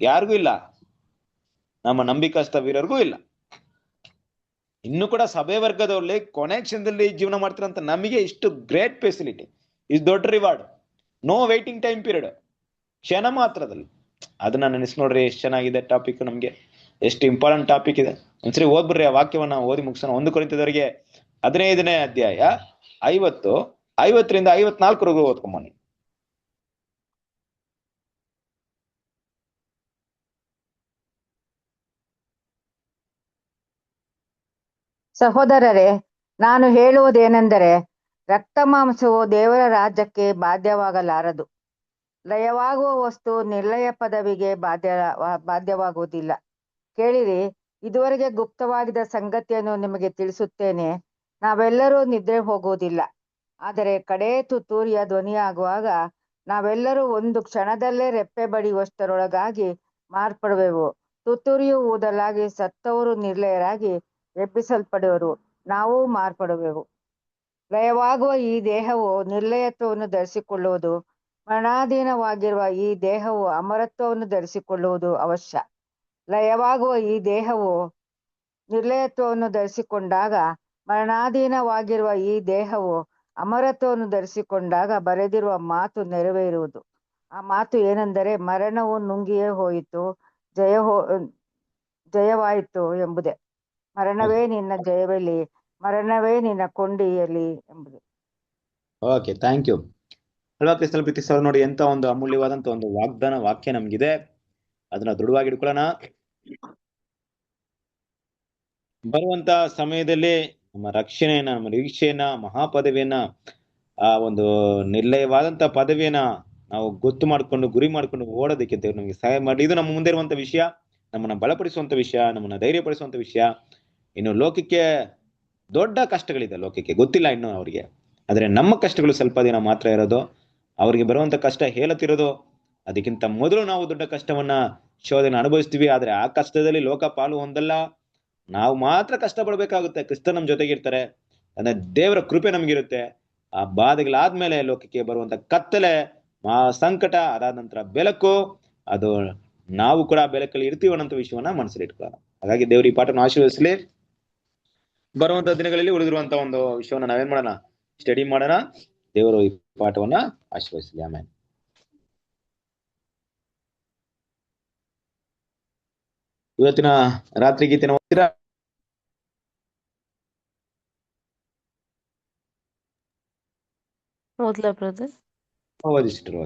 ಯಾರಿಗೂ ಇಲ್ಲ, ನಮ್ಮ ನಂಬಿಕಸ್ಥ ವೀರರಿಗೂ ಇಲ್ಲ. ಇನ್ನು ಕೂಡ ಸಭೆ ವರ್ಗದಲ್ಲಿ ಕೊನೆ ಕ್ಷಣದಲ್ಲಿ ಜೀವನ ಮಾಡ್ತಿರಂತ ನಮಗೆ ಇಷ್ಟು ಗ್ರೇಟ್ ಫೆಸಿಲಿಟಿ, ಇಷ್ಟು ದೊಡ್ಡ reward, no waiting time period, ಕ್ಷಣ ಮಾತ್ರದಲ್ಲಿ. ಅದನ್ನ ನೆನೆಸ್ ನೋಡ್ರಿ, ಎಷ್ಟು ಚೆನ್ನಾಗಿದೆ ಟಾಪಿಕ್, ನಮ್ಗೆ ಎಷ್ಟು ಇಂಪಾರ್ಟೆಂಟ್ ಟಾಪಿಕ್ ಇದೆ. ಒಂದ್ಸರಿ ಓದ್ಬಿಡ್ರಿ, ಆ ವಾಕ್ಯವನ್ನ ಓದಿ ಮುಗಿಸೋಣ. 1 ಕೊರಿಂಥದವರಿಗೆ 15ನೇ ಅಧ್ಯಾಯ 50ರಿಂದ 54 ಓದ್ಕೊಂಬನ್ನಿ. ಸಹೋದರರೇ, ನಾನು ಹೇಳುವುದೇನೆಂದರೆ, ರಕ್ತ ಮಾಂಸವು ದೇವರ ರಾಜ್ಯಕ್ಕೆ ಬಾಧ್ಯವಾಗಲಾರದು. ಲಯವಾಗುವ ವಸ್ತು ನಿರ್ಲಯ ಪದವಿಗೆ ಬಾಧ್ಯವಾಗುವುದಿಲ್ಲ. ಕೇಳಿರಿ, ಇದುವರೆಗೆ ಗುಪ್ತವಾಗಿದ್ದ ಸಂಗತಿಯನ್ನು ನಿಮಗೆ ತಿಳಿಸುತ್ತೇನೆ. ನಾವೆಲ್ಲರೂ ನಿದ್ರೆ ಹೋಗುವುದಿಲ್ಲ, ಆದರೆ ಕಡೇ ತುತ್ತೂರಿಯ ಧ್ವನಿಯಾಗುವಾಗ ನಾವೆಲ್ಲರೂ ಒಂದು ಕ್ಷಣದಲ್ಲೇ ರೆಪ್ಪೆ ಬಡಿಯುವಷ್ಟರೊಳಗಾಗಿ ಮಾರ್ಪಡುವೆವು. ತುತ್ತೂರಿಯು ಊದಲಾಗಿ ಸತ್ತವರು ನಿರ್ಲಯರಾಗಿ ಎಬ್ಬಿಸಲ್ಪಡುವರು, ನಾವು ಮಾರ್ಪಡುವೆವು. ಲಯವಾಗುವ ಈ ದೇಹವು ನಿರ್ಲಯತ್ವವನ್ನು ಧರಿಸಿಕೊಳ್ಳುವುದು, ಮರಣಾಧೀನವಾಗಿರುವ ಈ ದೇಹವು ಅಮರತ್ವವನ್ನು ಧರಿಸಿಕೊಳ್ಳುವುದು ಅವಶ್ಯ. ಲಯವಾಗುವ ಈ ದೇಹವು ನಿರ್ಲಯತ್ವವನ್ನು ಧರಿಸಿಕೊಂಡಾಗ, ಮರಣಾಧೀನವಾಗಿರುವ ಈ ದೇಹವು ಅಮರತ್ವವನ್ನು ಧರಿಸಿಕೊಂಡಾಗ ಬರೆದಿರುವ ಮಾತು ನೆರವೇರುವುದು. ಆ ಮಾತು ಏನೆಂದರೆ, ಮರಣವು ನುಂಗಿಯೇ ಹೋಯಿತು, ಜಯವಾಯಿತು ಎಂಬುದೇ. ಮರಣವೇ ನಿನ್ನ ಜಯವೆಲ್ಲಿ, ಮರಣವೇ ನಿನ್ನ ಕೊಂಡಿಯಲಿ ಎಂಬುದು. Okay, thank you. ಅಲ್ವಾ ಕ್ರಿಸ್ತನ ಪ್ರೀತಿ ಸರ್, ನೋಡಿ ಎಂತ ಒಂದು ಅಮೂಲ್ಯವಾದಂತ ಒಂದು ವಾಗ್ದಾನ ವಾಕ್ಯ ನಮ್ಗಿದೆ. ಅದನ್ನ ದೃಢವಾಗಿ ಇಟ್ಕೊಳ್ಳೋಣ. ಬರುವಂತ ಸಮಯದಲ್ಲಿ ನಮ್ಮ ರಕ್ಷಣೆಯನ್ನ, ನಮ್ಮ ನಿರೀಕ್ಷೆಯನ್ನ, ಮಹಾಪದವಿಯನ್ನ, ಆ ಒಂದು ನಿರ್ಲಯವಾದಂತ ಪದವಿಯನ್ನ ನಾವು ಗೊತ್ತು ಮಾಡ್ಕೊಂಡು, ಗುರಿ ಮಾಡ್ಕೊಂಡು ಓಡೋದಕ್ಕೆ ದೇವ್ರು ನಮಗೆ ಸಹಾಯ ಮಾಡಿ. ಇದು ನಮ್ಮ ಮುಂದೆ ಇರುವಂತ ವಿಷಯ, ನಮ್ಮನ್ನ ಬಲಪಡಿಸುವಂತ ವಿಷಯ, ನಮ್ಮನ್ನ ಧೈರ್ಯಪಡಿಸುವಂತ ವಿಷಯ. ಇನ್ನು ಲೋಕಕ್ಕೆ ದೊಡ್ಡ ಕಷ್ಟಗಳಿದೆ, ಲೋಕಕ್ಕೆ ಗೊತ್ತಿಲ್ಲ ಇನ್ನು ಅವರಿಗೆ. ಆದ್ರೆ ನಮ್ಮ ಕಷ್ಟಗಳು ಸ್ವಲ್ಪ ದಿನ ಮಾತ್ರ ಇರೋದು. ಅವ್ರಿಗೆ ಬರುವಂತ ಕಷ್ಟ ಹೇಳುತ್ತಿರೋದು. ಅದಕ್ಕಿಂತ ಮೊದಲು ನಾವು ದೊಡ್ಡ ಕಷ್ಟವನ್ನ, ಶೋಧನೆ ಅನುಭವಿಸ್ತೀವಿ. ಆದ್ರೆ ಆ ಕಷ್ಟದಲ್ಲಿ ಲೋಕ ಪಾಲು ಹೊಂದಲ್ಲ, ನಾವು ಮಾತ್ರ ಕಷ್ಟ ಪಡ್ಬೇಕಾಗುತ್ತೆ. ಕ್ರಿಸ್ತ ನಮ್ ಜೊತೆಗಿರ್ತಾರೆ, ಅಂದ್ರೆ ದೇವರ ಕೃಪೆ ನಮ್ಗಿರುತ್ತೆ. ಆ ಬಾಧೆಗಳಾದ್ಮೇಲೆ ಲೋಕಕ್ಕೆ ಬರುವಂತ ಕತ್ತಲೆ, ಸಂಕಟ, ಅದಾದ ನಂತರ ಬೆಳಕು, ಅದು ನಾವು ಕೂಡ ಬೆಳಕಲ್ಲಿ ಇರ್ತೀವಿ ಅನ್ನೋ ವಿಷಯವನ್ನ ಮನಸ್ಸಲ್ಲಿ ಇಟ್ಕೊಳ್ಳೋಣ. ಹಾಗಾಗಿ ದೇವ್ರ ಈ ಪಾಠವನ್ನು ಆಶೀರ್ವದಿಸಲಿ. ಬರುವಂತ ದಿನಗಳಲ್ಲಿ ಉಳಿದಿರುವಂತ ಒಂದು ವಿಷಯವನ್ನ ನಾವೇನ್ ಮಾಡೋಣ, ಸ್ಟಡಿ ಮಾಡೋಣ. ದೇವರು ಈ ಪಾಠವನ್ನ ಆಶೀರ್ವದಿಸಲಿ. ಆಮೇಲೆ ಇವತ್ತಿನ ರಾತ್ರಿ ಗೀತೆನ ಓದ್ತೀರಾ? ಓದ್ಲಾ ಬ್ರದರ್? ಓದಿಸಿಟ್ರು.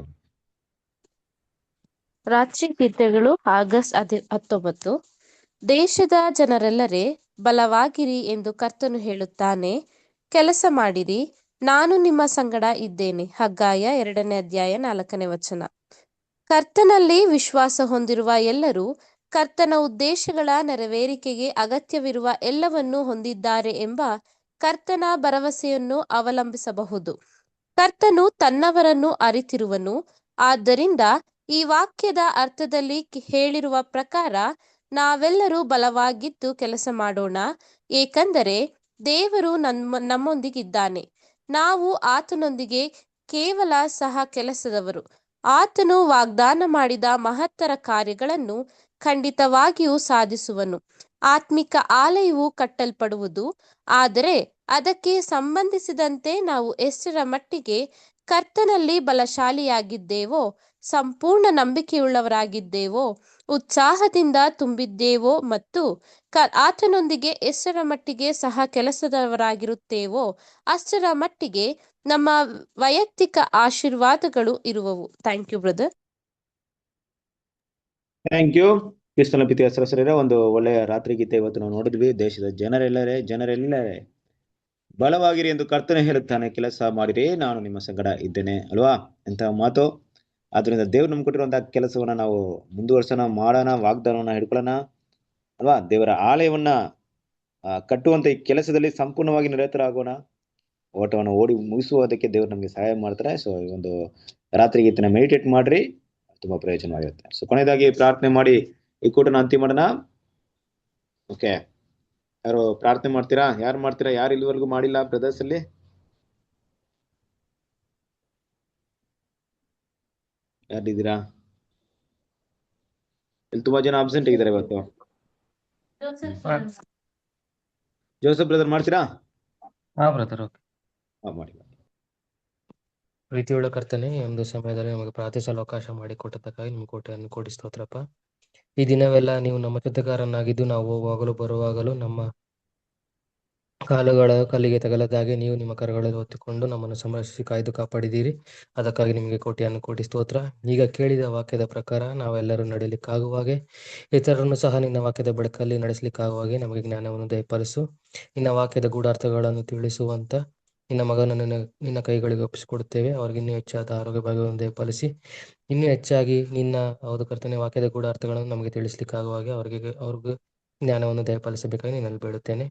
ರಾತ್ರಿ ಗೀತೆಗಳು ಆಗಸ್ಟ್ 19. ದೇಶದ ಜನರೆಲ್ಲರೇ ಬಲವಾಗಿರಿ ಎಂದು ಕರ್ತನು ಹೇಳುತ್ತಾನೆ. ಕೆಲಸ ಮಾಡಿರಿ, ನಾನು ನಿಮ್ಮ ಸಂಗಡ ಇದ್ದೇನೆ. ಹಗ್ಗಾಯ 2ನೇ ಅಧ್ಯಾಯ 4ನೇ ವಚನ. ಕರ್ತನಲ್ಲಿ ವಿಶ್ವಾಸ ಹೊಂದಿರುವ ಎಲ್ಲರೂ ಕರ್ತನ ಉದ್ದೇಶಗಳ ನೆರವೇರಿಕೆಗೆ ಅಗತ್ಯವಿರುವ ಎಲ್ಲವನ್ನೂ ಹೊಂದಿದ್ದಾರೆ ಎಂಬ ಕರ್ತನ ಭರವಸೆಯನ್ನು ಅವಲಂಬಿಸಬಹುದು. ಕರ್ತನು ತನ್ನವರನ್ನು ಅರಿತಿರುವನು. ಆದ್ದರಿಂದ ಈ ವಾಕ್ಯದ ಅರ್ಥದಲ್ಲಿ ಹೇಳಿರುವ ಪ್ರಕಾರ ನಾವೆಲ್ಲರೂ ಬಲವಾಗಿದ್ದು ಕೆಲಸ ಮಾಡೋಣ, ಏಕೆಂದರೆ ದೇವರು ನಮ್ಮೊಂದಿಗಿದ್ದಾನೆ. ನಾವು ಆತನೊಂದಿಗೆ ಕೇವಲ ಸಹ ಕೆಲಸದವರು. ಆತನು ವಾಗ್ದಾನ ಮಾಡಿದ ಮಹತ್ತರ ಕಾರ್ಯಗಳನ್ನು ಖಂಡಿತವಾಗಿಯೂ ಸಾಧಿಸುವನು. ಆತ್ಮಿಕ ಆಲಯವು ಕಟ್ಟಲ್ಪಡುವುದು. ಆದರೆ ಅದಕ್ಕೆ ಸಂಬಂಧಿಸಿದಂತೆ ನಾವು ಎಷ್ಟರ ಮಟ್ಟಿಗೆ ಕರ್ತನಲ್ಲಿ ಬಲಶಾಲಿಯಾಗಿದ್ದೇವೋ, ಸಂಪೂರ್ಣ ನಂಬಿಕೆಯುಳ್ಳವರಾಗಿದ್ದೇವೋ, ಉತ್ಸಾಹದಿಂದ ತುಂಬಿದ್ದೇವೋ ಮತ್ತು ಆತನೊಂದಿಗೆ ಎಷ್ಟರ ಮಟ್ಟಿಗೆ ಸಹ ಕೆಲಸದವರಾಗಿರುತ್ತೇವೋ ಅಷ್ಟರ ಮಟ್ಟಿಗೆ ನಮ್ಮ ವೈಯಕ್ತಿಕ ಆಶೀರ್ವಾದಗಳು ಇರುವವು. Thank you brother. Thank you. ಕ್ರಿಸ್ತನ ಪ್ರೀತಿಯ ಸಹೋದರರೇ, ಒಂದು ಒಳ್ಳೆಯ ರಾತ್ರಿ ಗೀತೆ ಇವತ್ತು ನಾವು ನೋಡಿದ್ವಿ. ದೇಶದ ಜನರೆಲ್ಲರೇ ಬಲವಾಗಿರಿ ಎಂದು ಕರ್ತನೆ ಹೇಳುತ್ತಾನೆ, ಕೆಲಸ ಮಾಡಿರಿ, ನಾನು ನಿಮ್ಮ ಸಂಗಡ ಇದ್ದೇನೆ ಅಲ್ವಾ? ಎಂತಹ ಮಾತು. ಆದ್ರಿಂದ ದೇವ್ರು ನಮ್ಗೆ ಕೊಟ್ಟಿರುವಂತಹ ಕೆಲಸವನ್ನ ನಾವು ಮುಂದುವರ್ಸೋಣ, ಮಾಡೋಣ, ವಾಗ್ದಾನವನ್ನ ಹಿಡ್ಕೊಳ್ಳೋಣ ಅಲ್ವಾ? ದೇವರ ಆಲಯವನ್ನ ಕಟ್ಟುವಂತ ಈ ಕೆಲಸದಲ್ಲಿ ಸಂಪೂರ್ಣವಾಗಿ ನಿರತರಾಗೋಣ. ಓಟವನ್ನು ಓಡಿ ಮುಗಿಸುವುದಕ್ಕೆ ದೇವ್ರು ನಮ್ಗೆ ಸಹಾಯ ಮಾಡ್ತಾರೆ. ಸೊ ಈ ಒಂದು ರಾತ್ರಿ ಗೀತೆನ ಮೆಡಿಟೇಟ್ ಮಾಡ್ರಿ, ತುಂಬಾ ಪ್ರಯೋಜನವಾಗಿರುತ್ತೆ. ಸೊ ಕೊನೆಯದಾಗಿ ಪ್ರಾರ್ಥನೆ ಮಾಡಿ ಈ ಕೂಟನ ಅಂತಿಮ ಮಾಡೋಣ. ಓಕೆ, ಯಾರು ಪ್ರಾರ್ಥನೆ ಮಾಡ್ತೀರಾ? ಯಾರು ಇಲ್ಲಿವರೆಗೂ ಮಾಡಿಲ್ಲ ಬ್ರದರ್ಸ್ ಅಲ್ಲಿ? ಯಾರಿದ್ದೀರಾ? ಇಲ್ಲಿ ತುಂಬಾ ಜನ ಅಬ್ಸೆಂಟ್ ಆಗಿದ್ದಾರೆ ಇವತ್ತು. ಜೋಸೆಫ್ ಬ್ರದರ್ ಮಾಡ್ತೀರಾ? ಹಾ ಬ್ರದರ್, ಓಕೆ. ಮಾಡಿ. ಪ್ರೀತಿಯುಳ್ಳ ಕರ್ತನೆ, ಈ ಒಂದು ಸಮಯದಲ್ಲಿ ನಮಗೆ ಪ್ರಾರ್ಥಿಸಲು ಅವಕಾಶ ಮಾಡಿಕೊಟ್ಟದಕ್ಕಾಗಿ ನಿಮ್ಮ ಕೋಟೆಯನ್ನು ಕೋಟಿ ಸ್ತೋತ್ರಪ್ಪ. ಈ ದಿನವೆಲ್ಲ ನೀವು ನಮ್ಮ ಜೊತೆಗಾರನಾಗಿದ್ದು ನಾವು ಹೋಗುವಾಗಲೂ ಬರುವಾಗಲೂ ನಮ್ಮ ಕಾಲುಗಳ ಕಲ್ಲಿಗೆ ತಗಲದಾಗೆ ನೀವು ನಿಮ್ಮ ಕರಗಳಲ್ಲಿ ಹೊತ್ತುಕೊಂಡು ನಮ್ಮನ್ನು ಸಂರಕ್ಷಿಸಿ ಕಾಯ್ದು ಕಾಪಾಡಿದ್ದೀರಿ. ಅದಕ್ಕಾಗಿ ನಿಮಗೆ ಕೋಟಿ ಸ್ತೋತ್ರ. ಈಗ ಕೇಳಿದ ವಾಕ್ಯದ ಪ್ರಕಾರ ನಾವೆಲ್ಲರೂ ನಡೆಯಲಿಕ್ಕಾಗುವಾಗೆ, ಇತರರನ್ನು ಸಹ ನಿನ್ನ ವಾಕ್ಯದ ಬೆಳಕಲ್ಲಿ ನಡೆಸಲಿಕ್ಕಾಗುವಾಗೆ ನಮಗೆ ಜ್ಞಾನವನ್ನು ದಯಪಾಲಿಸು. ನಿನ್ನ ವಾಕ್ಯದ ಗೂಢಾರ್ಥಗಳನ್ನು ತಿಳಿಸುವಂತ ನಿನ್ನ ಮಗನನ್ನು ನಿನ್ನ ಕೈಗಳಿಗೆ ಒಪ್ಪಿಸಿಕೊಡುತ್ತೇವೆ. ಅವ್ರಿಗೆ ಇನ್ನೂ ಹೆಚ್ಚಾದ ಆರೋಗ್ಯ ಭಾಗ್ಯವನ್ನು ದಯಪಾಲಿಸಿ, ಇನ್ನೂ ಹೆಚ್ಚಾಗಿ ನಿನ್ನ ಕರ್ತನೆ ವಾಕ್ಯದ ಗೂಢಾರ್ಥಗಳನ್ನು ನಮಗೆ ತಿಳಿಸ್ಲಿಕ್ಕಾಗುವಾಗೆ ಅವ್ರಿಗೆ ಜ್ಞಾನವನ್ನು ದಯಪಾಲಿಸಬೇಕಾಗಿ ನಿನ್ನಲ್ಲಿ ಬೇಡುತ್ತೇನೆ.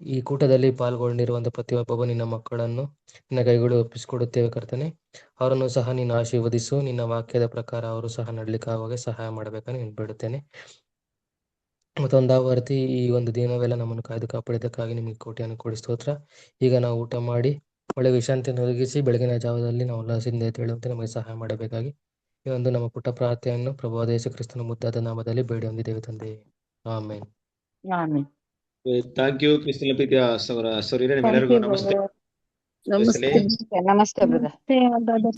ಈ ಕೂಟದಲ್ಲಿ ಪಾಲ್ಗೊಂಡಿರುವಂತಹ ಪ್ರತಿಯೊಬ್ಬ ನಿನ್ನ ಮಕ್ಕಳನ್ನು ನಿನ್ನ ಕೈಗಳು ಒಪ್ಪಿಸಿಕೊಡುತ್ತೇವೆ ಕರ್ತನೆ. ಅವರನ್ನು ಸಹ ನೀನು ಆಶೀರ್ವದಿಸು. ನಿನ್ನ ವಾಕ್ಯದ ಪ್ರಕಾರ ಅವರು ಸಹ ನಡಲಿಕ್ಕಾಗುವಾಗ ಸಹಾಯ ಮಾಡಬೇಕಂತ ನೀನು ಬೇಡುತ್ತೇನೆ. ಮತ್ತೊಂದಾವರ್ತಿ ಈ ಒಂದು ದಿನವೆಲ್ಲ ನಮ್ಮನ್ನು ಕಾಯ್ದು ಕಾಪಾಡಿದ್ದಕ್ಕಾಗಿ ನಿಮಗೆ ಕೋಟಿ ಸ್ತೋತ್ರ. ಈಗ ನಾವು ಊಟ ಮಾಡಿ ಒಳ್ಳೆ ವಿಶ್ರಾಂತಿಯನ್ನು ಒದಗಿಸಿ ಬೆಳಗಿನ ಜಾವದಲ್ಲಿ ನಾವು ಉಲ್ಲಾಸದಿಂದ ಎದ್ದೇಳುವಂತೆ ನಮಗೆ ಸಹಾಯ ಮಾಡಬೇಕಾಗಿ ಈ ಒಂದು ನಮ್ಮ ಪುಟ್ಟ ಪ್ರಾರ್ಥನೆಯನ್ನು ಪ್ರಭುವಾದ ಯೇಸು ಕ್ರಿಸ್ತನ ಮುದ್ದಾದ ನಾಮದಲ್ಲಿ ಬೇಡಿ ಹೊಂದಿದ್ದೇವೆ ತಂದೆ, ಆಮೇನ್. Thank you. ಕ್ರಿಸ್ತನ ಪ್ರೀತಿಯ ಸೌರ್ಯ ನಿಮ್ಮೆಲ್ಲರಿಗೂ ನಮಸ್ತೆ. ನಮಸ್ತೆ ಬ್ರದರ್.